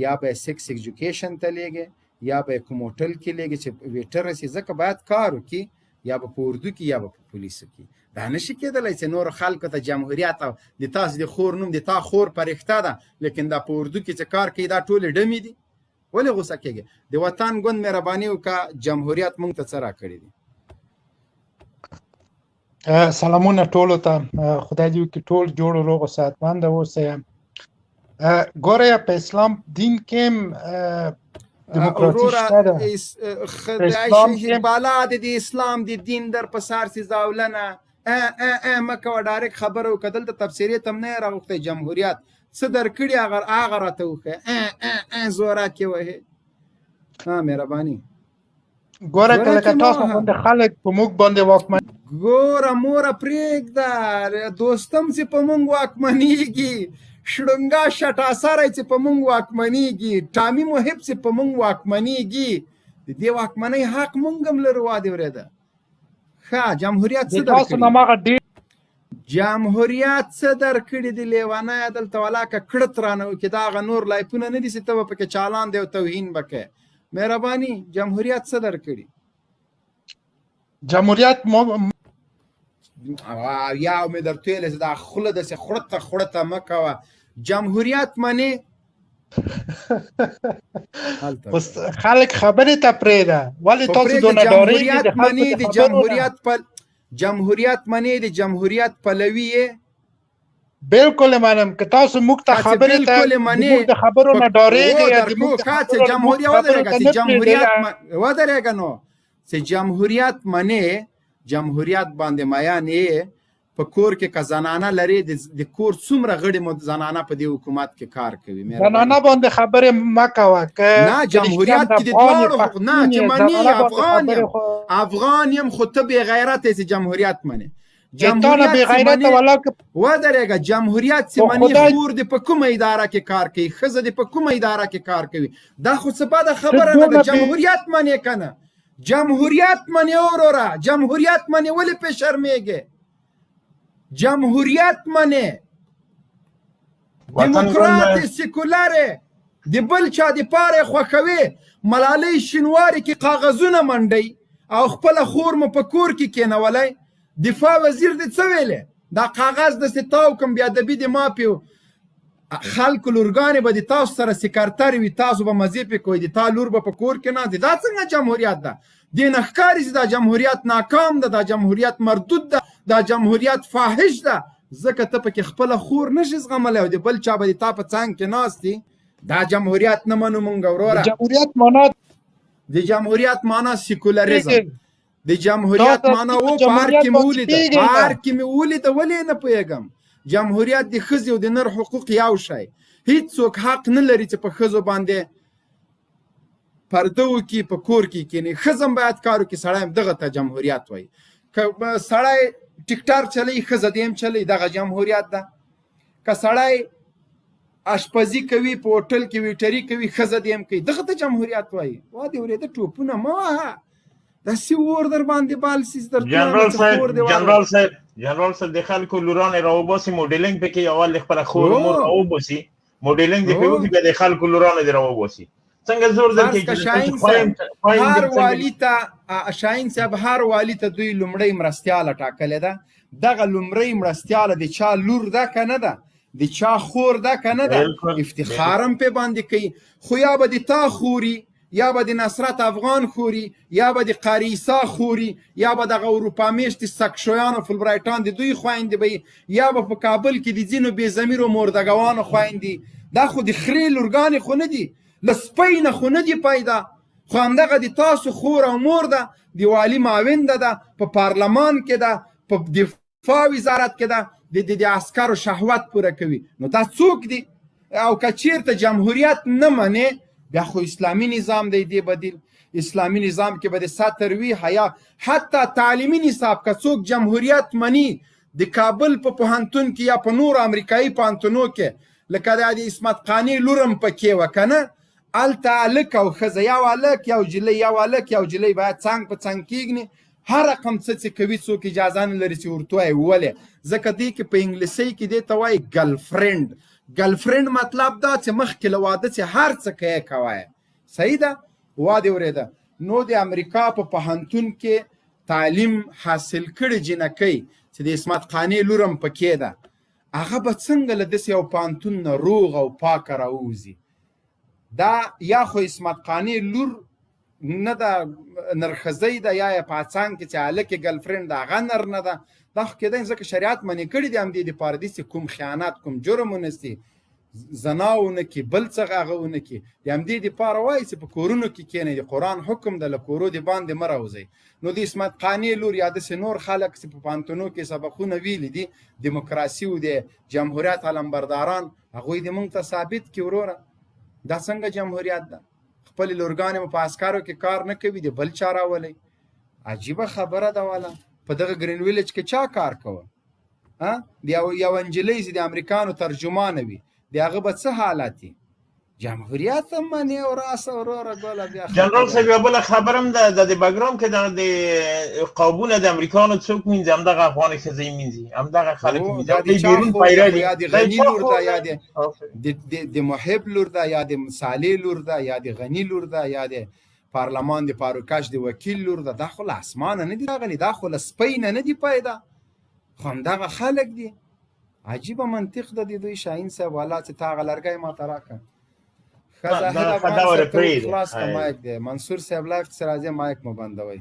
یا به سیکس ایجوکیشن ته لیږې، یا به کوم هوټل کې لیږې چې ویټره شي، ځکه باید کار وکړي، یا به په اردو کې یا به په پولیسو کې. دا نشي کېدلی چې نور خلکو ته جمهوریت او د تاسو د خور نوم د تا خور پرښته ده، لیکن دا په اردو کې چې کار کوي دا ټولې ډمې دي. ولې غوسه کېږي؟ د وطن ګوند مهرباني وکړه، جمهوریت موږ ته څه راکړي دي؟ سلامونه ټولو ته، خدای دې وکړي ټول جوړ و روغ او صحتمند اوسئ. ګوره په اسلام دین کې وروره بالا د اسلام د دین در په سر سي زاولنه مه کوه، ډایرکټ خبره وکړه. دلته تفسیرې ته هم نه یې راغوښتی. جمهوریت څه درکړي هغه راته وښیه، زورکې وهې. مهرباني ګوره کله که تاسو باندې خلک په موږ باندې واکمن، ګوره موره پرېږده، دوستم چې په موږ واکمنېږي، شړنګا شټاسری چې په موږ واکمنېږي، ټامي محب چې په موږ واکمنېږي، د دې واکمنۍ حق موږ هم لرو. وادې ورېده ښه جمهوریت څه درکړي؟ جمهوریت څه درکړي دي لیوانه دلته ولاکه کړت رانه وکړي دا هغه نور لایفونه نه دي چې ته به پکې چالان دی او توهین به کوې مهرباني جمهوریت څه درکړي جمهوریت یا مې درته ویلې چې دا خوله داسې خړته مه کوه جمهوریت منې خلک خبرې ته پرېږده ولې تاسو دونه ډارېږئ جمهوریت منې د جمهوریت پلوي یې بالکل منم که تاسو موږ ته خبرې ته موږ د خبرو نه ډارېږئ ودرېږه نو چې جمهوریت منې جمهوریت باندې میان یې په کور کې که زنانه لري د کور څومره غړي زنانه په دې حکومت کې کار کوي زنانه باندې خبرې مه کوه نه جمهوریت کې د دواړو نه چې منې افغان یم خو ته بې غیرت یې چې جمهوریت منې ودرېږه جمهوریت چې منې خور دې په کومه اداره کې کار کوي ښځه دې په کومه اداره کې کار کوي دا خو څه بده خبره نه ده جمهوریت منې که نه جمهوریت منې وروره جمهوریت منې ولې پې شرمېږې جمهوریت منې دیموکرات سیکولر د بل چا د پاره خوښوي ملالۍ شینواري کې کاغذونه منډي او خپل خور مو په کور کې کېنولی دفاع وزیر دې څه ویلې دا کاغذ داسې تاو کم بیا ادبي د ماپیو خلکو لورګانې به د تاسو سره سکرتر وي تاسو به مزې پې کوئ د تا لور به په کور کې نه دا څنګه جمهوریت ده دې نه ښکاري چې دا جمهوریت ناکام ده دا جمهوریت مردود ده دا جمهوریت فاحش ده ځکه ته پکې خپله خور نشي زغملی او د بل چا به د تا په څنګ کې ناست دي دا جمهوریت نه منو مونږ وروره د جمهوریت معنا سیکولریزم د جمهوریت معنا و په هر کې مې ولیده ولې نه پوهېږم جمهوریت د ښځې او د نر حقوق یو شی هیڅوک حق نه لري چې په ښځو باندې پرده وکړي په کور کې کښېني ښځه هم باید کار وکړي سړی هم دغه ته جمهوریت وایي که سړی ټیکټار چلی ښځه دې هم چلی دغه جمهوریت ده که سړی اشپزي کوي په هوټل کې ویټري کوي ښځه دې هم کوي دغه ته جمهوریت وایي وا دې اورېده ټوپونه مه وهه داسې اور در باندې بال سي جنرال صاحب د خلکو لورانې راوباسي موډلینګ پکې اول خپله خور مور راوباسي موډلینګ دې پې وکړي بیا د خلکو لورانې دې راوباسي څنګه زور درکړي هر والي ته شاهین صاحب هر والي ته دوی لومړۍ مرستیاله ټاکلې ده دغه لومړۍ مرستیاله د چا لور ده که نه ده د چا خور ده که نه ده افتخار هم پې باندې کوي خو یا به د تا خوري یا به د نصرت افغان خوري یا به د قاریسا خوري یا به دغه اروپا میشتې سکشویانو فلبرایټان د دوی خویندې به یا به په کابل کې د ځینو بې ضمیرو مردګوانو خویندې دا خو د خرې لورګانې خو نه دي له سپی نه خو نه دي پیدا خو همدغه د تاسو خور او مور ده د والي معاونده ده په پارلمان کې ده په دفاع وزارت کې ده د عسکرو شهوت پوره کوي نو دا څوک دي او که چیرته جمهوریت نه منې بیا خو اسلامي نظام دی دې بدیل اسلامي نظام کې به د سطر وي حیا حتی تعلیمي نصاب که څوک جمهوریت مني د کابل په پوهنتون کې یا په نور امریکایي پوهنتونو کې لکه د عصمت قانع لورم پکې وه که نه هلته هلک او ښځه یو هلک یو جلۍ یو هلک یو جلۍ باید څنګ په څنګ کېږدي هر رقم څه چې کوي څوک اجازه نه لري چې ورته وایي ولې ځکه دې کې په انګلیسۍ کې دې ته وایي ګرلفرینډ مطلب دا چې مخکې له واده چې هر څه کوې کوه صحیح ده وا دې اورېده نو د امریکا په پوهنتون کې تعلیم حاصل کړي جنکۍ چې د عصمت قانع لور هم پکې ده هغه به څنګه له داسې یو پوهنتون نه روغ او پاکه راوځي دا یا خو عصمت قانع لور نه ده نرښځی ده یا یې په څنګ کې چې هلک یې ګرلفرینډ ده هغه نر نه ده دا خو کېدای ځکه شریعت منې کړي دي همدې دپاره دي چې کوم خیانت کوم جرم ونه سي زنا ونه کړي بل څه هغه ونه کړي د همدې دپاره وایي چې په کورونو کې کښېنئ د قرآن حکم ده له کورو د باندې مه راوځئ نو د عصمت قانع لور یا داسې نور خلک چې په پوهنتونو کې سبقونه ویلي دي دیموکراسي او د جمهوریت علمبرداران هغوی دې موږ ته ثابت کړي وروره دا څنګه جمهوریت ده خپلې لورګانې مو په عسکرو کې کار نه کوي د بل چا راولئ عجیبه خبره ده والا په دغه ګرین ویلج کې چا کار کوه د یو نجلۍ چې د امریکانو ترجمانه وي د هغه به څه حالت وي جمهوریت هم منې او راسه وروره ګله بیا جنرال صاحب یوه بله خبره هم ده د بګرام کې دغه د قابونه د امریکانو څوک مینځي همدغه افغانې ښځې یې مینځي همدغه خلک یې مینځي دوی بیرون پیره دي یا د غني لور ده یا د محب لور ده یا د صالح لور ده یا د غني لور ده یا د پارلمان د پاروکش د وکیل لور ده. دا خو له اسمانه نه دي راغلي، دا خو له سپۍ نه دي پیدا، خو همدغه خلک دي. عجیبه منطق ده د دوی. شاهین صاحب والا چې تا هغه لرګی ماته راکړه زاهد افغان صاحب ته خلاص که مایک دی. منصور صاحب لایف چې راځي مایک مو بندوئ،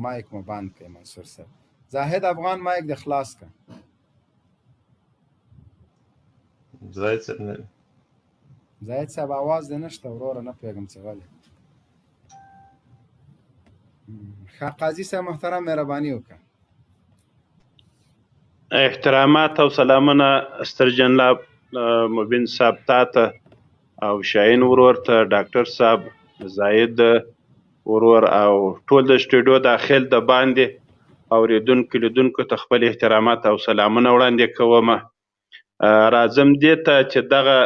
مایک مو بند کړئ. منصور صاحب زاهد افغان مایک دی خلاص که. زاهد صاحب آواز دی نشته وروره، نه پوهېږم چې غلی. ښه قاضي صاحب محترم مهرباني وکړه. احترامات او سلامونه ستر جناب مبین صاحب تاته او شاهین ورور ته، ډاکټر صاحب، زاید ورور او ټول د سټوډیو داخل د باندې اورېدونکو لیدونکو ته خپل احترامات او سلامونه وړاندې کوم. راځم دې ته چې دغه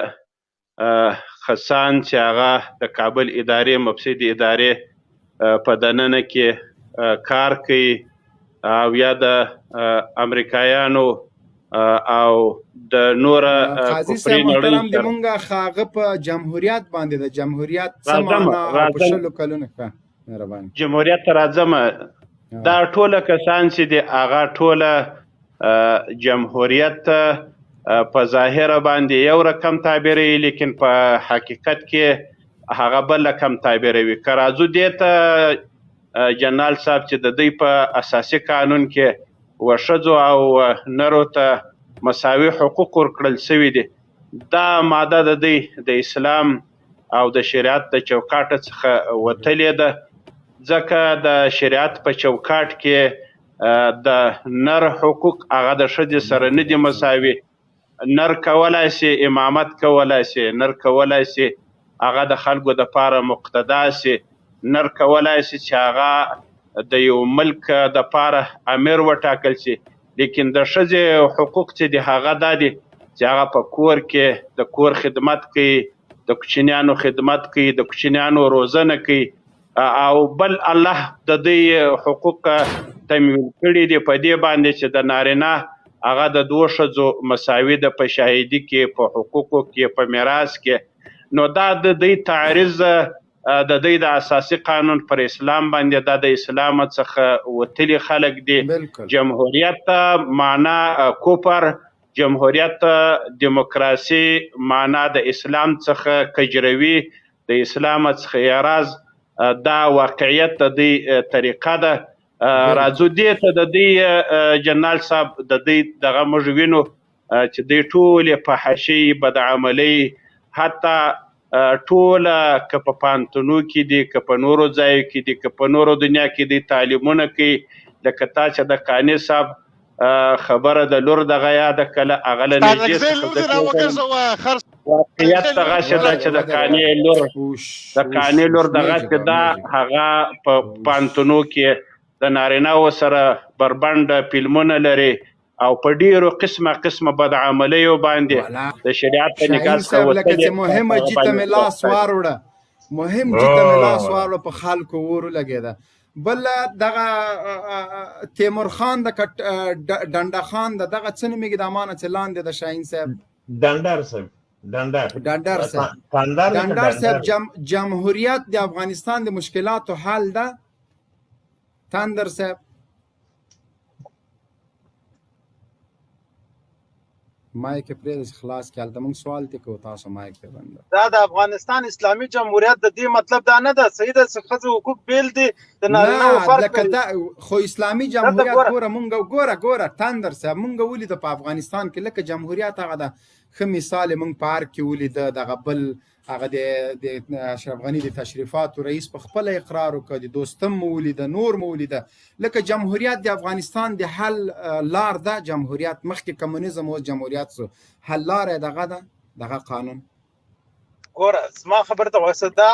کسان چې هغه د کابل ادارې مفسد ادارې په دننه کې کار کوي او یا د امریکایانو او د نوره قاضي صاحب محترم د مونږه خاغه په جمهوریت باندې د جمهوریت څه معنا په شلو کلونه ښه مهرباني جمهوریت ته راځم. دا ټوله کسان چې دي هغه ټوله جمهوریت په ظاهره باندې یو رقم تعبیروي، لیکن په حقیقت کې هغه بل رقم تعبیروي. که راځو دې ته جنرال صاحب چې د دوی په اساسي قانون کې وښځو او نرو ته مساوي حقوق ورکړل سوي دي، دا ماده د دوی د اسلام او د شریعت د چوکاټ څخه وتلې ده، ځکه د شریعت په چوکاټ کې د نر حقوق هغه د ښځې سره نه دي مساوي. نر کولای سي امامت کولای سي، نر کولای سي هغه د خلکو دپاره مقتدا سي، نر کولای سي چې هغه د یو ملک دپاره امیر وټاکل سي، لیکن د ښځې حقوق چې دي هغه دا دي چې هغه په کور کې د کور خدمت کوي، د کوچنیانو خدمت کوي، د کوچنیانو روزنه کوي، او بل الله د دوی حقوق تمویل کړي دي په دې باندې چې د نارینه هغه د دوه ښځو مساوي ده په شاهدي کې، په حقوقو کې، په میراث کې. نو دا د دوی تعرض د دوی د اساسي قانون پر اسلام باندې دا د اسلام څخه وتلي خلک دي. جمهوریت معنا کوپر، جمهوریت دیموکراسي معنا د اسلام څخه کجروي، د اسلام څخه اعراض، دا واقعیت د دوی طریقه ده. راځو دې ته د دوی جنرال صاحب د دوی دغه موږ وینو چې دوی ټولې فحاشۍ، بدعملۍ، حتی ټوله که په پانتونو کې دي، که په نورو ځایو کې دي، که په نورو دنیا کې دي تعلیمونه کوي. لکه تا چې د قانع صاحب خبره د لور دغه یاده کله هغه له نږدې څخه واقعیت دغه شه ده چې د قانع لور دغه چې دا هغه په پانتونو کې د نارینه‌وو سره بربنډ فلمونه لري او په ډیرو قسمه بدعملیو باندې د شریعت په نگاه څخه لکه چې مهمه جیته مې لاس واروړه، مهم جیته مې لاس واروړه په خلکو ورو لګېده. بل دغه تیمور خان د ډنډه خان دغه څه نومېږي د امانه چې لاندې د شاهین صاحب ډنډر صاحب جمهوریت د افغانستان د مشکلاتو حل ده. تندر صاحب مایک پرې خلاص کړل، د موږ سوال ته کو تاسو مایک ته بند. دا د افغانستان اسلامي جمهوریت د دې مطلب دا نه ده صحیح ده چې ښځو حقوق بیل دي د نارینه و فرق خو اسلامي جمهوریت ګوره مونږ ګوره تندر صاحب مونږ ولید په افغانستان کې لکه جمهوریت هغه د ښه مثال مونږ پارک کې ولید، دغه بل هغه د اشرف غني د تشریفاتو رئیس په خپل اقرار وکړ، د دوستم مولید، نور مولید. لکه جمهوریت د افغانستان د حل لار ده، جمهوریت مخکې کمونیزم او جمهوریت سو حل لار دغه ده، دغه قانون ګوره زما خبره ته وایسه دا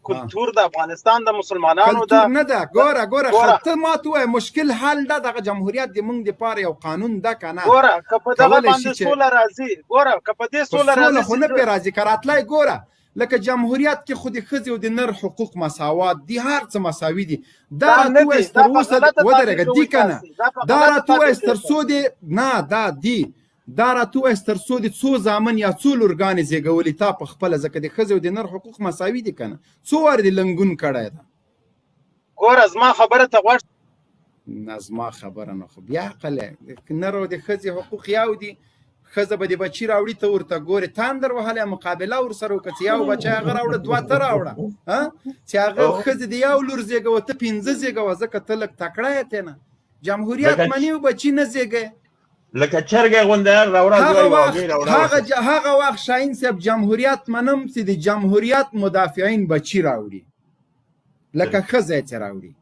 کلتور د افغانستان د مسلمانانو کلتور نه ده ګوره ته ما ته وایه مشکل حل ده دغه جمهوریت د موږ دپاره یو قانون ده که نه ګوره که په دغه باندې سوله راځي ګوره که په دې سوله راځي خو نه پرې راځي که راتلی ګوره لکه جمهوریت کې خو د ښځې او د نر حقوق مساوات دي هر څه مساوي دي دا راته ووایست تر اوسه ودرېږه دي که نه دا راته ووایست تر څو د نه دا دي دا راته ووایست تر څو د څو زامن یا څو لورګانې زېږولي تا په خپله ځکه د ښځې او د نر حقوق مساوي دي که نه څو وارې دې لنګون کړی ده ګوره زما خبره ته غوږ نه زما خبره نه خو بیا عقل نر او د ښځې حقوق یو دي ښځه به د بچي راوړي ته ورته ګورې تاندر وهلی مقابله ورسره وکړه چې یو بچی هغه راوړه دوه ته راوړه چې هغه ښځې د یو لور زېږوه ته 5 زېږوه ځکه ته لږ تکړه یې تی نه جمهوریت مني و بچي نه زېږی لکه چرګې غوندې راوړه هغه وخت شاهین صاحب جمهوریت منم چې د جمهوریت مدافعین بچي راوړي لکه ښځه یې چې راوړي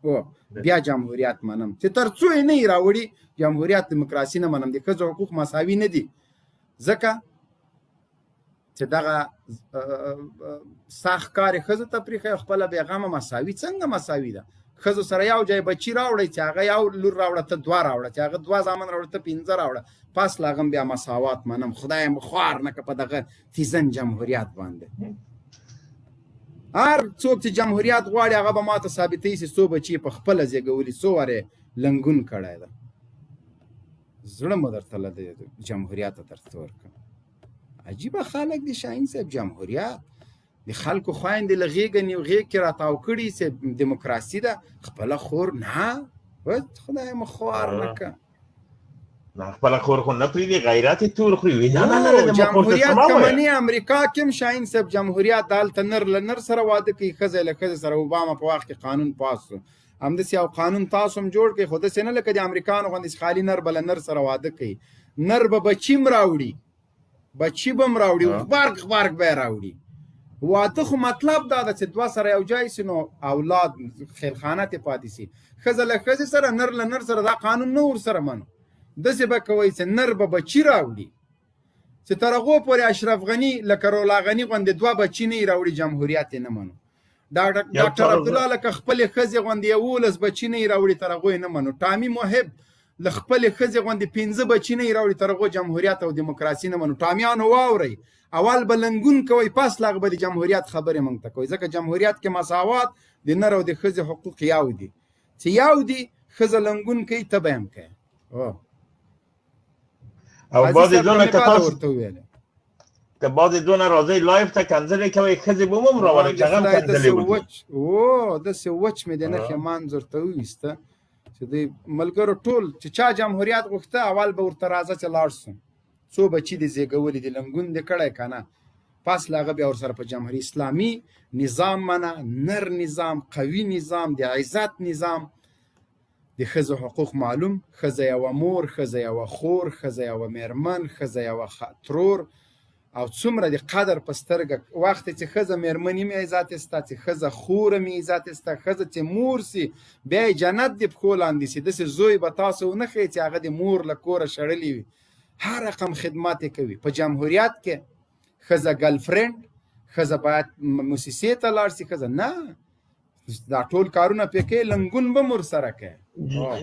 بیا جمهوریت منم چې تر څو یې نه یې راوړي جمهوریت دیموکراسي نه منم د ښځو حقوق مساوي نه دي ځکه چې دغه سخت کار یې ښځو ته پرېښی خپله بېغمه مساوي څنګه مساوي ده ښځو سره یو ځای بچي راوړئ چې هغه یو لور راوړه ته 2 راوړه چې هغه 2 زامن راوړه ته 5 راوړه پس له هغه بیا مساوات منم خدای مو خوار نه که په دغه تیزن جمهوریت باندې هر څوک چې جمهوریت غواړي هغه به ماته ثابتوي چې څو بچي په خپله زېږولي څو وارې لنګون کړی ده زړه مو درته له جمهوریته درته ورکړم عجیبه خلک دي شاهین صاحب جمهوریت د خلکو خویندې له غېږه نیو غېږ کې راتاو کړي چې دیموکراسي ده خپله خور نه خدای مو خوار نه که خپله خور خو نه پرېږدي غیرت یې تور خوري جمهوریت که مني امریکا کې هم شاهین صاحب جمهوریت دلته نر له نر سره واده کوي ښځه له ښځې سره اوباما په وخت کې قانون پاس شو همداسې یو قانون تاسو هم جوړ کړئ خو داسې نه لکه د امریکانو غوندې خالي نر به له نر سره واده کوي نر به بچي هم راوړي بچي به هم راوړي غبرګ به یې راوړي واده خو مطلب دا ده چې 2 سره یو ځای سي نو اولاد خیلخانه ترې پاتې سي ښځه له ښځې سره نر له نر سره دا قانون نه ورسره منو داسې به کوئ چې نر به بچي راوړي چې تر هغو پورې اشرف غني لکه رولا غني غوندې 2 بچي نه یې راوړي جمهوریت یې نه منو ډاکټر عبدالله لکه خپلې ښځې غوندې 11 بچي نه یې راوړي تر هغو یې نه منو ټامي محب له خپلې ښځې غوندې 15 بچي نه یې راوړي تر هغو جمهوریت او دیموکراسي نه منو ټامیانو واورئ اول به لنګون کوئ پس له هغه به د جمهوریت خبرې موږ ته کوئ ځکه جمهوریت کې مساوات د نر او د ښځې حقوق یو دي چې یو دي ښځه لنګون کوي ته به هم کوې او بعضې دونه که تاسو که بعضې دونه راځئ لایف ته کنځلې کوئ ښځې به هم راولئ چې هغه هم کنځلې وکړي داسې وچ مې د نښې منځ ورته وویسته چې د ملګرو ټول چې چا جمهوریت غوښته اول به ورته راځه چې لاړ شو څو بچي دې زېږولي دي لنګون دې کړی که نه پس له هغه بیا ورسره په جمهوري اسلامي نظام منه نر نظام قوي نظام د عزت نظام د ښځو حقوق معلوم ښځه یوه مور ښځه یوه خور ښځه یوه میرمن ښځه یوه ترور او څومره د قدر په سترګه وخت چې ښځه میرمنې مې عزت استه چې ښځه خوره مې عزت استه ښځه چې مور سي بیا یې جنت د پښو لاندې سي داسې زوی به تاسو ونه ښیي چې هغه د مور له کوره شړلې وي هر رقم خدمات یې کوي په جمهوریت کې ښځه ګرلفرینډ ښځه باید موسسې ته لاړ سي ښځه نه دا ټول کارونه پې کوي لنګون به م ورسره کوي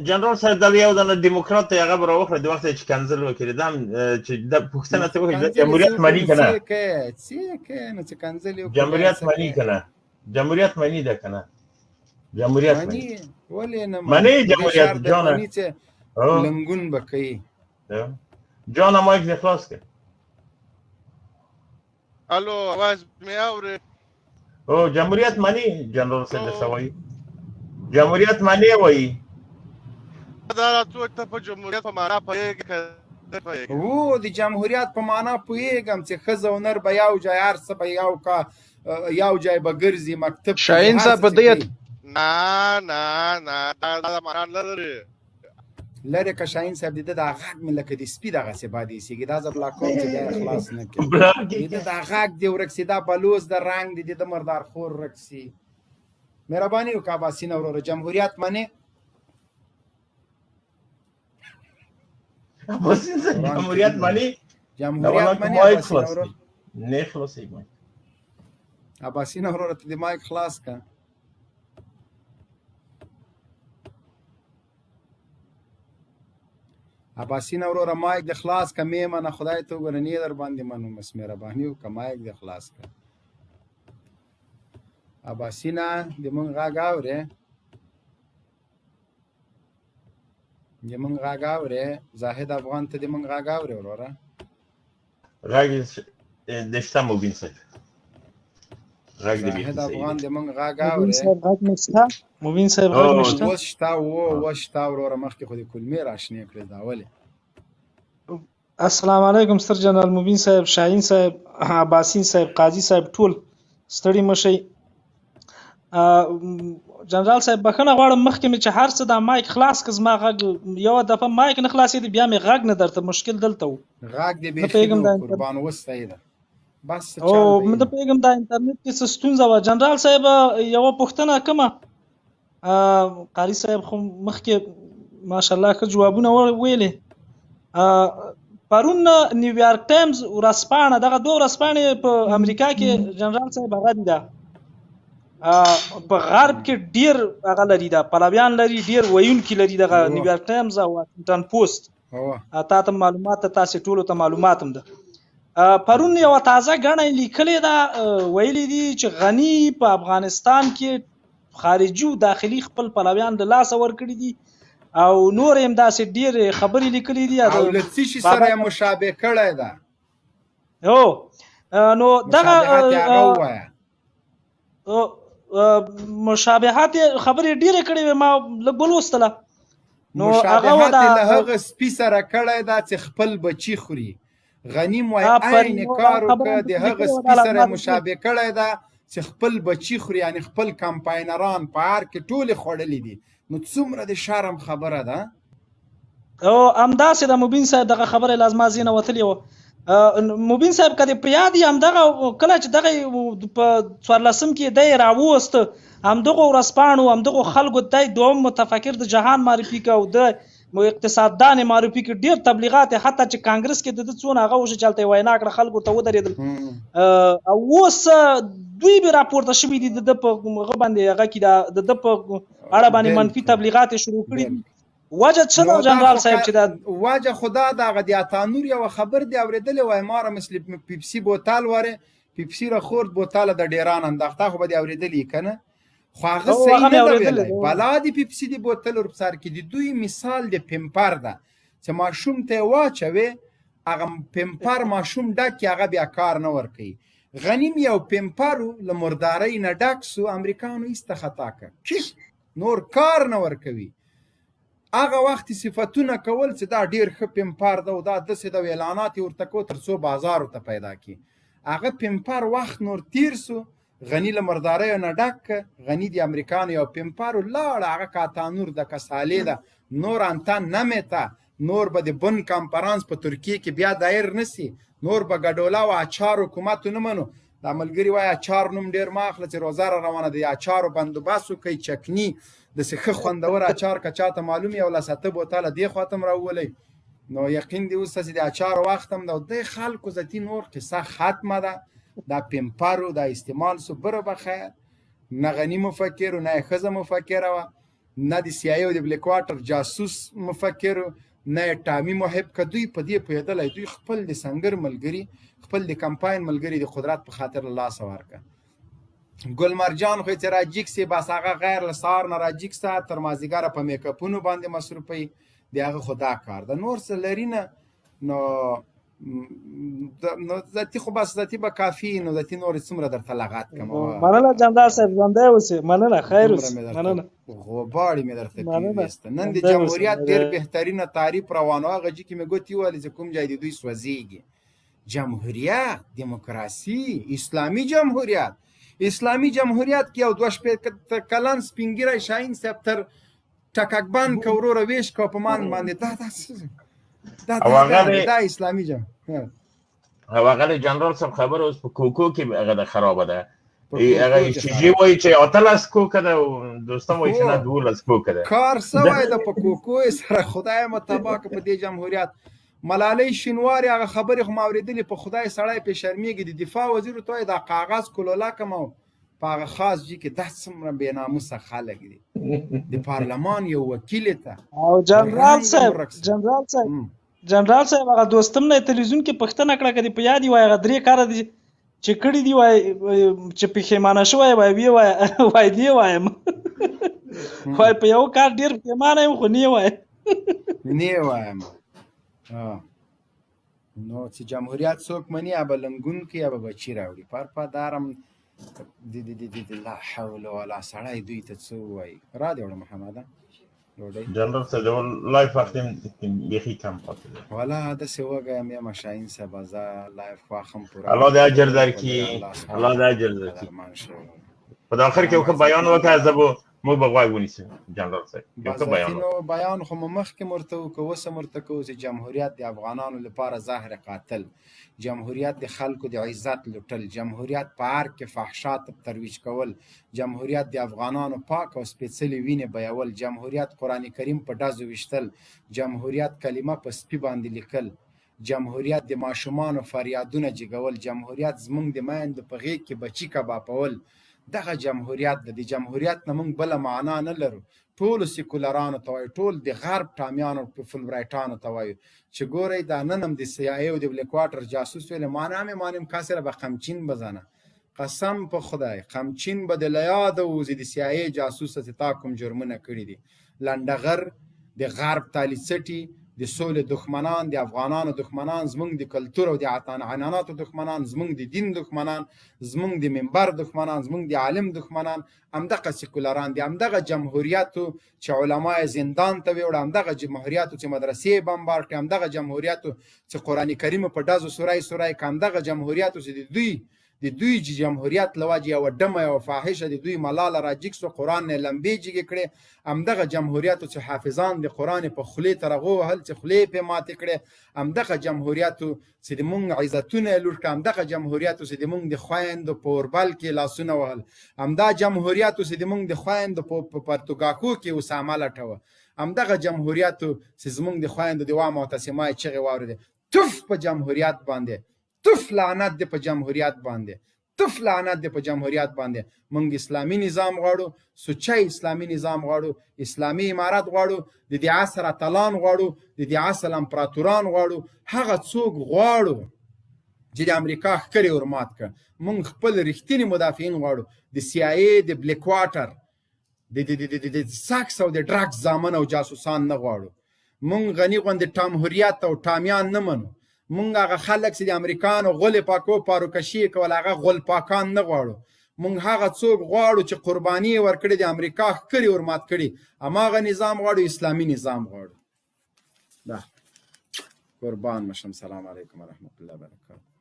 جنرال صاحب دا یو دانه دیموکرات دی هغه به راوخله د وخته چې کنځل وکړي دا چې دا پوښتنه ته وکړي جمهوریت مني که نه څه کوي نو چې کنځل وکړي جمهوریت مني که نه جمهوریت مني ده که نه جمهوریت مني ولې نه مني جمهوریت جانه لنګون به کوي جانه مایک دې خلاص کړه الو आवाज مې اوري او جمهوریت مني جنرال صاحب سوي جمهوریت مني وایي دا څوک ته په جمهوریت په معنا پوهېږي د جمهوریت په معنا پوهېږم چې ښځه او نر به یو ځای هر څه به یو ځای به ګرځي مکتب شاهین صاحب په دې نه دا معنا نه لري لرې که شاهین صاحب د ده دا غږ مې لکه د سپي دغسې باندې ایسېږي دا زه بلاک کوم چې بیا خلاص نه کړي د ده دا غږ دې ورک سي دا بلوز د رنګ دی د ده مردار خور ورک سي مهرباني وکړه عباسین وروره جمهوریت منې جمهوریت مني جمهوریت منې نه خلاصېږي عباسین وروره ته د مایک خلاص کا. عباسین وروره مایک د خلاص کا میمنه خدای ته وګوره نه در باندې منو بس مهرباني وکړه مایک د خلاص کا. عباسینه د مونږ غږ اورې د مونږ غږ اورې زاهد افغان ته د مونږ غږ اورې وروره غږ د شته مبین صاحب غږ د زاهد افغان د مونږ غږ مبین اورې صاحب غږ نشته مبین صاحب غږ نشته اوس شته اوس شته وروره مخکې خو د کلمې راشنې کړې دا ولې. السلام علیکم ستر جنرال مبین صاحب شاهین صاحب عباسین صاحب قاضي صاحب ټول ستړي مشئ. جنرال صاحب بخښنه غواړم مخکې مې چې هر څه دا مایک خلاص که زما غږ یوه دفعه مایک نه خلاصېدی بیا مې غږ نه درته مشکل دلته و غږ دې نه بیخي پوهېږم نه دا و قربان اوس صحیح ده بس څه او چل به نه یې. پوهېږم دا انټرنیټ کې څه ستونزه وه. جنرال صاحب یوه پوښتنه کومه قاري صاحب خو مخکې ماشاءالله ښه جوابونه ویلې. پرون نیویارک ټایمز ورځپاڼه دغه دوه ورځپاڼې په امریکا کې جنرال صاحب هغه دي ده په غرب کې ډیر هغه لري دا پلویان لري ډیر ویونکي لري دغه نیویارک ټایمز او واشنګټن پوسټ تا ته معلومات ته تاسې ټولو ته معلومات هم ده. پرون یوه تازه ګڼه لیکلې ده ویلي دي چې غني په افغانستان کې خارجي او داخلي خپل پلویان له لاسه ورکړي دي او نور هم داسې ډېرې خبرې لیکلې دي او له څه شي سره یې مشابه کړی ده هو نو دغه مشابهت یې هغه ووایه. مشابهت خبرې ډېرې کړې وې ما لږ ولوستله نو هغه مشابهت یې له هغه سپي سره کړی ده چې خپل بچي خوري. غنیم وایي عین کار وکړه د هغه سپي سره یې مشابه کړی ده چې خپل بچي خوري یعنې خپل کمپاینران په هر کې ټولې خوړلي دي. نو څومره د شرم خبره ده. او همداسې د مبین صاحب دغه خبره له زما ځینه وتلې وه. مبین صاحب که دې په یاد وي همدغه کله چې دغه په 14 کې دی راووسته همدغو ورځپاڼو همدغو خلکو دی دوم متفکر د جهان معرفي که او د اقتصاددان معرفي که ډېر تبلیغات حتی چې کانګرس کې د ده څونه هغه وشو چې هلته یې وینا کړه خلکو ته ودرېدل او اوس دوی به راپورته شوي دي د ده په هغه باندې هغه کې د ده په اړه باندې منفي تبلیغات یې شروع کړي دي. وجه څه ده جنرال صاحب چې دا وجه خدا د هغه د اتانور یوه خبر دی اورېدلی وای ما را مثل پیپسي بوتل واره پیپسي را خورد بوتله د ډیران انداخته خو به دې اورېدلي که نه خو هغه صحیح نه ده ویلی بلا د پیپسي د بوتل ورپسر کې د دوی مثال د پمپر ده چې ماشوم ته یې واچوې هغه پمپر ماشوم ډک کړي هغه بیا کار نه ورکوي. غنیم یو پمپرو له مردارۍ نه ډک سو امریکانو ایسته خطا کړ نور کار نه ورکوي. هغه وخت صفتونه کول چې دا ډیر ښه پمپر ده او دا داسې ده اعلانات یې ورته کو تر څو بازار ورته پیدا کړي. هغه پمپر وخت نور تیر سو غني له مرداریو نه ډک غني د امریکانو یو پمپر لاړه هغه کاتانور د کسالې ده نور انتن نمیته نور به د بن کانفرانس په ترکیه کې بیا دایر نسی نور به ګډوله او اچار حکومت نه منو. دا ملګري وایي اچار نوم ډېر مه اخله چې روزه را روانه ده د اچارو بندوبست وکړئ چکني داسې ښه خوندور اچار که چاته معلوم یو لس اته بوتله دې خوا ته م راوولئ نو یقین دی اوس داسې د اچارو وخت هم ده او دې خلکو ذاتي نور قصه ختمه ده. دا پمپرو دا استعمال سو بره بخیر نه غني مفکر و نه یې ښځه مفکره وه نه د سی آی او د بلیک واټر جاسوس مفکر و نه یې ټامي محب که دوی په دې پوهېدلی دوی خپل د سنګر ملګري خپل د کمپاین ملګري د قدرت په خاطر له لاسه ورکړه. ګل مرجان خو چې راجیک سي بس هغه غیر له سهار نه راجیک سه تر مازدیګره په میکاپونو باندې مصروفوي د هغه خو دا کار ده نور څه لري نه نو ذاتي خو بس ذاتي به کافي نو ذاتي نور څومره درته لغات کوم. مننه جنرال صاحب ژوندی اوسې مننه خیر اوسې مننه غواړي مې درته پیوسته نن د جمهوریت ډېر بهترینه تعریف روانه هغه جي کې مې ګوتې وویلې چې کوم ځای د دوی سوځېږي. جمهوریت دیموکراسي اسلامي جمهوریت کې یو 2 کلن سپینګیری شاهین صاحب تر ټککبند که وروره ویش که په مان باندې دا اسلامي جمهوریت او هغه جنرال صاحب خبره اوس په کوکو کې هغه د خرابه ده هغه چې وایي چې 18 کوکه ده او دوستان وایي چې نه 12 کوکه ده کار سوی ده په کوکو سره خدای متبا که په دې جمهوریت ملالۍ شینواري هغه خبرې خو ما اورېدلې په خدای سړی پې شرمېږي د دفاع وزیر ورته وایي دا کاغذ کلوله کړم او په هغه خاص جي کې دا څومره بېناموسه خلک دي د پارلمان یو وکیل ته او جنرال صاحب هغه دوستم نه تلویزیون کې پوښتنه کړه که دې په یاد وای هغه 3 کاره دي چې کړي دي وای چې پښیمانه شوی وای وای دی وایم وای په یو کار ډېر پښیمانه یم خو نه وایم نو چې جمهوریت څوک مني یا به لنګونکي یا به بچي راوړي پرپا دارم لا حول ولا سړی دوی ته څه ووایي را دې وړه محمده جنرال صاحب لایف وخت بیخي کم پاتې دی والا داسې وږیم یم شاهین صاحب زه لایف خواښم پوره الله دې اجر درکړي الله دې اجر درکړي په آخر کې یو بیان وکړه زه به موږ به غوږ ونیسو جنرال صاحب یو بیان خو مو مخکې ورته وکړو اوس هم ورته کوو چې جمهوریت د افغانانو لپاره زهر قاتل جمهوریت د خلکو د عزت لوټل جمهوریت په هر کې فحشات ترویج کول جمهوریت د افغانانو پاک او سپېڅلې وینې بیول جمهوریت قرآن کریم په ډزو ویشتل جمهوریت کلمه په سپي باندې لیکل جمهوریت د ماشومانو فریادونه جګول جمهوریت زموږ د میندو په غېږ کې بچي کباپول دغه جمهوریت د جمهوریت نه موږ بله معنا نه لرو ټولو سیکولرانو ته وایو ټول د غرب ټامیانو فلبرایټانو ته وایو چې ګورئ دا نن هم د CIA او د بلیکواټر جاسوس ویلې مانم کاسره به قمچین بزنه قسم په خدای قمچین به د له یاده وځي د CIA جاسوسه چې تا کوم جرمونه کړي دي لنډغر د غرب تالیڅټي د سولې دښمنان د افغانانو دښمنان زموږ د کلتور او د عنعناتو دښمنان زموږ د دین دښمنان زموږ د منبر دښمنان زموږ د عالم دښمنان همدغه سیکولران دي همدغه جمهوریتو چې علما یې زندان ته ویوړه همدغه جمهوریتو چې مدرسې بمبار کړي همدغه جمهوریتو چې قرآن کریم په ډزو سوری که همدغه جمهوریتو چې د دوی جمهوریت له وجې یوه ډمه یوه فاحشه د دوی ملاله راجګ سو قرآن نه لمبې جګې کړې همدغه جمهوریتو چې حافظان د قرآن په خولې ته رغو وهل چې خولې پې ماتې کړې همدغه جمهوریتو چې د مونږ عزتونه یې لوټ کړه همدغه جمهوریتو چې د مونږ د خویندو په اوربل کې لاسونه وهل همدا جمهوریتو چې د مونږ د خویندو په پرتوګاکو کې اسامه لټوه همدغه جمهوریتو چې زمونږ د خویندو د وا معتصمه یې چغې واورېدې تف په جمهوریت باندې تف لعنت دی په جمهوریت باندې تف لعنت دی په جمهوریت باندې موږ اسلامي نظام غواړو سوچه اسلامي نظام غواړو اسلامي امارت غواړو د دې عصر اتلان غواړو د دې عصر امپراتوران غواړو هغه څوک غواړو چې د امریکا ښکرې ورمات کړه موږ خپل رښتیني مدافعین غواړو د CIA د بلیکواټر د ساکس او د ډرګز زامن او جاسوسان نه غواړو موږ غني غوندې ټامهوریت او ټامیان نه منو مونږ هغه خلک چې د امریکانو غولې پاکو پاروکشي کول هغه غول پاکان نه غواړو مونږ هغه څوک غواړو چې قرباني ورکړي د امریکا ښکرې ورمات کړي هماغه نظام غواړو اسلامي نظام غواړو قربان مشم سلام علیکم ورحمت الله وبرکاته